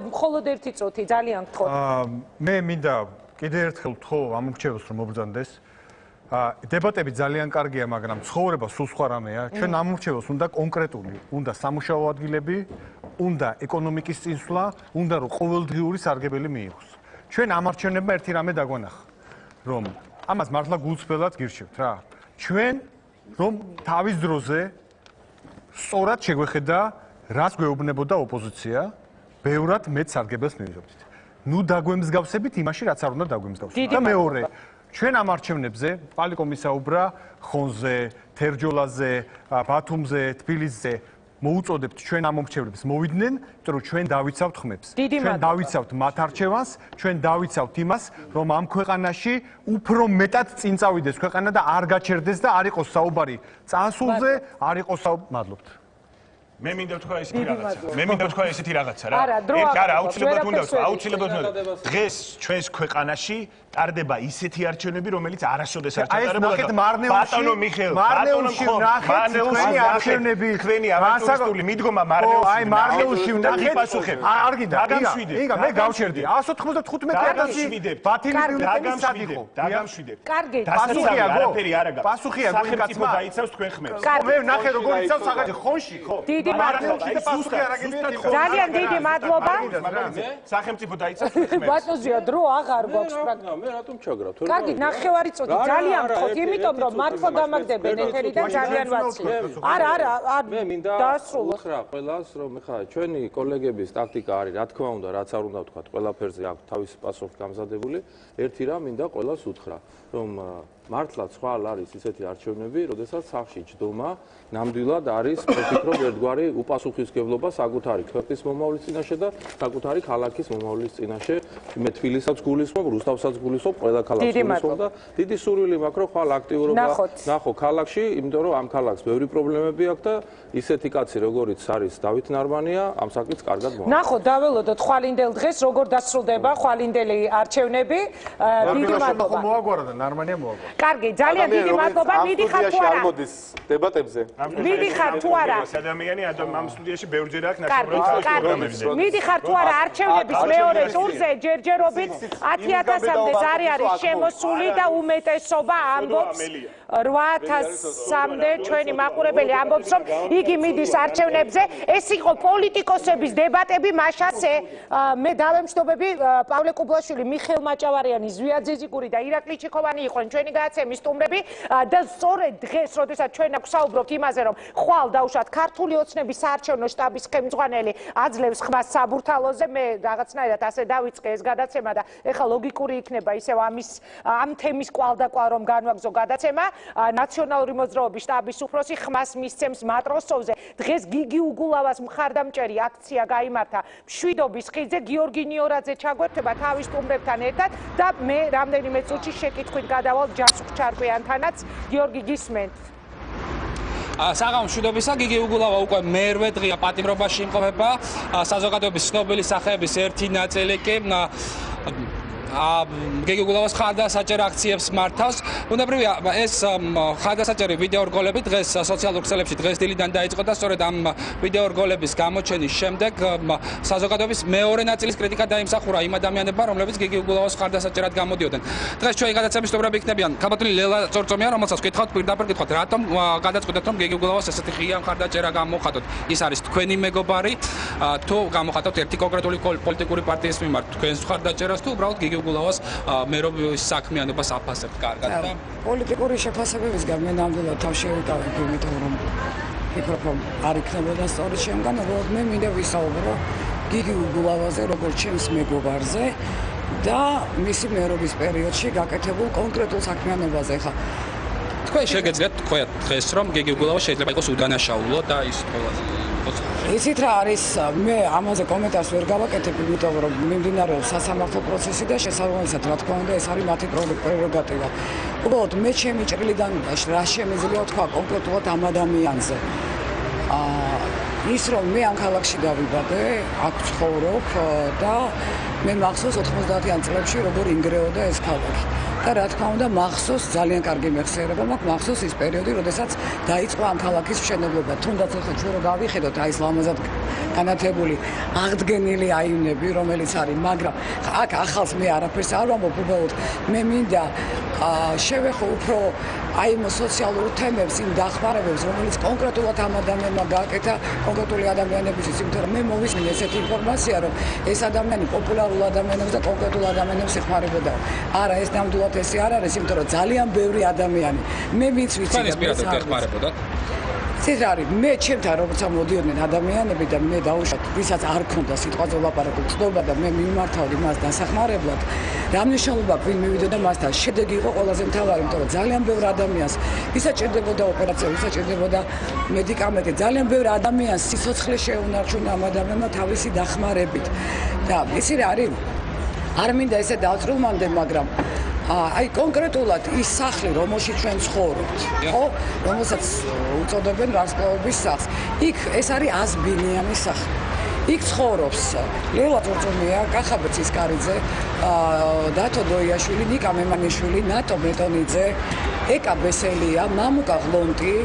მხოლოდ ერთი წუთი, ძალიან გთხოვთ. მე მინდა კიდე ერთხელ ვთხოვ ამომრჩეველს რომ მობრძანდეს. დებატები ძალიან კარგია, მაგრამ ცხოვრება სულ სხვა რამეა. ჩვენ ამომრჩეველს უნდა კონკრეტული, უნდა სამუშაო ადგილები, უნდა ეკონომიკის წინსვლა, უნდა რომ ყოველდღიური სარგებელი მიიღოს. ჩვენ ამარჩევნებმა ერთი რამე დაგვანახა, რომ ამას მართლა გულწრფელად გირჩევთ რა. ჩვენ რომ თავის დროზე სწორად შეგვეხედა, რას გვეუბნებოდა ოპოზიცია, ბევრად მეტ სარგებელს მივიღებდით. ნუ დაგვემსგავსებით იმაში, რაც არ უნდა დაგვემსგავსოთ. და მეორე, ჩვენ ამ არჩევნებზე, პალიკო მისაუბრა ხონზე, თერჯოლაზე, ბათუმზე, თბილისზე, მოუწოდებთ ჩვენ ამომრჩევლებს მოვიდნენ, იმიტომ რომ ჩვენ დავიცავთ ხმებს. ჩვენ დავიცავთ მათ არჩევანს, ჩვენ დავიცავთ იმას, რომ ამ ქვეყანაში უფრო მეტად წინ წავიდეს ქვეყანა და არ გაჩერდეს და არ იყოს საუბარი წასულზე, არ იყოს საუბარი. მადლობთ. მე მინდა ვთქვა ესეთი რაღაცა რა. არა, აუცილებლად უნდა ვთქვა, დღეს ჩვენს ქვეყანაში ტარდება ისეთი არჩევნები, რომელიც არასოდეს არ ჩატარებულა. ბატონო მიხეილ, მარნეულში ვნახეთ თქვენი არჩევნები, თქვენი ავანტურისტული მიდგომა მარნეულში. აი მარნეულში ვნახეთ. არ გინდა, იგა მე გავჩერდი. 195,000 ბათილის სადიხო. დაგამშვიდებ. კარგი, პასუხია სახელმწიფო დაიცავს თქვენ ხმებს. მე ვნახე როგორ იცავს სახელმწიფო ხონში, ხო? ძალიან დიდი მადლობა. სახელმწიფო დაიცავს ხმებს. ბატონზია დრო აღარ გვაქვს პრაქტიკულად. მე რატომ ჩაგრავთ? კარგი, ნახევარი წუთი ძალიან გთხოვთ, იმიტომ რომ მართლა გამაგდებენ ეთერიდან ძალიან ვაცი. არა, მე მინდა უთხრა ყველას, რომ ხა ჩვენი კოლეგების ტაქტიკა არის, რა თქმა უნდა, რაც არ უნდა ვთქვა, ყველაფერზე აქვს თავისი პასუხი გამზადებული. ერთი რამ მინდა ყველას უთხრა, რომ მართლა ცვალ არის ისეთი არჩევნები, როდესაც სახში ჯდომა ნამდვილად არის, მე ვფიქრობ, ერთგვარი უპასუხისმგებლობა საკუთარი ქვეყნის მომავლის წინაშე და საკუთარი ქალაქის მომავლის წინაშე. მე თბილისსაც გულისხმობ, რუსთავსაც გულისხმობ, ყველა ქალაქს გულისხმობ და დიდი სურვილი მაქვს, რომ ხვალ აქტიურობა ნახო ქალაქში, იმიტომ რომ ამ ქალაქს ბევრი პრობლემები აქვს და ისეთი კაცი, როგორიც არის დავით ნარმანია, ამ საკითხს კარგად მოაქვს. ნახო, დაველოდოთ ხვალინდელ დღეს, როგორ დასრულდება ხვალინდელი არჩევნები. დიდი მადლობა. მოაგვარა და ნარმანია მოაგვარა. კარგი, ძალიან დიდი მადლობა. მიდიხარ თუ არა? მოდის დებატებზე. მიდიხარ თუ არა? ადამიანი ამ სტუდიაში ბევრჯერ აქვს ნახევრად. მიდიხარ თუ არა არჩევნების მეორე ტურზე ჯერჯერობით 10,000-მდე ზარი არის შემოსული და უმეტესობა ამბობს 8,000-მდე ჩვენი მაყურებელი ამბობს, რომ იგი მიდის არჩევნებზე. ეს იყო პოლიტიკოსების დებატები, მაშასე მე დავემშვიდობები პავლე კუბლაშვილი, მიხეილ მაჭავარიანი, ზვია ძიზიკური და ირაკლი ჩიქოვანი იყვნენ ჩვენი გადაცემის სტუმრები და სწორედ დღეს, როდესაც ჩვენ აქ საუბრობთ იმაზე, რომ ხვალ დავუშვათ ქართული ოცნების საარჩევნო შტაბის ხელმძღვანელი აძლევს ხმას საბურთალოზე, მე რაღაცნაირად ასე დავიწყე ეს გადაცემა და ეხლა ლოგიკური იქნება ისევ ამ თემის კვალდაკვალ რომ განვაგზო გადაცემა. ნაციონალური მოძრაობის შტაბის უფროსი ხმას მისცემს მატროსოვზე. დღეს გიგი უგულავას მხარდამჭერი აქცია გაიმართა მშვიდობის ხიდზე, გიორგი ნიორაძე ჩაგვერთვება თავის სტუმრებთან ერთად და მე რამდენიმე წუთში შეკითხვით გადავალ ჯასუხ ჩარკვიანთანაც. გიორგი, გისმენთ? საღამო მშვიდობისა, გიგი უგულავა უკვე მერვე დღეა პატიმრობაში იმყოფება. საზოგადოების ცნობილი სახეების ერთი ნაწილი კი გიგი უგულავას ხარდასაჭერ აქციებს მართავს. უნდაბრევია, ეს ხარდასაჭერი ვიდეო რგოლები დღეს სოციალურ ქსელებში დღეს დილიდან დაიწყო და სწორედ ამ ვიდეო რგოლების გამოჩენის შემდეგ საზოგადოების მეორე ნაწილის კრიტიკა დაიმსახურა იმ ადამიანებმა, რომლებიც გიგი უგულავას ხარდასაჭერად გამოდიოდნენ. დღეს ჩვენი გადაცემის სტუმრები იქნებიან ქაბატონი ლელა წორწომია, რომელსაც ვკითხავთ პირდაპირ კითხვათ, რატომ გადაწყვეტეთ, რომ გიგი უგულავას ესეთი ღია ხარდაჭერა გამოხატოთ? ის არის თქვენი მეგობარი, თუ გამოხატოთ ერთი კონკრეტული პოლიტიკური პარტიის მიმართ თქვენს ხარდაჭერას, თუ უბრალოდ გიგი უგულავას მერობის საქმიანობას აფასებთ კარგად და პოლიტიკური შეფასებებისგან მე ნამდვილად თავში ვიკავებ, იმიტომ რომ ვფიქრობ, რომ არ იქნებოდა სწორი შემგან, უბრალოდ მე მინდა ვისაუბრო გიგი უგულავაზე, როგორც ჩემს მეგობარზე და მისი მერობის პერიოდში გაკეთებულ კონკრეტულ საქმიანობაზე. ხა თქვენ შეგეძლიათ თქვენ დღეს რომ გიგი უგულავა შეიძლება იყოს უდანაშაულო და ის ყველაზე იცით რა არის მე ამაზე კომენტარს ვერ გავაკეთებ იმიტომ რომ მიმდინარეობს სასამართლო პროცესი და შესაბამისად რა თქმა უნდა ეს არის მათი პრეროგატივა. უბრალოდ მე ჩემი ჭრილიდან რა შემიძლია თქვა კონკრეტულად ამ ადამიანზე. ის რომ მე ამ ქალაქში დავიბადე, აქ ცხოვრობ და მე მახსოვს 90-იან წლებში როგორ ინგრეოდა ეს ქალაქი. და რა თქმა უნდა მახსოვს ძალიან კარგი მეხსიერება მაქვს მახსოვს ის პერიოდი როდესაც დაიწყო ამ ქალაქის მშენებლობა თუნდაც ახლა ჩვენ რო გავიხედოთ აი ეს ლამაზად განათებული აღდგენილი აივნები რომელიც არის მაგრამ აქ ახალს მე არაფერს არ ვამბობ უბრალოდ მე მინდა შევეხო უფრო აი იმ სოციალურ თემებს იმ დახმარებებს რომელიც კონკრეტულად ამ ადამიანმა გააკეთა კონკრეტული ადამიანებისთვის იმიტომ რომ მე მოვისმინე ესეთი ინფორმაცია რომ ეს ადამიანი პოპულარულ ადამიანებს და კონკრეტულ ადამიანებს ეხმარებოდა არა ეს ნამდვილად ესე არ არის იმიტომ რომ ძალიან ბევრი ადამიანი მე ვინც ვიცი და ეს ეხმარებოდა ეს არის მე ჩემთან როგორც მოდიოდნენ ადამიანები და მე დაუშვათ ვისაც არ ქონდა სიტყვაზე ლაპარაკო ხდობა და მე მიმართავდი მას დასახმარებლად რა მნიშვნელობა ვინ მივიდოდა მასთან შედეგი იყო ყველაზე მთავარი იმიტომ რომ ძალიან ბევრი ადამიანს ვისაც ჭირდებოდა ოპერაცია ვისაც ჭირდებოდა მედიკამენტი ძალიან ბევრი ადამიანს სიცოცხლე შეუნარჩუნა ამ ადამიანმა თავისი დახმარებით და ისი რა არის არ მინდა ესე დავწრულმამდე მაგრამ აი კონკრეტულად ის სახლი რომელშიც ჩვენ ცხოვრობთ ხო რომელსაც უწოდებენ ვარსკვლავების სახლს იქ ეს არის აზბინიანი სახლი იქ ცხოვრობს ლელა წორწომია კახაბე ცისკარიძე დათო დოიაშვილი ნიკა მემანიშვილი ნატო ბეტონიძე ეკა ბესელია მამუკა ღლონტი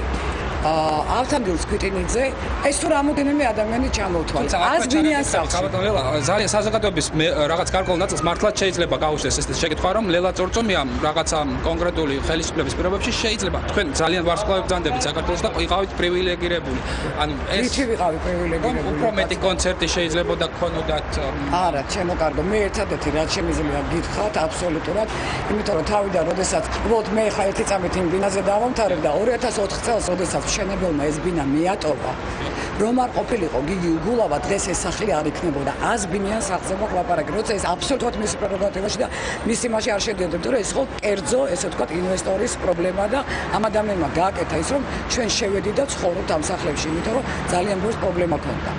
ავთანდილ სკვიტინიძე ეს თუ რამოდენიმე ადამიანი ჩამოვთვალეს აზბინიან სახლში ძალიან საზოგადოების რაღაც გარკვეულ ნაწილს მართლაც შეიძლება გაუშვეს ეს შეკითხვა რომ ლელა წორწომიამ რაღაცა კონკრეტული ხელისუფლების პირობებში შეიძლება თქვენ ძალიან ვარსკვლავებს ბრძანდებით საქართველოს და იყავით პრივილეგირებული ანუ ეს რითი ვიყავი პრივილეგირებული უფრო მეტი კონცერტი შეიძლება და გქონოდათ არა ჩემო კარგო მე ერთადერთი რაც შემიძლია გითხრათ აბსოლუტურად იმიტომ რომ თავიდან როდესაც უბრალოდ მე ხა ერთი წამით იმ ბინაზე დავამთავრებ და 2004 წელს როდესაც მშენებელმა ეს ბინა მიატოვა რომ არ ყოფილიყო გიგი უგულავა დღეს ეს სახლი არ იქნებოდა აზბინიან სახლზე მოყლაპარაკი როცა ეს აბსოლუტურად მისი პრეროგატივაში და მის იმაში არ შედიოდა იმიტომ რომ ეს ხო კერძო ესე ვთქვათ ინვესტორის პრობლემა და ამ ადამიანმა გააკეთა ის რომ ჩვენ შევედით და ცხოვრობთ ამ სახლებში იმიტომ რომ ძალიან ბევრი პრობლემა ქონდა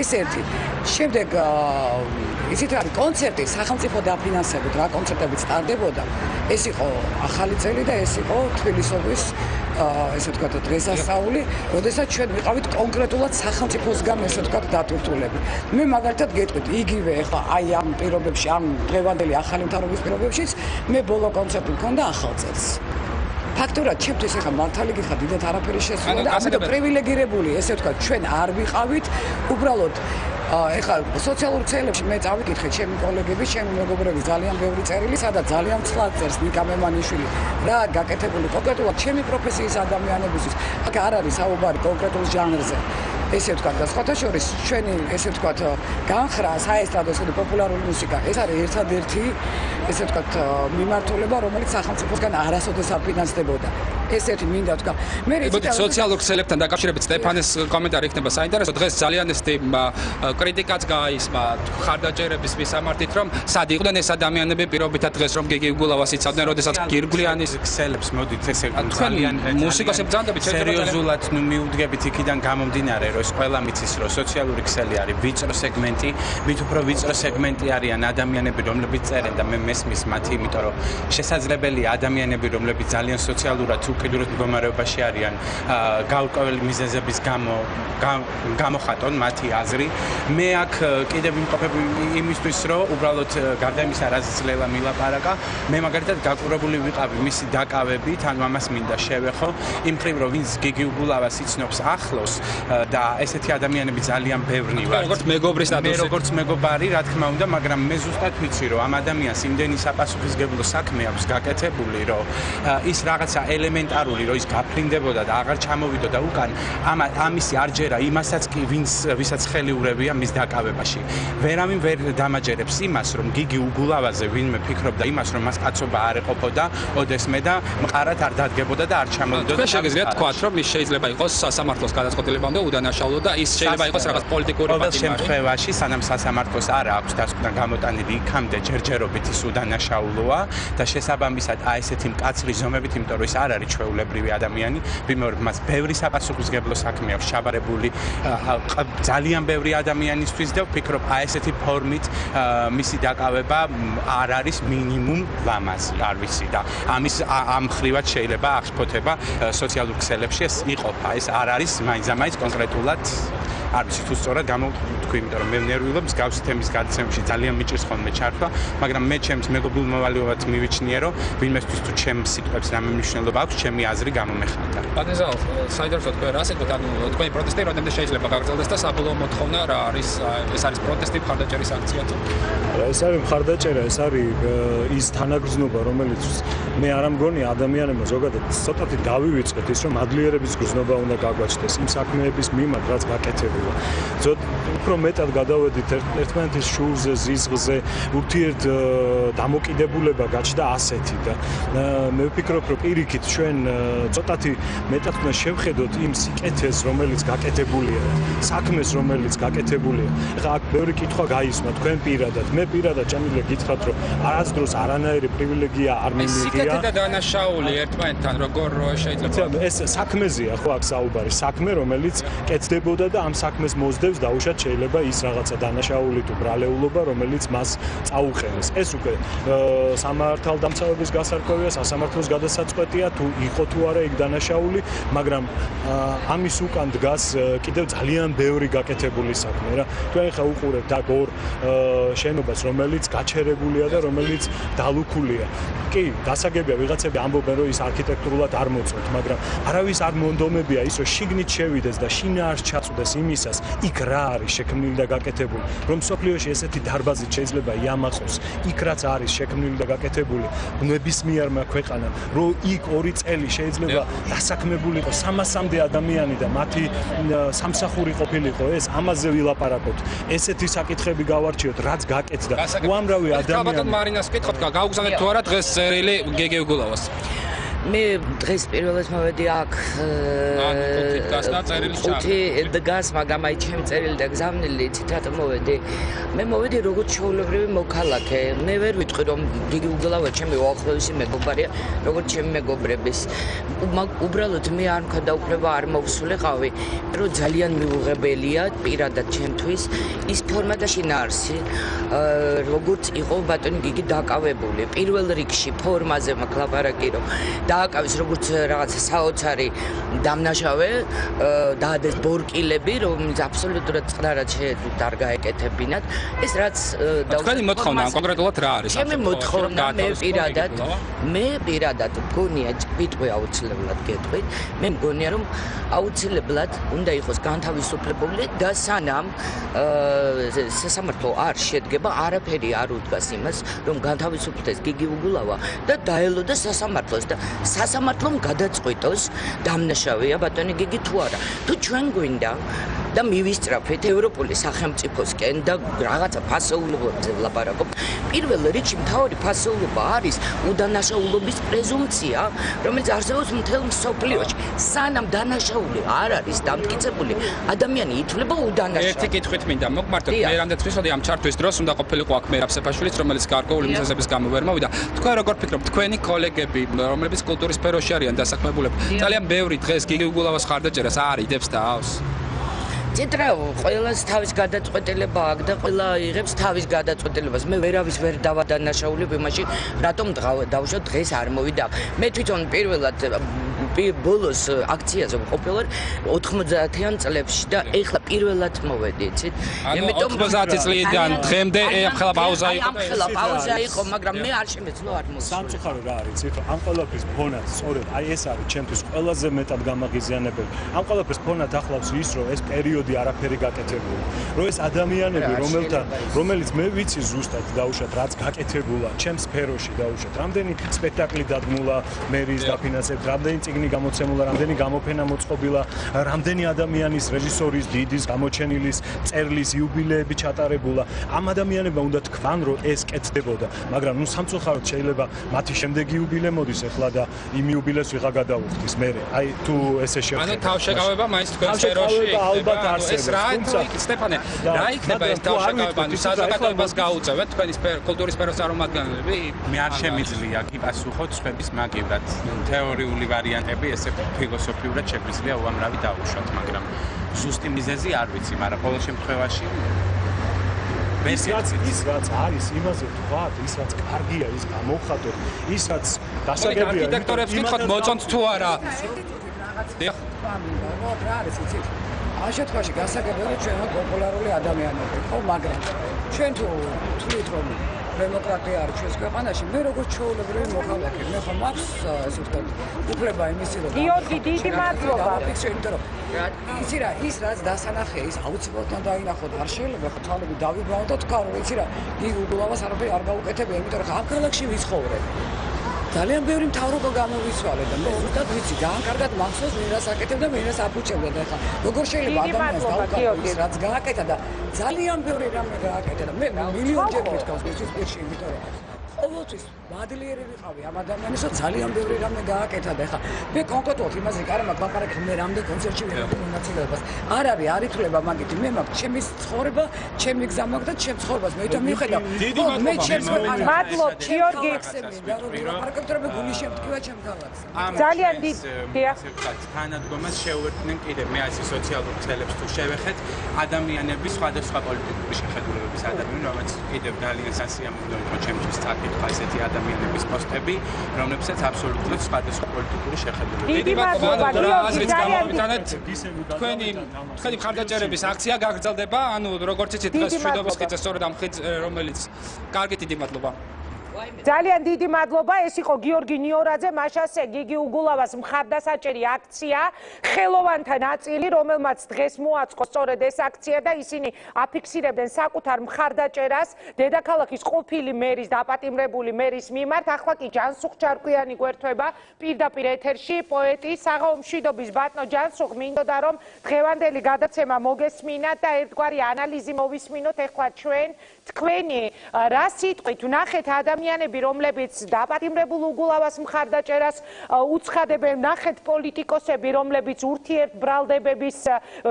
ეს ერთი შემდეგ ისეთ არის კონცერტი სახელმწიფო დაფინანსებით რა კონცერტებიც ტარდებოდა ეს იყო ახალი წელი და ეს იყო თბილისობის ესე ვთქვათ დღესასწაული, როდესაც ჩვენ ვიყავით კონკრეტულად სახელმწიფოსგან ესე ვთქვათ დატვირთულები. მე მაგალითად გეტყვით, იგივე ახლა აი ამ პირობებში, ამ დღევანდელი ახალი მთავრობის პირობებშიც მე ბოლო კონცერტი მქონდა ახალ წელს. ფაქტურად ჩემთვის ახლა მართალი გითხრა დიდად არაფერი შესულა და ამიტომ პრივილეგირებული ესე ვთქვათ ჩვენ არ ვიყავით, უბრალოდ ეხლა სოციალურ ქსელებში მე წავიკითხე ჩემი კოლეგები, ჩემი მეგობრები ძალიან ბევრი წერილი, სადაც ძალიან ცლად წერს ნიკა მემანიშვილი. რა გაკეთებული კონკრეტულად ჩემი პროფესიის ადამიანებისთვის. აქ არ არის საუბარი კონკრეტულ ჟანრზე. ესე ვთქვათ და სხვათა შორის ჩვენი ესე ვთქვათ განხრა საესტრადო და პოპულარული მუსიკა ეს არის ერთადერთი ესე ვთქვათ მიმართულება რომელიც სახელმწიფოსგან არასოდეს არ ფინანსდებოდა. ეს ერთი მინდა თქვა. მე სოციალურ ქსელებთან დაკავშირებით სტეფანეს კომენტარი იქნება საინტერესო. დღეს ძალიან ესეთი კრიტიკაც გაისმა ხარდაჭერების მისამართით რომ სად იყვნენ ეს ადამიანები პირობითად დღეს რომ გიგი უგულავას იცავდნენ, როდესაც გირგვლიანის ქსელებს მოდით ესე ძალიან მუსიკოსებს ბრძანდებით სერიოზულად მიუდგებით იქიდან გამომდინარე რომ ეს ყველა მიცის რომ სოციალური ქსელი არის ვიწრო სეგმენტი, მით უფრო ვიწრო სეგმენტი არიან ადამიანები რომლებიც წერენ და მე მესმის მათი, იმიტომ რომ შესაძლებელია ადამიანები რომლებიც ძალიან სოციალურად უკიდურეს მდგომარეობაში არიან გაურკვეველი მიზეზების გამო გამოხატონ მათი აზრი. მე აქ კიდევ ვიმყოფები იმისთვის რომ უბრალოდ გარდა იმისა რაც ძლევა მილაპარაკა მე მაგალითად გაკურებული ვიყავი მისი დაკავებით ანუ ამას მინდა შევეხო იმ მხრივ რომ ვინც გიგი უგულავას იცნობს ახლოს და ესეთი ადამიანები ძალიან ბევრი ვართ როგორც მეგობრის სტატუსი მე როგორც მეგობარი რა თქმა უნდა მაგრამ მე ზუსტად ვიცი რომ ამ ადამიანს იმდენი საპასუხისმგებლო საქმე აქვს გაკეთებული რომ ის რაღაცა ელემენტარული რომ ის გაფრინდებოდა და აღარ ჩამოვიდოდა უკან ამისი არჯერა იმასაც კი ვისაც ხელი ურევია მის დაკავებაში ვერავინ ვერ დამაჯერებს იმას რომ გიგი უგულავაზე ვინმე ფიქრობდა იმას რომ მას კაცობა არ ეყოფოდა ოდესმე და მყარად არ დადგებოდა და არ ჩამოვიდოდა თქვენ შეგიძლიათ თქვათ რომ ის შეიძლება იყოს სასამართლოს გადაწყვეტილებამდე უდანაშაულო და ის შეიძლება იყოს რაღაც პოლიტიკური პატიმარი ყოველ შემთხვევაში სანამ სასამართლოს არ აქვს დასკვნა გამოტანილი იქამდე ჯერჯერობით ის უდანაშაულოა და შესაბამისად აი ესეთი მკაცრი ზომებით იმიტომ რომ ის არ არის ჩვეულებრივი ადამიანი, ვიმეორებ მას ბევრი საპასუხისმგებლო საქმე აქვს ჩაბარებული ძალიან ბევრი ადამიანისთვის და ვფიქრობ აი ესეთი ფორმით მისი დაკავება არ არის მინიმუმ ლამაზი, არ ვიცი და ამის ამ ხრივად შეიძლება აღშფოთება სოციალურ ქსელებში ეს იყოფა, ეს არ არის მაინც კონკრეტულად არ ვიცი თუ სწორად გამოგვთქვი, იმიტომ რომ მე ნერვიულობ მსგავსი თემის გადაცემებში ძალიან მიჭირს ხოლმე ჩართვა, მაგრამ მე ჩემს მეგობრულ მოვალეობად მივიჩნიე, რომ ვინმესთვის თუ ჩემს სიტყვებს რამე მნიშვნელობა აქვს, ჩემი აზრი გამომეხატა. ბატონო, საერთოდ თქვენ რა ასეთ, ანუ თქვენი პროტესტი რამდენადე შეიძლება გაგრძელდეს და საბოლოო მოთხოვნა რა არის? ეს არის პროტესტი, მხარდაჭერის აქცია თუ? ეს არის მხარდაჭერა, ეს არის ის თანაგრძნობა, რომელიც მე არ მგონია ადამიანებმა ზოგადად ცოტათი დავივიწყეთ ის, რომ ადლიერების გრძნობა უნდა გაგვაჩნდეს იმ საქმეების მიმართ, რაც გაკეთებულა. უფრო მეტად გადავედით ერთმანეთის შულზე, ზიზღზე, ურთიერთ დამოკიდებულება გაჩნდა ასეთი და მე ვფიქრობ, რომ პირიქით ჩვენ ცოტათი მეტად უნდა შევხედოთ იმ სიკეთეს, რომელიც გაკეთებულია, საქმეს, რომელიც გაკეთებულია. ეხლა აქ ბევრი კითხვა გაისმა თქვენ პირადად. მე პირადად შემიძლია გითხრათ, რომ არასდროს არანაირი პრივილეგია არ მიმიღია. სიკეთე და დანაშაული ერთმანეთთან როგორ შეიძლება? ეს საქმეზეა ხო აქ საუბარი, საქმე, რომელიც კეთდებოდა და ამ საქმეს მოსდევს დაუშვათ შეიძლება ის რაღაცა დანაშაული თუ ბრალეულობა, რომელიც მას წაუყენეს. ეს უკვე სამართალდამცავების გასარკვევია, სასამართლოს გადასაწყვეტია თუ იყო თუ არა იქ დანაშაული, მაგრამ ამის უკან დგას კიდევ ძალიან ბევრი გაკეთებული საქმე რა. თქვენ ხა უყურებთ აქ ორ შენობას, რომელიც გაჩერებულია და რომელიც დალუქულია. კი, დასაგებია ვიღაცები ამბობენ, რომ ის არქიტექტურულად არ მოწონთ, მაგრამ არავის არ მონდომებია ის, რომ შიგნით შევიდეს და შინაარს ჩაწვდეს იმისას, იქ რა არის შექმნილი და გაკეთებული, რომ სოფლიოში ესეთი დარბაზით შეიძლება იამაყოს, იქ რაც არის შექმნილი და გაკეთებული, ნებისმიერმა ქვეყანამ, რომ იქ 2 წელი შეიძლება დასაქმებული იყოს 300-მდე ადამიანი და მათი სამსახური ყოფილიყო ეს, ამაზე ვილაპარაკოთ. ესეთი საკითხები გავარჩიოთ, რაც გაკეთდა. უამრავი ადამიანი. ბატონ მარინას ვკითხოთ, გაუგზავნეთ თუ არა დღეს წერილი გეგე უგულავას? მე დღეს პირველად მოვედი აქ ხუთი დგას, მაგრამ აი ჩემი წერილი და გზავნილი ციტატ მოვედი. მე მოვედი როგორც ჩვეულებრივი მოქალაქე. მე ვერ ვიტყვი რომ გიგი უგულავა ჩემი უახლოესი მეგობარია, როგორც ჩემი მეგობრების. უბრალოდ მე არ მქონდა უფლება არ მოვსულიყავი, რომ ძალიან მიუღებელია პირადად ჩემთვის ის ფორმა და შინაარსი, როგორც იყო ბატონი გიგი დაკავებული. პირველ რიგში ფორმაზე მაქვს ლაპარაკი, რომ დააკავის როგორც რაღაცა საოცარი დამნაშავე, დაადეს ბორკილები, რომელიც აბსოლუტურად წყნარად შეეძლოთ არ გაეკეთებინათ. ეს რაც თქვენი მოთხოვნა კონკრეტულად რა არის? ჩემი მოთხოვნა მე პირადად მგონია, ვიტყვი აუცილებლად გეტყვით, მე მგონია რომ აუცილებლად უნდა იყოს განთავისუფლებული და სანამ სასამართლო არ შედგება, არაფერი არ უდგას იმას, რომ განთავისუფლდეს გიგი უგულავა და დაელოდა სასამართლოს და სასამართლომ გადაწყვიტოს დამნაშავეა ბატონი გიგი თუ არა. თუ ჩვენ გვინდა და მივისწრაფეთ ევროპული სახელმწიფოსკენ და რაღაცა ფასეულობებზე ვლაპარაკობ. პირველ რიგში მთავარი ფასეულობა არის უდანაშაულობის პრეზუმპცია, რომელიც არსებობს მთელ მსოფლიოში. სანამ დანაშაული არ არის დამტკიცებული, ადამიანი ითვლება udanašauli. ერთი კითხვით მინდა მოგმართოთ, მე რამდენიც ვიცოდი ამ ჩართვის დროს უნდა ყოფილიყო აქ მერაბ სეფაშვილიც, რომელიც გარკვეული მიზეზების გამო ვერ მოვიდა. თქვენ როგორ ფიქრობთ, თქვენი კოლეგები, რომლებიც კულტურის სფეროში არიან დასაქმებულები, ძალიან ბევრი დღეს გიგი უგულავას ხარდაჭერას არიდებს და ავს? ცეტრა ყველას თავის გადაწყვეტილება აქვს და ყველა იღებს თავის გადაწყვეტილებას. მე ვერავის ვერ დავადანაშაულებ იმაში, რატომ დავუშვათ დღეს არ მოვიდა. მე თვითონ პირველად ბოლოს აქციაზე ვყოფილვარ 90-იან წლებში და ეხლა პირველად მოვედი, იცით? იმიტომ 90 წლიდან დღემდე ახლა პაუზა იყო. ახლა პაუზა იყო, მაგრამ მე არ შემეძლო არ მოსულა. სამწუხარო რა არის, იცით? ამ ყველაფრის ფონად, სწორედ აი ეს არის ჩემთვის ყველაზე მეტად გამაღიზიანებელი. ამ ყველაფრის ფონად ახლავს ის, რომ ეს პერიოდი არაფერი გაკეთებული. რომ ეს ადამიანები, რომელიც მე ვიცი ზუსტად დაუშვათ, რაც გაკეთებულა ჩემ სფეროში დაუშვათ, რამდენი სპექტაკლი დადგმულა მერის დაფინანსებით, რამდენი წიგნი გამოცემულა, რამდენი გამოფენა მოწყობილა, რამდენი ადამიანის რეჟისორის, დიდის, გამოჩენილის, წერლის იუბილეები ჩატარებულა. ამ ადამიანებმა უნდა თქვან, რომ ეს კეთდებოდა, მაგრამ ნუ სამწუხაროდ შეიძლება მათი შემდეგი იუბილე მოდის ახლა და იმ იუბილეს ვიღა გადაუხდის მე. აი თუ ესე შევხედოთ. ანუ თავშეკავება მაინც თქვენ სფეროში ალბათ ეს რა სტეფანე, რა იქნება ეს თავშეკავება? ანუ საზოგადოებას გაუწევთ თქვენი კულტურის სფეროს წარმომადგენლები? მე არ შემიძლია გიპასუხოთ სხვების მაგივრად. თეორიული ვარიანტი არგუმენტები ესე ფილოსოფიურად შეგვიძლია უამრავი დავუშვათ, მაგრამ ზუსტი მიზეზი არ ვიცი, მაგრამ ყოველ შემთხვევაში ის რაც არის იმაზე ვთქვათ, ის რაც კარგია, ის გამოვხატოთ, ის რაც დასაგებია. არქიტექტორებს გითხოთ მოწონთ თუ არა. რა არის იცით? ამ შემთხვევაში გასაგებია ჩვენ პოპულარული ადამიანები, ხო, მაგრამ ჩვენ თუ თვლით რომ დემოკრატია არის ჩვენს ქვეყანაში, მე როგორც ჩვეულებრივი მოქალაქე, მე ხომ აქვს ესე ვთქვათ, უფლება იმისი რომ გიორგი, დიდი მადლობა. იმიტომ რომ იცი რა, ის რაც დასანახია, ის აუცილებლად უნდა დაინახოთ, არ შეიძლება ხო თვალები დავიბრალოთ და თქვა რომ იცი რა, იგი უგულავას არაფერი არ გაუკეთებია, იმიტომ რომ ამ ქალაქში ვიცხოვრებ. ძალიან ბევრი მთავრობა გამოვიცვალე და მე ზუსტად ვიცი, ძალიან კარგად მახსოვს მე რას აკეთებდა, მე რას აფუჭებდა და ეხლა როგორ შეიძლება ადამიანს დაუკარგოს ის რაც გააკეთა და ძალიან ბევრი რამე გააკეთა და მე მილიონჯერ ვიტყავს მისთვის პირში, იმიტომ რომ ყოველთვის მადლიერი ვიყავი ამ ადამიანისა ძალიან ბევრი რამე გააკეთა და ეხლა მე კონკრეტულად იმაზე კი არა მაქვს ლაპარაკი მე რამდენი კონცერტში ვიღებ მონაწილეობას არ არის არ ითვლება მაგითი მე მაქვს ჩემი ცხოვრება ჩემი გზა მაქვს და ჩემ ცხოვრებას მე თვითონ მივხედავ მე ჩემს მადლობ გიორგი ლაპარაკობ გული შემტკივა ჩემ ქალაქს ძალიან დიდია თანადგომას შეუერთდნენ კიდე მე ასე სოციალურ ცელებს თუ შევეხეთ ადამიანების სხვადასხვა პოლიტიკური შეხედულებების ადამიანები რომელიც კიდევ ძალიან სასიამოვნო იყო ჩემთვის წაკითხვა ესეთი ადამიანების პოსტები რომლებსაც აბსოლუტურად სხვადასხვა პოლიტიკური შეხედულებები დიდი მადლობა გიორგი ძალიან თქვენი მხარდაჭერების აქცია გაგრძელდება ანუ როგორც იცით დღეს მშვიდობის ხიძზე სწორედ ამ ხიდს რომელიც კარგი დიდი მადლობა ძალიან დიდი მადლობა ეს იყო გიორგი ნიორაძე მაშასე გიგი უგულავას მხარდასაჭერი აქცია ხელოვანთა ნაწილი რომელმაც დღეს მოაწყო სწორედ ეს აქცია და ისინი აფიქსირებდნენ საკუთარ მხარდაჭერას დედაქალაქის ყოფილი მერის დაპატიმრებული მერის მიმართ ახლა კი ჯანსუღ ჯარკვიანი გვერდება პირდაპირ ეთერში პოეტი საღამო მშვიდობის ბატონო ჯანსუღ მინდოდა რომ დღევანდელი გადაცემა მოგესმინათ და ერთგვარი ანალიზი მოვისმინოთ ეხლა ჩვენ თქვენი რა სიტყვით ვნახეთ ადამიანები რომლებიც დაპატიმრებულ უგულავას მხარდაჭერას უცხადებენ ვნახეთ პოლიტიკოსები რომლებიც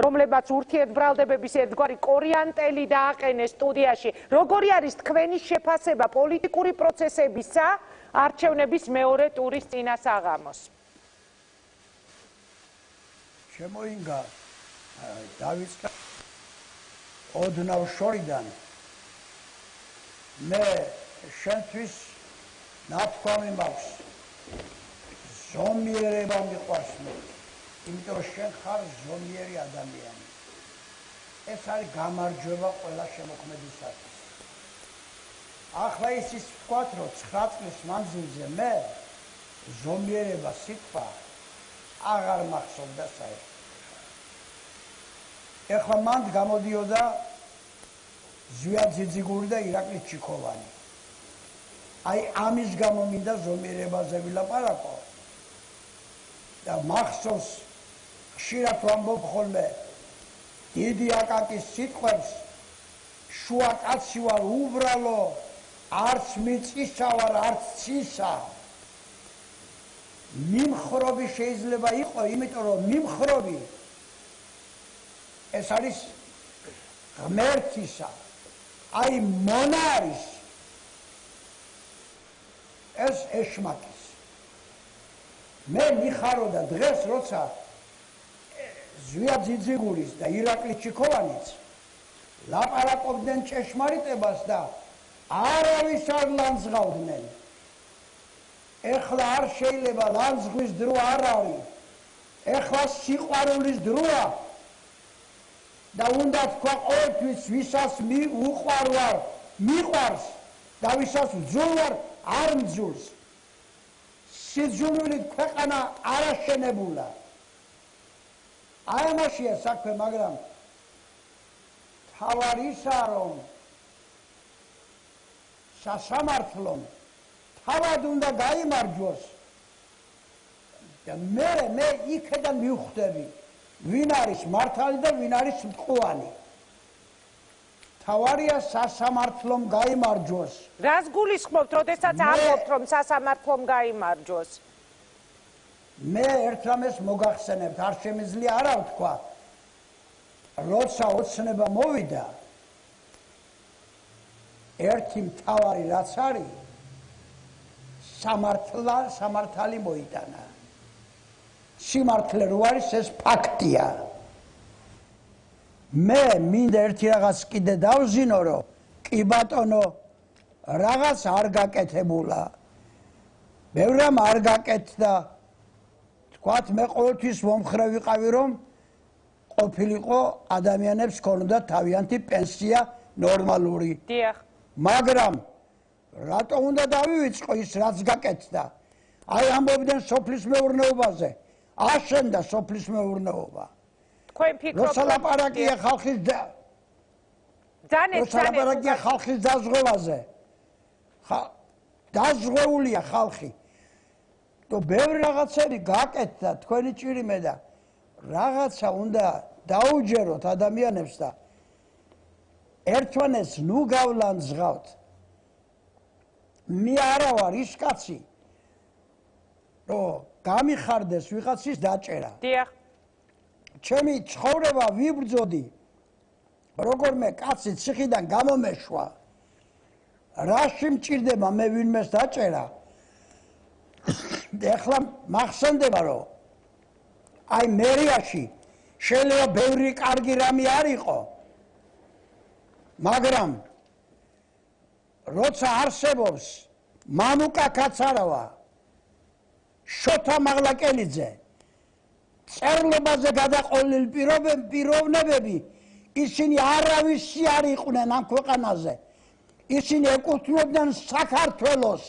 რომლებმაც ურთიერთბრალდებების ერთგვარი კორიანტელი დააყენეს სტუდიაში როგორი არის თქვენი შეფასება პოლიტიკური პროცესებისა არჩევნების მეორე ტურის წინასაღამოს შემოინგა დავიწყე ოდნავ შორიდან მე შენთვის ნათქვამი მაქვს ზომიერება მიყვარს მე იმიტომ რომ შენ ხარ ზომიერი ადამიანი ეს არის გამარჯვება ყველა შემოქმედისათვის ახლა ის ვთქვათ რომ 9 წლის მანძილზე მე ზომიერება სიტყვა აღარ მახსოვდა საერთოდ ეხლა მანდ გამოდიოდა ზვიად ძიძიგური და ირაკლი ჩიქოვანი. აი ამის გამო მინდა ზომიერებაზე ვილაპარაკო. და მახსოვს ხშირად ვამბობ ხოლმე დიდი აკაკის სიტყვებს შუა კაცი ვარ უბრალო არც მიწისა ვარ არც ცისა. მიმხრობი შეიძლება იყო, იმიტომ რომ მიმხრობი ეს არის ღმერთისა აი მონარის ეს ეშმაკის მე მიხარო და დღეს როცა ზვია ძიძიგურის და ირაკლი ჩიქოვანიც ლაპარაკობდნენ ჭეშმარიტებას და არავის არ ლანძღავდნენ ეხლა არ შეიძლება ლანძღვის დრო არ არის ეხლა სიყვარულის დროა და უნდა თქვა ყოველთვის ვისაც უყვარვარ მიყვარს და ვისაც ვძულვარ არ მძულს სიძულვილით ქვეყანა არ აშენებულა აი ამაშია საქმე მაგრამ თავარი ისაა რომ სასამართლომ თავად უნდა გაიმარჯვოს და მე იქიდან მივხვდები ვინ არის მართალი და ვინ არის მტყუანი თავარია სასამართლომ გაიმარჯვოს რას გულისხმობთ როდესაც ამბობთ რომ სასამართლომ გაიმარჯვოს მე ერთ რამეს მოგახსენებთ არ შემიძლია არა ვთქვა როცა ოცნება მოვიდა ერთი მთავარი რაც არის სამართალი მოიტანა სიმართლე რო არის ეს ფაქტია. მე მინდა ერთი რაღაც კიდე დავზინო, რომ კი ბატონო რაღაც არ გაკეთებულა. ბევრამ არ გაკეთდა. თქვათ მე ყოველთვის მომხრე ვიყავი, რომ ყოფილიყო ადამიანებს ქონდათ თავიანთი პენსია ნორმალური. დიახ. მაგრამ რატო უნდა დავივიწყო ის რაც გაკეთდა? აი ამბობდნენ სოფლის მეურნეობაზე. აშენდა სოფლის მეურნეობა. თქვენ ფიქრობთ როსალაპარაკია ხალხის როსალაპარაკია ხალხის დაზღვევაზე. დაზღვეულია ხალხი. то ბევრი რაღაცები გაკეთდა თქვენი ჭირიმე და რაღაცა უნდა დაუჯეროთ ადამიანებს და ერთმანეთს ნუ გავლანძღავთ. მე არა ვარ ის კაცი, რომ გამიხარდეს ვიღაცის დაჭერა. დიახ. ჩემი ცხოვრება ვიბრძოდი, როგორმე კაცი ციხიდან გამომეშვა. რაში მჭირდება მე ვინმეს დაჭერა? ეხლა მახსენდება, რომ აი მერიაში შეიძლება ბევრი კარგი რამე არ იყო, მაგრამ როცა არსებობს მამუკა კაცარავა, შოთა მაღლაკელიძე, წერლობაზე გადაყოლილი პიროვნებები, ისინი არავისი არ იყვნენ ამ ქვეყანაზე. ისინი ეკუთვნოდნენ საქართველოს.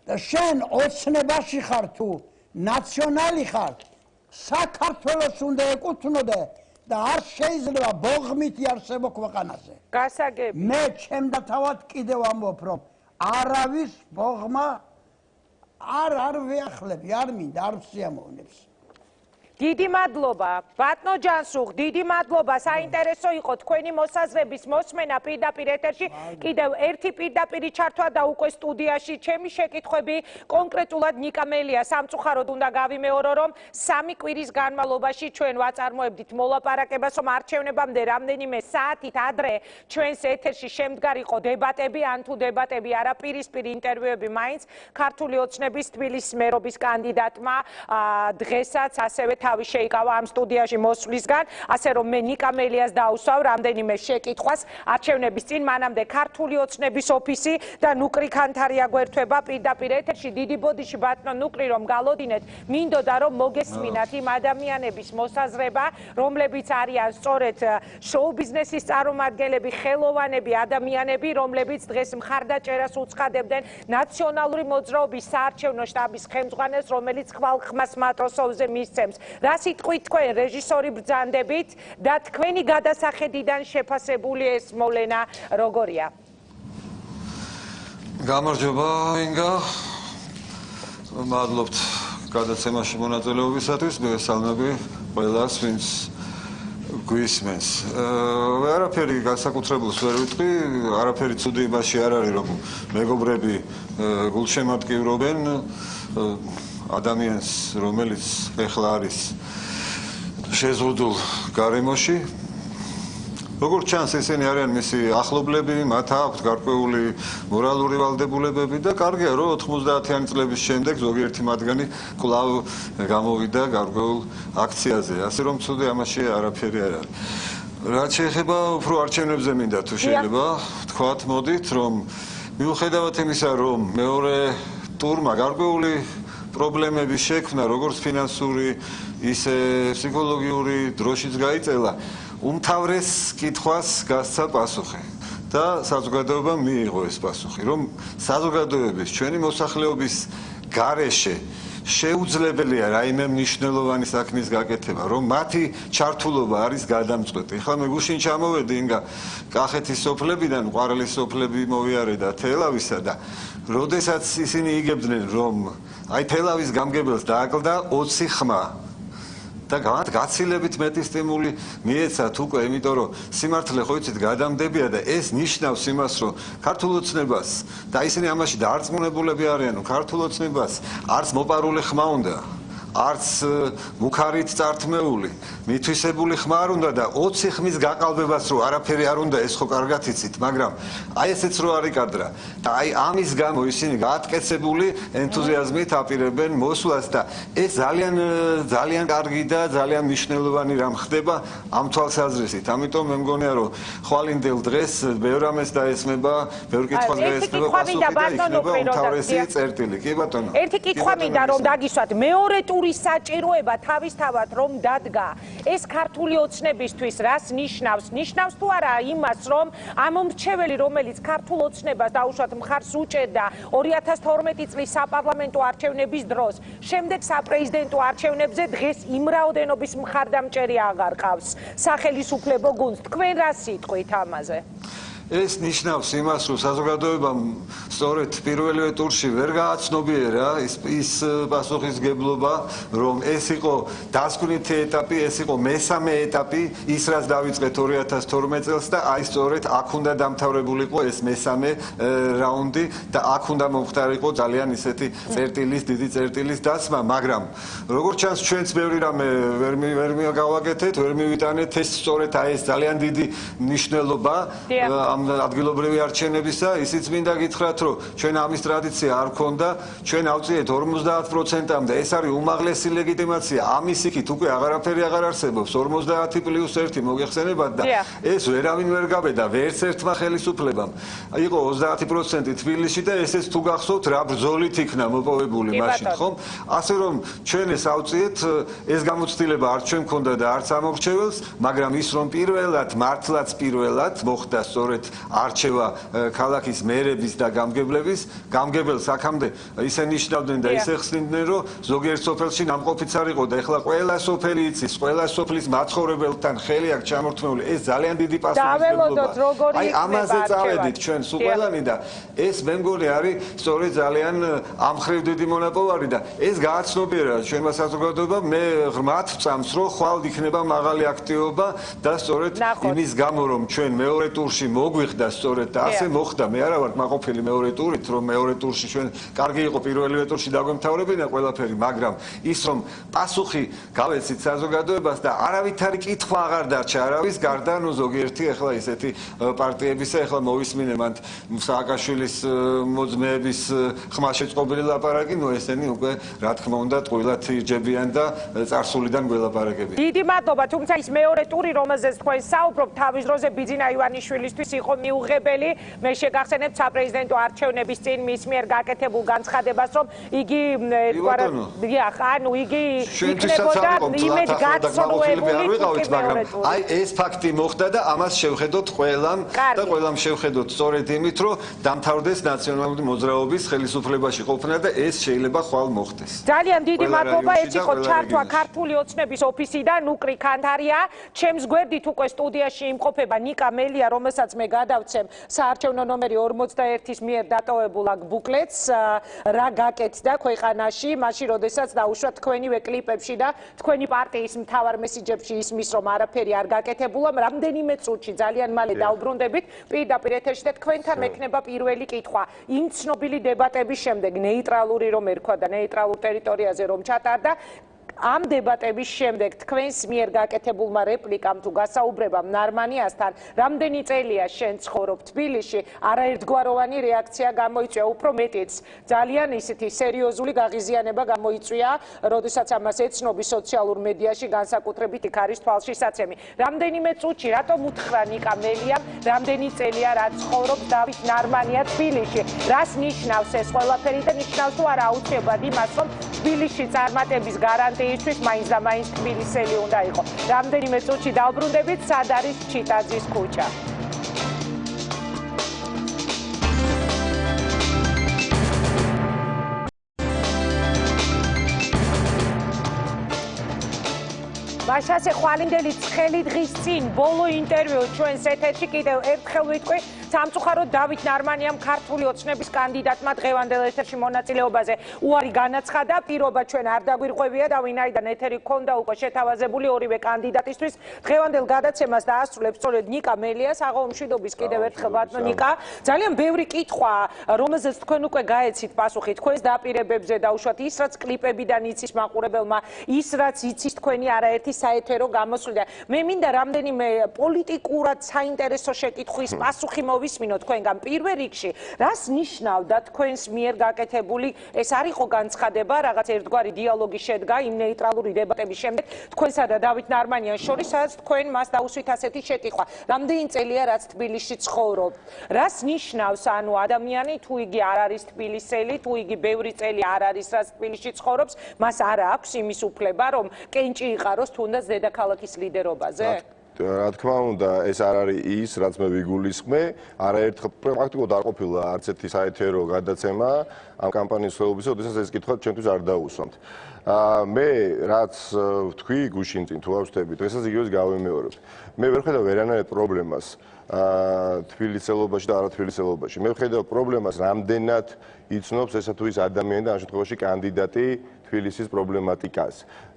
და შენ ოცნებაში ხარ თუ ნაციონალი ხარ, საქართველოს უნდა ეკუთვნოდე და არ შეიძლება ბოღმით იარსებო ქვეყანაზე. გასაგები. მე ჩემდა თავად კიდევ ამბობ, რომ არავის ბოღმა არ ვეახლები, არ მინდა, არ ვსიამოვნებს. დიდი მადლობა, ბატონო ჯანსუღ, დიდი მადლობა, საინტერესო იყო თქვენი მოსაზრების მოსმენა პირდაპირ ეთერში. კიდევ ერთი პირდაპირი ჩართვა და უკვე სტუდიაში ჩემი შეკითხვები კონკრეტულად ნიკა მელიას სამწუხაროდ უნდა გავიმეორო, რომ 3 კვირის განმავლობაში ჩვენ ვაწარმოებდით მოლაპარაკებას, რომ არჩევნებამდე რამდენიმე საათით ადრე ჩვენს ეთერში შემდგარიყო დებატები, ან თუ დებატები არა პირისპირ ინტერვიუები მაინც ქართული ოცნების თბილისის მერობის კანდიდატმა დღესაც ასევე თავი შეიკავა ამ სტუდიაში მოსვლისგან, ასე რომ მე ნიკა მელიას დაუსვავ რამდენიმე შეკითხვას არჩევნების წინ, მანამდე ქართული ოცნების ოფისი და ნუკრი ქანთარია გვერდება პირდაპირ ეთერში. დიდი ბოდიში ბატონო ნუკრი, რომ გალოდინეთ, მინდოდა რომ მოგესმინათ იმ ადამიანების მოსაზრება, რომლებიც არიან სწორედ შოუ ბიზნესის წარმომადგენლები, ხელოვანები, ადამიანები, რომლებიც დღეს მხარდაჭერას უცხადებდნენ ნაციონალური მოძრაობის საარჩევნო შტაბის ხელმძღვანელს, რომელიც ხვალხმას მატროსოვზე მისცემს. რა სიტყვით თქვენ რეჟისორი ბრძანდებით და თქვენი გადასახედიდან შეფასებული ეს მოვლენა როგორია? გამარჯობა ინგა. მადლობთ გადაცემაში მონაწილეობისათვის. მოგესალმები ყველას, ვინც გვისმენს. არაფერი განსაკუთრებულს ვერ ვიტყვი, არაფერი ცუდი იმაში არ არის, რომ მეგობრები გულშემატკივრობენ ადამიანს, რომელიც ეხლა არის შეზღუდულ გარემოში. როგორც ჩანს, ესენი არიან მისი ახლობლები, მათ აქვთ გარკვეული მორალური ვალდებულებები და კარგია, რომ 90-იანი წლების შემდეგ ზოგიერთი მათგანი კვლავ გამოვიდა გარკვეულ აქციაზე. ასე რომ ცუდი ამაში არაფერი არ არის. რაც შეეხება უფრო არჩევნებზე მინდა თუ შეიძლება ვთქვათ, მოდით, რომ მიუხედავად იმისა, რომ მეორე ტურმა გარკვეული პრობლემების შექმნა, როგორც ფინანსური, ისე ფსიქოლოგიური დროშიც გაიწელა, უმთავრეს კითხვას გასცა პასუხი და საზოგადოებამ მიიღო ეს პასუხი, რომ საზოგადოების ჩვენი მოსახლეობის გარეშე შეუძლებელია რაიმე მნიშვნელოვანი საქმის გაკეთება, რომ მათი ჩართულობა არის გადამწყვეტი. ეხლა მე გუშინ ჩამოვედი ინგა კახეთის სოფლებიდან, ყვარელის სოფლები მოვიარე და თელავისა და როდესაც ისინი იგებდნენ, რომ აი თელავის გამგებელს დააკლდა 20 ხმა და გაცილებით მეტი სტიმული მიეცათ უკვე, იმიტომ რომ სიმართლე ხო იცით გადამდებია და ეს ნიშნავს იმას, რომ ქართულ ოცნებას და ისინი ამაში დაარწმუნებულები არიან, რომ ქართულ ოცნებას არც მოპარული ხმა უნდა, არც მუქარით წართმეული, მითვისებული ხმა არ უნდა და 20 ხმის გაყალბებას რო არაფერი არ უნდა, ეს ხო კარგად იცით, მაგრამ აი ესეც რო არ იკადრა და აი ამის გამო ისინი გაატკეცებული ენთუზიაზმით აპირებენ მოსვლას და ეს ძალიან კარგი და ძალიან მნიშვნელოვანი რამ ხდება ამ თვალსაზრისით. ამიტომ მე მგონია რომ ხვალინდელ დღეს ბევრ ამას დაესმება, ბევრ კითხვას დაესმება პასუხი და იქნება უმთავრესი წერტილი. კი ბატონო. ერთი კითხვა მინდა რომ დაგისვათ, მეორე ტურის საჭიროება თავისთავად რომ დადგა, ეს ქართული ოცნებისთვის რას ნიშნავს? ნიშნავს თუ არა იმას, რომ ამ მრჩეველი, რომელიც ქართულ ოცნებას დაუშვათ მხარს უჭერდა 2012 წლის საპარლამენტო არჩევნების დროს, შემდეგ საპრეზიდენტო არჩევნებზე დღეს იმ რაოდენობის მხარდამჭერი აღარ ყავს სახელისუფლებო გუნდს. თქვენ რა სიტყვით ამაზე? ეს ნიშნავს იმას, რომ საზოგადოებამ სწორედ პირველივე ტურში ვერ გააცნობიერა ის პასუხისგებლობა, რომ ეს იყო დასკვნითი ეტაპი, ეს იყო მესამე ეტაპი, ის რაც დავიწყეთ 2012 წელს და აი სწორედ აქ უნდა დამთავრებულიყო ეს მესამე რაუნდი და აქ უნდა მომხდარიყო ძალიან ისეთი წერტილის, დიდი წერტილის დასმა, მაგრამ როგორც ჩანს ჩვენც ბევრი რამე ვერ გავაკეთეთ, ვერ მივიტანეთ ეს სწორედ აი ეს ძალიან დიდი მნიშვნელობა ამ ადგილობრივი არჩევნებისა, ისიც მინდა გითხრათ, რომ ჩვენ ამის ტრადიცია არ ქონდა, ჩვენ ავწიეთ 50%-მდე, ეს არის უმაღლესი ლეგიტიმაცია, ამის იქით უკვე აღარაფერი აღარ არსებობს, 50+1 მოგეხსენებათ და ეს ვერავინ ვერ გაბედა, ვერც ერთმა ხელისუფლებამ. იყო 30% თბილისში და ესეც თუ გახსოვთ, რა ბრძოლით იქნა მოპოვებული მაშინ, ხომ? ასე რომ ჩვენ ეს ავწიეთ, ეს გამოცდილება არც ჩვენ ქონდა და არც ამორჩეველს, მაგრამ ის რომ პირველად, მართლაც პირველად მოხდა სწორედ არჩევა ქალაქის მერების და გამგებელს აქამდე ისე ნიშნავდნენ და ისე ხსნიდნენ, რომ ზოგიერთ სოფელში ნამყოფიც არ იყო და ეხლა ყველა სოფელი იცის, ყველა სოფლის მაცხოვრებელთან ხელი აქვს ჩამორთმეული, ეს ძალიან დიდი პასუხისმგებლობა. აი ამაზე წავედით ჩვენ სულ ყველანი და ეს მე მგონი არის სწორედ ძალიან ამხრივ დიდი მონაპოვარი და ეს გააცნობიერა ჩვენმა საზოგადოებამ, მე ღრმად ვწამს, რომ ხვალ იქნება მაღალი აქტივობა და სწორედ იმის გამო რომ ჩვენ მეორე ტურში მოგვიხდა სწორედ და ასე მოხდა. მე არა ვარ მაყოფილი მეორე ტურით, რომ მეორე ტურში ჩვენ კარგი იყო პირველივე ტურში დაგვემთავრებინა ყველაფერი, მაგრამ ის რომ პასუხი გავეცით საზოგადოებას და არავითარი კითხვა აღარ დარჩა არავის გარდა, ნუ ზოგიერთი ახლა ისეთი პარტიებისა, ახლა მოვისმინე მანდ სააკაშვილის მოძმეების ხმაშეწყობილი ლაპარაკი, ნუ ესენი უკვე რა თქმა უნდა ტყუილად ირჯებიან და წარსულიდან გველაპარაკებიან. დიდი მადლობა, თუმცა ის მეორე ტური, რომელზეც თქვენ საუბრობთ, თავის დროზე ბიძინა ივანიშვილისთვის იყო მიუღებელი. მე შეგახსენებთ საპრეზიდენტო არჩევნების წინ მის მიერ გაკეთებულ განცხადებას, რომ იგი იქნებოდა იმედგაცრუებული თუკი მეორე ტური. აი ეს ფაქტი მოხდა და ამას შევხედოთ ყველამ და ყველამ შევხედოთ სწორედ იმით, რომ დამთავრდეს ნაციონალური მოძრაობის ხელისუფლებაში ყოფნა და ეს შეიძლება ხვალ მოხდეს. ძალიან დიდი მადლობა, ეს იყო ჩართვა ქართული ოცნების ოფისიდან, ნუკრი ქანთარია. ჩემს გვერდით უკვე სტუდიაში იმყოფება ნიკა მელია, რომელსაც მე გადავცემ საარჩევნო ნომერი 41-ის მიერ დატოვებულ აქ ბუკლეტს, რა გაკეთდა ქვეყანაში, მაშინ როდესაც დაუშვათ თქვენივე კლიპებში და თქვენი პარტიის მთავარ მესიჯებში ისმის, რომ არაფერი არ გაკეთებულა, რამდენიმე წუთში ძალიან მალე დავბრუნდებით პირდაპირ ეთერში და თქვენთან მექნება პირველი კითხვა. იმ ცნობილი დებატების შემდეგ, ნეიტრალური რომ ერქვა და ნეიტრალურ ტერიტორიაზე რომ ჩატარდა, ამ დებატების შემდეგ თქვენს მიერ გაკეთებულმა რეპლიკამ თუ გასაუბრებამ ნარმანიასთან, რამდენი წელია შენ ცხოვრობ თბილისში, არაერთგვაროვანი რეაქცია გამოიწვია, უფრო მეტიც ძალიან ისეთი სერიოზული გაღიზიანება გამოიწვია, როდესაც ამას ეცნობი სოციალურ მედიაში, განსაკუთრებით იქ არის თვალშისაცემი. რამდენიმე წუთში რატომ უთხრა ნიკა მელიამ, რამდენი წელია რა ცხოვრობ დავით ნარმანია თბილისში, რას ნიშნავს ეს ყველაფერი და ნიშნავს თუ არა აუცილებლად იმას, რომ თბილისში წარმატების გარანტია ისთვის მაინც და მაინც თბილისელი უნდა იყო. რამდენიმე წუთში დავბრუნდებით, სად არის ჩიტაძის ქუჩა. მაშასე ხვალინდელი ცხელი დღის წინ ბოლო ინტერვიუ ჩვენს ეთერში კიდევ ერთხელ ვიტყვი სამწუხაროდ დავით ნარმანიამ ქართული ოცნების კანდიდატმა დღევანდელ ეთერში მონაწილეობაზე უარი განაცხადა. პირობა ჩვენ არ დაგვირღვევია და ვინაიდან ეთერი ჰქონდა უკვე შეთავაზებული ორივე კანდიდატისთვის, დღევანდელ გადაცემას დაასრულებს სწორედ ნიკა მელიას. აღაუმშვიდობის კიდევ ერთხელ ბატონო ნიკა. ძალიან ბევრი კითხვა, რომელზეც თქვენ უკვე გაეცით პასუხი თქვენს დაპირებებზე, დაუშვათ ის, რაც კლიპებიდან იცის მაყურებელმა, ის, რაც იცის თქვენი არაერთი საეთერო გამოსვლიდან. მე მინდა რამდენიმე პოლიტიკურად საინტერესო შეკითხვის პასუხი მოვისმინოთ თქვენგან. პირველ რიგში, რას ნიშნავდა თქვენს მიერ გაკეთებული, ეს არ იყო განცხადება, რაღაც ერთგვარი დიალოგი შედგა იმ ნეიტრალური დებატების შემდეგ თქვენსა და დავით ნარმანიანს შორის, სადაც თქვენ მას დაუსვით ასეთი შეკითხვა. რამდენი წელია რაც თბილისში ცხოვრობ? რას ნიშნავს ანუ ადამიანი თუ იგი არ არის თბილისელი, თუ იგი ბევრი წელი არ არის რაც თბილისში ცხოვრობს, მას არ აქვს იმის უფლება, რომ კენჭი იყაროს თუნდაც დედაქალაქის ლიდერობაზე? რა თქმა უნდა, ეს არ არის ის, რაც მე ვიგულისხმე, არაერთხელ პრაქტიკულად არ ყოფილა არც ერთი საეთერო გადაცემა ამ კამპანიის მსვლელობისა, ოდესაც ეს კითხვა ჩვენთვის არ დაუსვამთ. მე რაც ვთქვი გუშინ წინ თუ ავშთები, დღესაც იგივეს გავიმეორებ. მე ვერ ხედავ ვერანაირ პრობლემას თბილისელობაში და არათბილისელობაში. მე ვხედავ პრობლემას, რამდენად იცნობს ესა თუ ის ადამიანი და ამ შემთხვევაში კანდიდატი თბილისის პრობლემატიკას.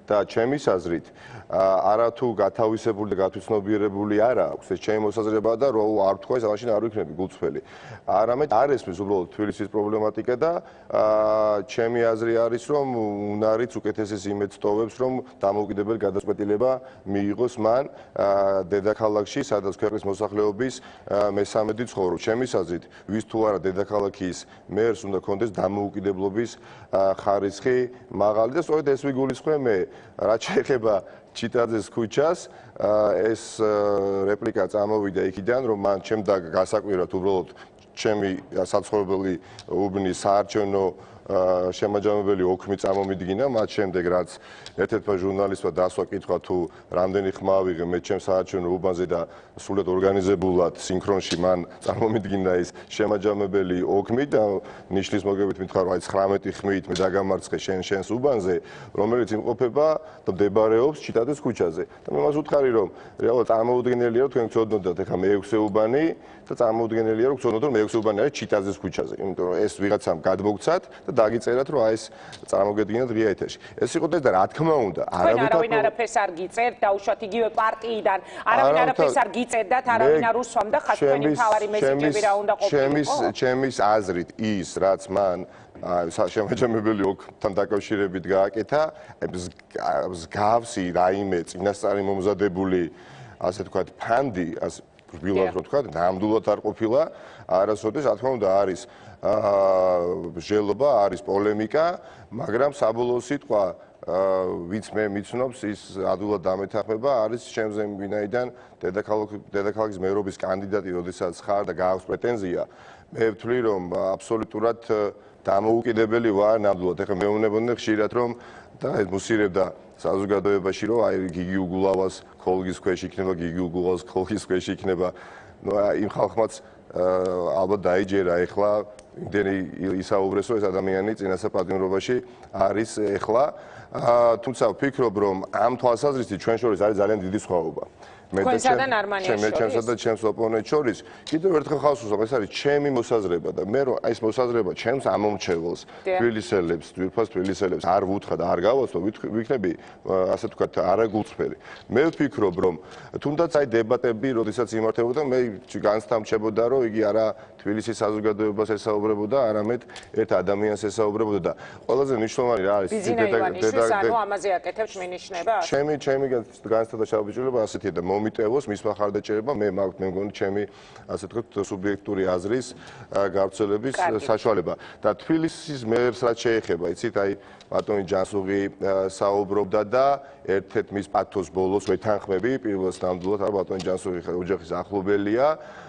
და ჩემის აზრით არა თუ გათავისებული და გათვითცნობიერებული არა აქვს ეს ჩემი მოსაზრება და რო არ თქვა ეს მაშინ არ ვიქნები გულწრფელი. არამედ არ ესმის უბრალოდ თბილისის პრობლემატიკა და ჩემი აზრი არის რომ უნარიც უკეთესეს იმედს ტოვებს რომ დამოუკიდებელი გადაწყვეტილება მიიღოს მან დედაქალაქში სადაც ქვეყნის მოსახლეობის მესამედი ცხოვრობს. ჩემის აზრით ვის თუ არა დედაქალაქის მერს უნდა კონდეს დამოუკიდებლობის ხარისხი მაღალი და სწორედ ეს ვიგულისხმე მე რაც შეეხება ჩიტაძეს ქუჩას ეს რეპლიკა წამოვიდა იქიდან რომ მან ჩემ გასაკვირად უბრალოდ ჩემი საცხოვრებელი უბნის საარჩევნო შემაჯამებელი ოქმი წამომიდგინა მათ შემდეგ რაც ერთ-ერთმა ჟურნალისტმა დასვა კითხვა თუ რამდენი ხმა ავიღე მე ჩემს საარჩევნო უბანზე და სრულად ორგანიზებულად სინქრონში მან წარმომიდგინა ის შემაჯამებელი ოქმი და ნიშნის მოგებით მითხრა რომ აი 19 ხმით მე დაგამარცხე შენს უბანზე რომელიც იმყოფება და მდებარეობს ჩიტაძეს ქუჩაზე და მე მას ვუთხარი რომ რეალურად წარმოუდგენელია რომ თქვენ გწოდნოდათ ეხლა მე-6 უბანი და წარმოუდგენელია რომ გწოდნოთ რომ მე-6 უბანი არის ჩიტაძეს ქუჩაზე იმიტომ რომ ეს ვიღაცამ გადმოგცათ და დაგიწერათ რომ აი ეს წარმოგედგინათ ღია ეთერში. ეს იყო და რა თქმა უნდა, არავინ არაფერს არ გიწერთ, დაუშვათ იგივე პარტიიდან, არავინ არაფერს არ გიწერდათ, არავინ არ უსვამ და ხათ თქვენი მთავარი მესიჯები რა უნდა ყოფილიყო. ჩემის აზრით ის, რაც მან შემაჯამებელი ოქმთან დაკავშირებით გააკეთა, მსგავსი რაიმე წინასწარი მომზადებული ასე ვთქვათ ფანდი, ასე რბილად რო ვთქვათ, ნამდვილად არ ყოფილა, არასოდეს რა თქმა უნდა არის ჟელობა, არის პოლემიკა, მაგრამ საბოლოო სიტყვა ვინც მე მიცნობს ის ადვილად დამეთანხმება არის ჩემზე ვინაიდან დედაქალაქის მერობის კანდიდატი როდესაც ხარ და გააქვს პრეტენზია მე ვთვლი რომ აბსოლუტურად დამოუკიდებელი ვარ ნამდვილად ეხლა მეუბნებოდნენ ხშირად რომ და მუსირებდა საზოგადოებაში რომ აი გიგი უგულავას ქოლგის ქვეშ იქნება გიგი უგულავას ქოლგის ქვეშ იქნება ნუ იმ ხალხმაც ალბათ დაიჯერა ეხლა იმდენი ისაუბრესო ეს ადამიანი წინასწარ-პატიმრობაში არის ეხლა თუმცა ვფიქრობ რომ ამ თვალსაზრისით ჩვენ შორის არის ძალიან დიდი სხვაობა მე და ჩემს ოპონენტს შორის კიდევ ერთხელ ხალხს ვუსვამ ეს არის ჩემი მოსაზრება და მე რომ აი ეს მოსაზრება ჩემს ამომრჩეველს თბილისელებს თვითფას თბილისელებს არ ვუთხა და არ გავაცნო ვიქნები ასე ვთქვათ არაგულწრფელი მე ვფიქრობ რომ თუნდაც აი დებატები როდესაც იმართებოდა მე განსთამჩებოდა რომ იგი არა თბილისის საზოგადოებას ესაუბრებოდა არამედ ერთ ადამიანს ესაუბრებოდა და ყველაზე მნიშვნელოვანი რა არის ამაზე აკეთებს მინიშნება ჩემი განსთადა შევაბიჭირება ასეთია და მომიტევოს მის მხარდაჭერება მე მგონი ჩემი ასე ვთქვათ სუბიექტური აზრის გავრცელების საშუალება და თბილისის მერს რაც შეეხება იცით აი ბატონი ჯანსუღი საუბრობდა და ერთ-ერთ მის პათოს ბოლოს ვეთანხმები პირველს ნამდვილად არა ბატონი ჯანსუღი ოჯახის ახლობელია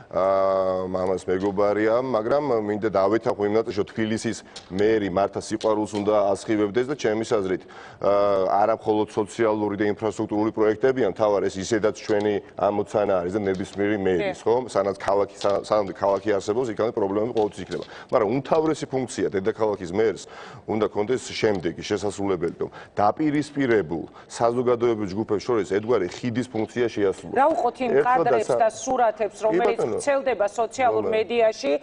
მამას მეგობარია მაგრამ მინდა გავეთანხმო იმ ნაწილში, რომ თბილისის მერი მართა სიყვარულს უნდა ასხივებდეს და ჩემის აზრით არა მხოლოდ სოციალური და ინფრასტრუქტურული პროექტებია, მთავარ ეს ისედაც ჩვენი ამოცანა არის და ნებისმიერი მერის, ხო? სანამ ქალაქი არსებობს, იქამდე პრობლემები ყოველთვის იქნება. მაგრამ უმთავრესი ფუნქცია დედაქალაქის მერს უნდა კონდეს შემდეგი შესაძლებელი, რომ დაპირისპირებულ საზოგადოებრივ ჯგუფებს შორის ერთგვარი ხიდის ფუნქცია შეასრულოს. რა უყოთ იმ კადრებს და სურათებს, რომელიც ვრცელდება სოციალურ მედიაში,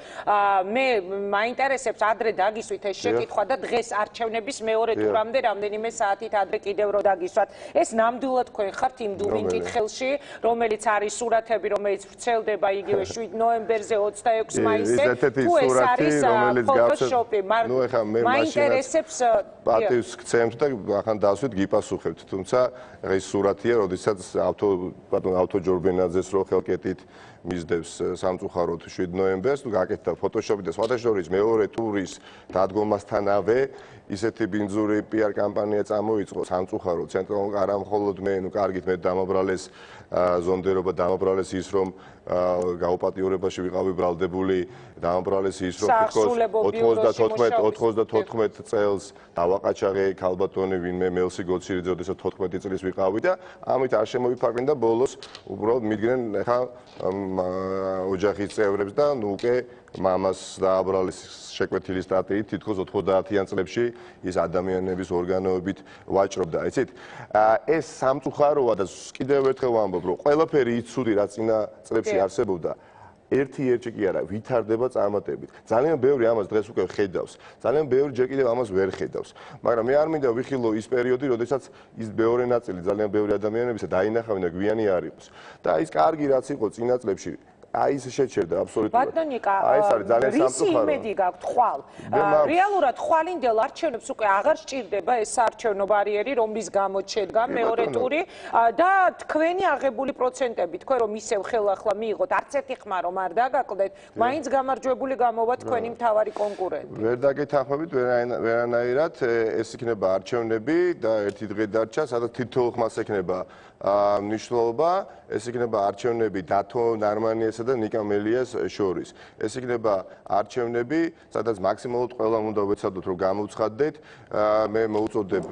მე მაინტერესებს ადრე დაგისვით ეს შეკითხვა და დღეს არჩევნების მეორე ტურამდე რამდენიმე საათით ადრე კიდევ რო დაგისვათ. ეს ნამდვილად თქვენ ხართ იმ დუმ მკითხელში, რომელიც არის სურათები, რომელიც ვრცელდება იგივე 7 ნოემბერზე 26 მაისზე, თუ ეს არის ფოტოშოპი, მაინტერესებს პატივს გცემთ და ახან დასვით გიპასუხებთ, თუმცა ეს სურათია, როდესაც ავთო ჯორბენაძეს რო ხელკეტით მისდევს სამწუხაროდ 7 ნოემბერს, თუ გაკეთდა ფოტოშოპი და სხვათა შორის მეორე ტურის დადგომასთანავე ისეთი ბინძური PR კამპანია წამოიწყო სამწუხაროდ ცენტრალურ არა მხოლოდ მე, კარგით მე დამაბრალეს ზონდერობა, დამაბრალეს ის რომ გაუპატიურებაში ვიყავი ბრალდებული, დამაბრალეს ის რომ თითქოს 94 წელს დავაყაჩაღე ქალბატონი ვინმე მელსი გოცირიძე, როდესაც 14 წლის ვიყავი და ამით არ შემოვიფარგლენ და ბოლოს უბრალოდ მიდგნენ ხა ოჯახის წევრებს და ნუ უკვე მამას დააბრალეს შეკვეთილი სტატიით, თითქოს 90-იან წლებში ის ადამიანების ორგანოებით ვაჭრობდა, იცით? ეს სამწუხაროა და კიდევ ერთხელ ვამბობ, რომ ყველაფერი ის ცუდი, რაც წინა წლებში არსებობდა, ერთი კი არა, ვითარდება წარმატებით. ძალიან ბევრი ამას დღეს უკვე ხედავს. ძალიან ბევრი ჯერ კიდევ ამას ვერ ხედავს. მაგრამ მე არ მინდა ვიხილო ის პერიოდი, როდესაც ის მეორე ნაწილი ძალიან ბევრი ადამიანებისა დაინახავენ და გვიანი არ იყოს. და ის კარგი რაც იყო წინა წლებში აი ეს შეჩერდა აბსოლუტურად. ბატონიკა, რისი იმედი გაქვთ ხვალ? რეალურად ხვალინდელ არჩევნებს უკვე აღარ სჭირდება ეს საარჩევნო ბარიერი, რომლის გამოც შედგა მეორე ტური და თქვენი აღებული პროცენტები, თქვენ რომ ისევ ხელახლა მიიღოთ, არც ერთი ხმა რომ არ დაგაკლდეთ, მაინც გამარჯვებული გამოვა თქვენი მთავარი კონკურენტი. ვერ დაგეთანხმებით ვერანაირად, ეს იქნება არჩევნები და ერთი დღე დარჩა, სადაც თითოეულ ხმას ექნება მნიშვნელობა, ეს იქნება არჩევნები დათო ნარმანიესა და ნიკა მელიას შორის. ეს იქნება არჩევნები, სადაც მაქსიმალურად ყველამ უნდა ვეცადოთ, რომ გამოვცხადდეთ. მე მოუწოდებ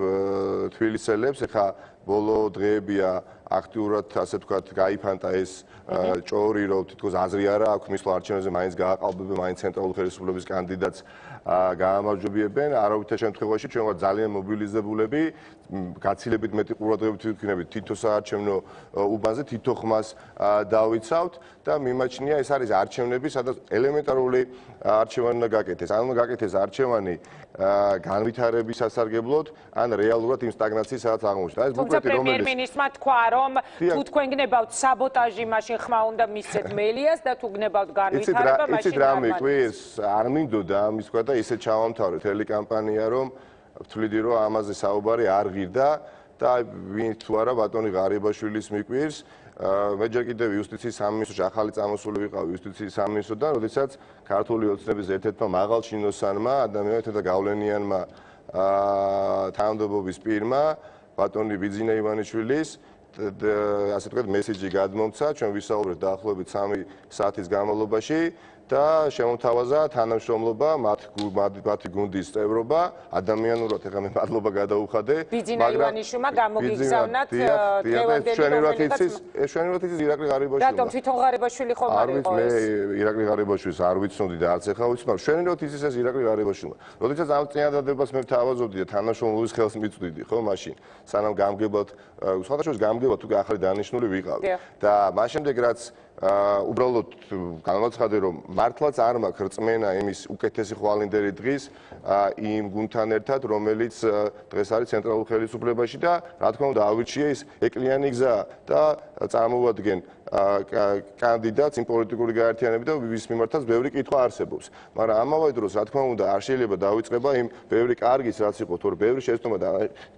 თბილისელებს, ეხა ბოლო დღეებია აქტიურად, ასე ვთქვათ, გაიფანტა ეს ჭორი, რომ თითქოს აზრი არა აქვს მისვლა არჩევნებზე, მაინც გააყალბებენ, მაინც ცენტრალური ხელისუფლების კანდიდატს გაამარჯვებიებენ. არავითარ შემთხვევაში ჩვენ ვართ ძალიან მობილიზებულები, გაცილებით მეტი ყურადღებით ვიქნებით თითო საარჩევნო უბანზე, თითო ხმას დავიცავთ და მიმაჩნია ეს არის არჩევნები, სადაც ელემენტარული არჩევანი უნდა გაკეთდეს. ან უნდა გაკეთდეს არჩევანი განვითარების სასარგებლოდ, ან რეალურად იმ სტაგნაციის სადაც აღმოჩნდა. ეს თუმცა პრემიერ-მინისტრმა თქვა, რომ თუ თქვენ გნებავთ საბოტაჟი, მაშინ ხმა უნდა მისცეთ მელიას და თუ გნებავთ განვითარება, მაშინ იცით რა მიყვირს? არ მინდოდა ამის თქვა და ისე ჩავამთავრეთ ელი კამპანია, რომ ვთვლიდი, რომ ამაზე საუბარი არ ღირდა და ვინ თუ არა ბატონი ღარიბაშვილის მიყვირს. მე ჯერ კიდევ იუსტიციის სამინისტროში ახალი წამოსული ვიყავი იუსტიციის სამინისტროდან, როდესაც ქართული ოცნების ერთ-ერთმა მაღალ ჩინოსანმა ადამიანებთან და გავლენიანმა თანამდებობის პირმა ბატონი ბიძინა ივანიშვილის ასე ვთქვათ მესიჯი გადმომცა, ჩვენ ვისაუბრეთ დაახლოებით 3 საათის განმავლობაში და შემოთავაზა თანამშრომლობა, მათი გუნდის წევრობა, ადამიანურად ეხლა მე მადლობა გადაუხადე, ბიძინა ივანიშვილმა გამოგიგზავნათ ჩვენივად იცის ირაკლი ღარიბაშვილმა. რატომ თვითონ ღარიბაშვილი ხომ არ იყო ეს? მე ირაკლი ღარიბაშვილს არ ვიცნობდი და არც ეხლა ვიცნობ, მაგრამ ჩვენივად იცის ეს ირაკლი ღარიბაშვილმა. როდესაც ამ წინადადებას მე ვთავაზობდი და თანამშრომლობის ხელს მიწვდიდი, ხო, მაშინ, სანამ გამგებლად, სხვადასხვა გამგებლად უკვე ახალი დანიშნული ვიყავი. და მას შემდეგ რაც უბრალოდ განაცხადე, რომ მართლაც არ მაქვს რწმენა იმის უკეთესი ხვალინდელი დღის იმ გუნდთან ერთად, რომელიც დღეს არის ცენტრალურ ხელისუფლებაში და რა თქმა უნდა ავირჩიე ის ეკლიანი გზა და წარმოვადგენ კანდიდატს იმ პოლიტიკური გაერთიანებით და ვის მიმართაც ბევრი კითხვა არსებობს. მაგრამ ამავე დროს რა თქმა უნდა არ შეიძლება დავიწყება იმ ბევრი კარგის რაც იყო, თორე ბევრი შეცდომა და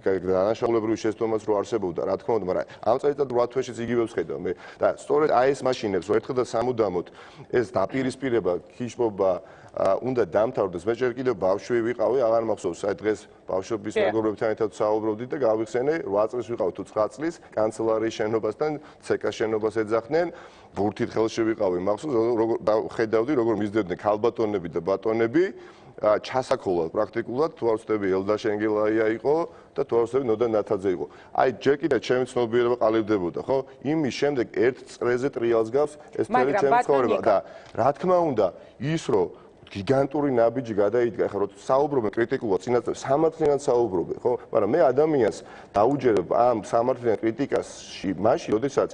დანაშაულებრივი შეცდომაც რო არსებობდა, რა თქმა უნდა, მაგრამ ამ წელიწად 8 თვეშიც იგივე ვხედავ მე და სწორედ აი ეს მაშინებს, რომ ერთხელ და სამუდამოდ ეს დაპირისპირება, ქიშბობა უნდა დამთავრდეს. მე ჯერ კიდევ ბავშვი ვიყავი, აღარ მახსოვს, აი დღეს ბავშვობის მეგობრებთან ერთად საუბრობდით და გავიხსენე 8 წლის ვიყავ თუ 9 წლის კანცელარიის შენობასთან, ცეკას შენობას ეძახდნენ, ბურთით ხელში ვიყავი, მახსოვს, ხედავდი როგორ მისდევდნენ ქალბატონები და ბატონები ჩასაქოლად პრაქტიკულად თუ არ ვცდები ელდა შენგელაია იყო და თუ არ ვცდები ნოდა ნათაძე იყო. აი ჯერ კიდევ ჩემი ცნობიერება ყალიბდებოდა, ხო? იმის შემდეგ ერთ წრეზე ტრიალს გავს ეს მთელი ჩემი ცხოვრება და რა თქმა უნდა ის რომ გიგანტური ნაბიჯი გადაიდგა, ახლა რომ საუბრობენ კრიტიკულად წინასწარ სამართლიანად საუბრობენ, ხო? მაგრამ მე ადამიანს დაუჯერებ ამ სამართლიან კრიტიკაში, მაშინ, როდესაც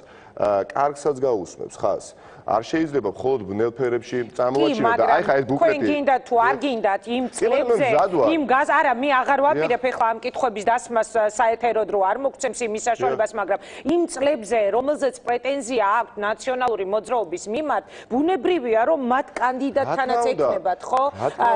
კარგსაც გაუსმებს ხას. არ შეიძლება მხოლოდ ბნელფერებში წამოვაჩინო და აი ხა ეს ბუკლეტი. თქვენ გინდა თუ არ გინდათ იმ წლებზე, იმ გაზ არა, მე აღარ ვაპირებ ეხლა ამ კითხვების დასმას საეთეროდ რო არ მოგცემს იმის საშუალებას, მაგრამ იმ წლებზე, რომელზეც პრეტენზია აქვს ნაციონალური მოძრაობის მიმართ, ბუნებრივია რომ მათ კანდიდატთანაც ექნებათ, ხო?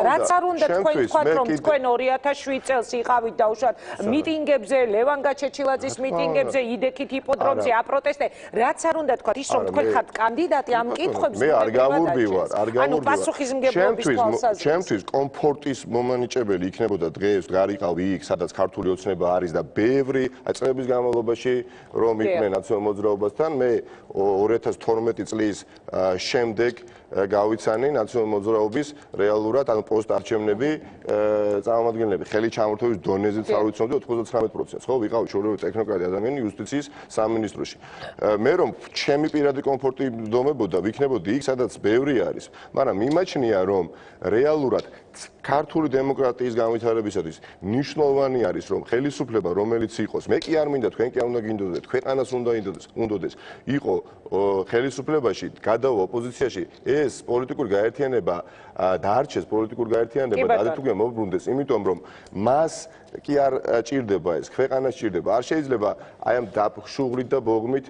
რაც არ უნდა თქვენ თქვათ რომ თქვენ 2007 წელს იყავით დაუშვათ მიტინგებზე, ლევან გაჩეჩილაძის მიტინგებზე, იდექით იპოდრომზე აპროტესტე, რაც არ უნდა თქვათ ის რომ თქვენ ხართ კანდიდატი ამ კითხვებს მე არ გავურბივარ, არ გავურბივარ. ანუ პასუხისმგებლობის თვალსაზრისით. ჩემთვის კომფორტის მომანიჭებელი იქნებოდა დღეს გარიყავი იქ, სადაც ქართული ოცნება არის და ბევრი წლების განმავლობაში რომ იყვნენ ნაციონალურ მოძრაობასთან, მე 2012 წლის შემდეგ გავიცანი ნაციონალურ მოძრაობის რეალურად ანუ პოსტარჩევნები წარმომადგენლები ხელით ჩამორთმევის დონეზე წავიცნობდი 99%, ხო, ვიყავი ჩვეულებრივი ტექნოკრატი ადამიანი იუსტიციის სამინისტროში. მე რომ ჩემი პირადი კომფორტი მდომებოდა, ვიქნებოდი იქ, სადაც ბევრი არის, მაგრამ მიმაჩნია რომ რეალურად ქართული დემოკრატიის განვითარებისათვის მნიშვნელოვანი არის რომ ხელისუფლება რომელიც იყოს, მე კი არ მინდა, თქვენ კი არ უნდა გინდოდეთ, ქვეყანას უნდა უნდოდეს, იყო ხელისუფლებაში, გადავა ოპოზიციაში, ეს პოლიტიკური გაერთიანება დაარჩეს პოლიტიკური გაერთიანება და ადრე თუ გე მოbrunდეს, იმიტომ რომ მას კი არ ჭირდება ეს, ქვეყანას ჭირდება. არ შეიძლება აი ამ დაფშუღრით და ბოღმით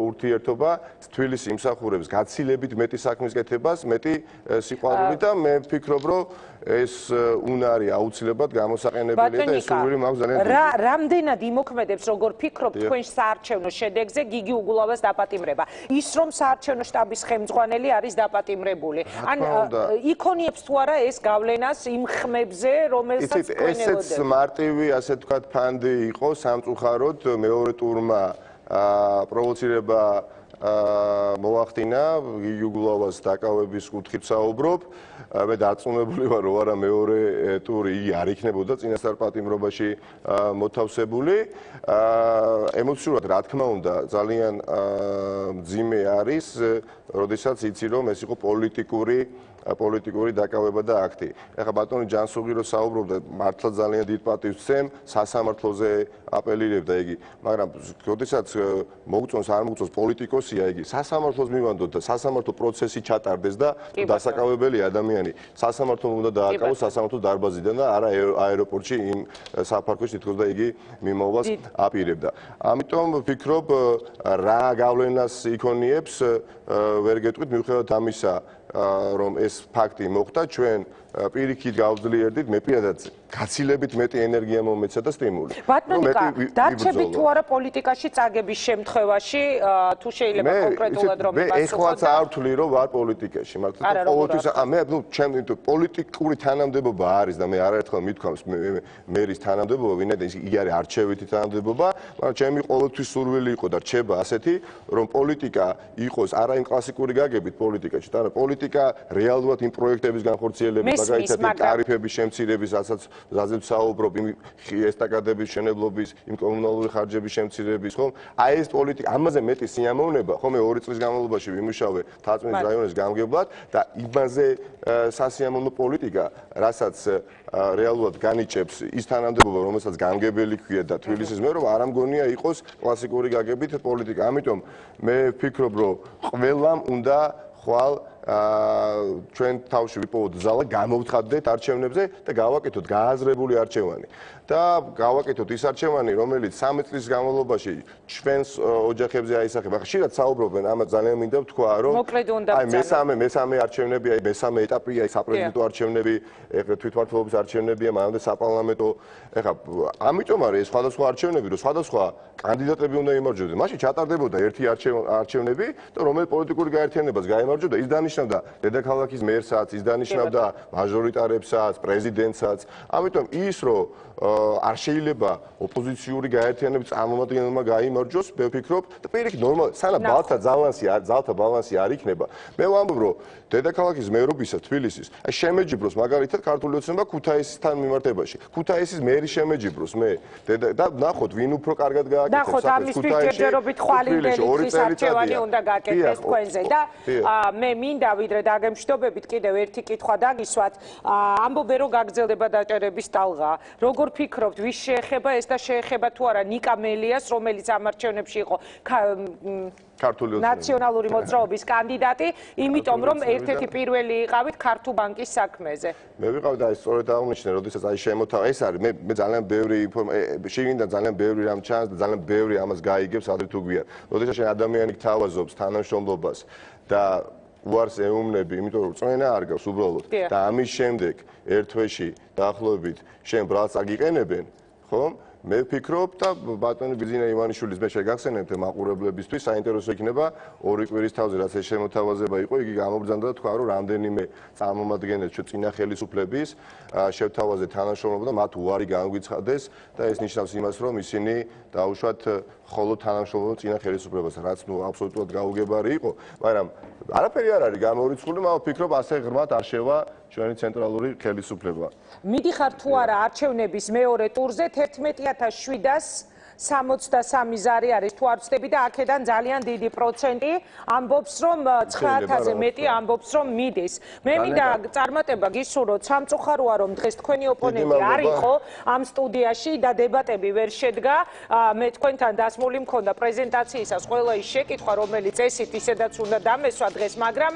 ურთიერთობა თბილისი იმსახურებს გაცილებით მეტი საქმის კეთებას, მეტი სიყვარული და მე ვფიქრობ, რომ ეს უნარი აუცილებლად გამოსაყენებელია და ეს სურვილი მაქვს ძალიან დიდი. რამდენად იმოქმედებს, როგორ ფიქრობთ თქვენ საარჩევნო შედეგზე გიგი უგულავას დაპატიმრება? ის რომ საარჩევნო შტაბის ხელმძღვანელი არის დაპატიმრებული. ან იქონიებს თუ არა ეს გავლენას იმ ხმებზე, რომელსაც თქვენ ესეც მარტივი, ასე ვთქვათ, ფანდი იყო სამწუხაროდ მეორე ტურმა პროვოცირება მოახდინა გიგი უგულავას დაკავების კუთხით საუბრობ. მე დარწმუნებული ვარ, რომ არა მეორე ტური იგი არ იქნებოდა წინასწარ პატიმრობაში მოთავსებული. ემოციურად რა თქმა უნდა ძალიან მძიმე არის, როდესაც იცი რომ ეს იყო პოლიტიკური დაკავება და აქტი. ეხლა ბატონი ჯანსუღი რო საუბრობდა, მართლა ძალიან დიდ პატივს ვცემ, სასამართლოზე აპელირებდა იგი, მაგრამ როდესაც მოგწონს არ მოგწონს პოლიტიკოსია იგი, სასამართლოს მივანდოთ და სასამართლო პროცესი ჩატარდეს და დასაკავებელი ადამიანი სასამართლომ უნდა დააკავოს სასამართლო დარბაზიდან და არა აეროპორტში იმ საფარქვეში თითქოს და იგი მიმოვლას აპირებდა. ამიტომ ვფიქრობ რა გავლენას იქონიებს ვერ გეტყვით მიუხედავად ამისა რომ ეს ფაქტი მოხდა ჩვენ პირიქით გავძლიერდით მე პირადად გაცილებით მეტი ენერგია მომეცა და სტიმული. ბატონიკა, დარჩებით თუ არა პოლიტიკაში წაგების შემთხვევაში, თუ შეიძლება კონკრეტულად რომ მე ეხლაც არ ვთვლი რომ ვარ პოლიტიკაში, მაგრამ ყოველთვის მე ჩემი პოლიტიკური თანამდებობა არის და მე არაერთხელ მithქვამს მერის თანამდებობა, ვინაიდან იგი არის არჩევითი თანამდებობა, მაგრამ ჩემი ყოველთვის სურვილი იყო და რჩება ასეთი, რომ პოლიტიკა იყოს არა იმ კლასიკური გაგებით პოლიტიკაში, მაგრამ პოლიტიკა რეალურად იმ პროექტების განხორციელების მაგალითად ტარიფების შემცირების, რაზეც საუბრობ, იმ ესტაკადების შენებლობის, იმ კომუნალური ხარჯების შემცირების, ხო? აი ეს პოლიტიკა, ამაზე მეტი სიამოვნება, ხო მე 2 წლის განმავლობაში ვიმუშავე თაწყმის რაიონის გამგებლად და იმაზე სასიამოვნო პოლიტიკა, რასაც რეალურად განიჭებს ის თანამდებობა, რომელსაც გამგებელი ქვია და თბილისის მერობა, არ მგონია იყოს კლასიკური გაგებით პოლიტიკა. ამიტომ მე ვფიქრობ, რომ ყველამ უნდა ხვალ ჩვენ თავში ვიპოვოთ ზალა, გამოვთხადდეთ არჩევნებზე და გავაკეთოთ გააზრებული არჩევანი. და გავაკეთოთ ის არჩევანი, რომელიც 13 წლის განმავლობაში ჩვენს ოჯახებზე აისახება. ხშირად საუბრობენ, ამას ძალიან მინდა ვთქვა, რომ აი მესამე არჩევნები, აი მესამე ეტაპია, საპრეზიდენტო არჩევნები, ეხლა თვითმმართველობის არჩევნებია, მანამდე საპარლამენტო. ეხლა ამიტომ არის ეს სხვადასხვა არჩევნები, რომ სხვადასხვა კანდიდატები უნდა იმარჯვებოდნენ. მაშინ ჩატარდებოდა ერთი არჩევნები და რომელი პოლიტიკური გაერთიანებას გაემარჯვებოდა, ის დანიშნულება დანიშნავდა დედაქალაქის მერსაც, ის დანიშნავდა მაჟორიტარებსაც, პრეზიდენტსაც. ამიტომ ის რომ არ შეიძლება ოპოზიციური გაერთიანების წარმომადგენელმა გაიმარჯვოს, მე ვფიქრობ, და პირიქით ნორმალურად, სანამ ძალთა ბალანსი არ იქნება, მე ვამბობ, რომ დედაქალაქის მერობისა თბილისის, აი შემეჯიბროს მაგალითად ქართული ოცნება ქუთაისთან მიმართებაში. ქუთაისის მერი შემეჯიბროს მე და ნახოთ, ვინ უფრო კარგად გააკეთებს ნახოთ, ამის ჯერჯერობით ხვალინდელი დღის არჩევანი უნდა გაკეთდეს თქვენზე და მე მინდა ვიდრე დაგემშვიდობებით კიდევ ერთი კითხვა დაგისვათ. ამბობენ, რომ გაგრძელდება დაჭერების ტალღა. როგორ ფიქრობთ, ვის შეეხება ეს და შეეხება თუ არა ნიკა მელიას, რომელიც ამ არჩევნებში იყო ნაციონალური მოძრაობის კანდიდატი, იმიტომ რომ ერთ-ერთი პირველი იყავით ქართულ ბანკის საქმეზე. მე ვიყავ და სწორედ აღნიშნე, როდესაც აი შემოთავაზა, ეს არის მე ძალიან ბევრი შიგნიდან ძალიან ბევრი რამ ჩანს და ძალიან ბევრი ამას გაიგებს ადრე თუ გვიან. როდესაც შენ ადამიანი გთავაზობს თანამშრომლობას და უარს ეუბნები, იმიტომ რომ წვენა არ გაქვს უბრალოდ და ამის შემდეგ ერთ თვეში დაახლოებით შენ ბრალს აგიყენებენ, ხო? მე ვფიქრობ და ბატონი ბიზინა ივანიშვილის მე შეგახსენებთ მაყურებლებისთვის საინტერესო იქნება ორი კვირის თავზე რაც ეს შემოთავაზება იყო იგი გამობრძანდა და თქვა რომ რამდენიმე წარმომადგენელი წინა ხელისუფლების შევთავაზეთ თანამშრომლობა და მათ უარი განგვიცხადეს და ეს ნიშნავს იმას რომ ისინი დაუშვათ ხოლო თანამშრომლობენ წინა ხელისუფლებას რაც ნუ აბსოლუტურად გაუგებარი იყო მაგრამ არაფერი არ არის გამორიცხული მაგრამ ვფიქრობ ასე ღრმად არ შევა ჩვენი ცენტრალური ხელისუფლება. მიდიხარ თუ არა არჩევნების მეორე ტურზე 11763 ზარი არის თუ არ ვცდები და აქედან ძალიან დიდი პროცენტი ამბობს რომ 9000-ზე მეტი ამბობს რომ მიდის. მე მინდა წარმატება გისურვოთ სამწუხაროა რომ დღეს თქვენი ოპონენტი არ იყო ამ სტუდიაში და დებატები ვერ შედგა. მე თქვენთან დასმული მქონდა პრეზენტაციისას ყველა ის შეკითხვა რომელიც ესით ისედაც უნდა დამესვა დღეს მაგრამ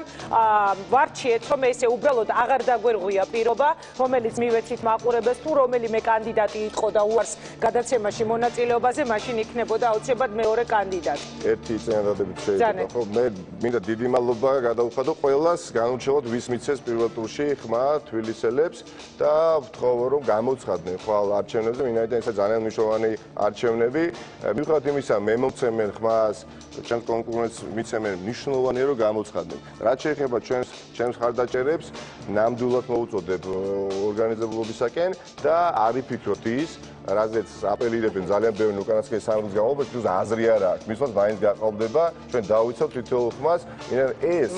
ვარჩიეთ რომ ესე უბრალოდ აღარ დაგვერღვია პირობა რომელიც მივეცით მაყურებელს თუ რომელიმე კანდიდატი იყო და უარს გადაცემაში მონაწილეობაზე მაშინ იქნებოდა აუცილებლად მეორე კანდიდატი. ერთი წინადადებით შეიძლება ხო მე მინდა დიდი მადლობა გადავხადო ყველას განურჩევოთ ვის მიცეს პირველ ტურში ხმა თბილისელებს და ვთხოვო რომ გამოცხადდნენ ხვალ არჩევნებზე ვინაიდან ეს ძალიან მნიშვნელოვანი არჩევნები მიუხედავად იმისა მე მომცემენ ხმას ჩემს კონკურენტს მიცემენ მნიშვნელოვანია რომ გამოცხადდნენ რაც შეეხება ჩემს ხარდაჭერებს ნამდვილად მოვუწოდებ ორგანიზებულობისაკენ და არ იფიქროთ ის რაზეც აპელირებენ ძალიან ბევრი უკანასკნელი სამგზის განმავლობაში თუ აზრი არ აქვს მისვაც მაინც გაყალბდება ჩვენ დავიცავთ თითოეულ ხმას ეს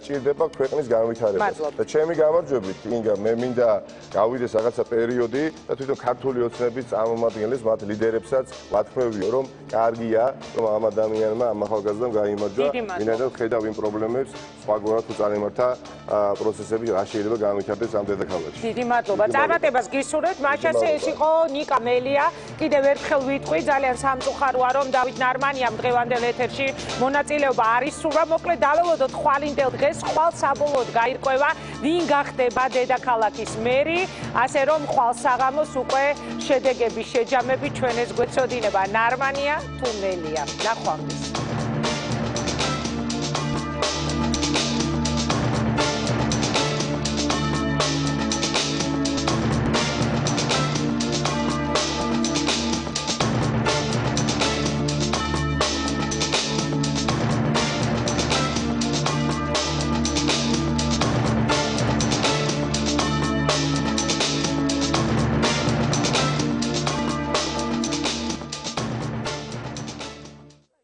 ჭირდება ქვეყნის განვითარებას და ჩემი გამარჯვებით ინგა მე მინდა გავიდეს რაღაცა პერიოდი და თვითონ ქართული ოცნების წარმომადგენლებს მათ ლიდერებსაც ვათქმევიო რომ კარგია რომ ამ ადამიანმა ამ ახალგაზრდამ გაიმარჯვა ვინაიდან ხედავ იმ პრობლემებს სხვაგვარად თუ წარიმართა პროცესები რა შეიძლება განვითარდეს ამ დედაქალაქში. დიდი მადლობა. წარმატებას გისურვებთ. მაშასე ეს იყო ნიკა მელია. კიდევ ერთხელ ვიტყვი ძალიან სამწუხაროა რომ დავით ნარმანიამ დღევანდელ ეთერში მონაწილეობა არ ისურვა. მოკლედ დაველოდოთ ხვალინდელ დღეს ხვალ საბოლოოდ გაირკვევა ვინ გახდება დედაქალაქის მერი, ასე რომ ხვალ საღამოს უკვე შედეგების შეჯამები ჩვენ ეს გვეცოდინება ნარმანია თუ მელია. ნახვამდის.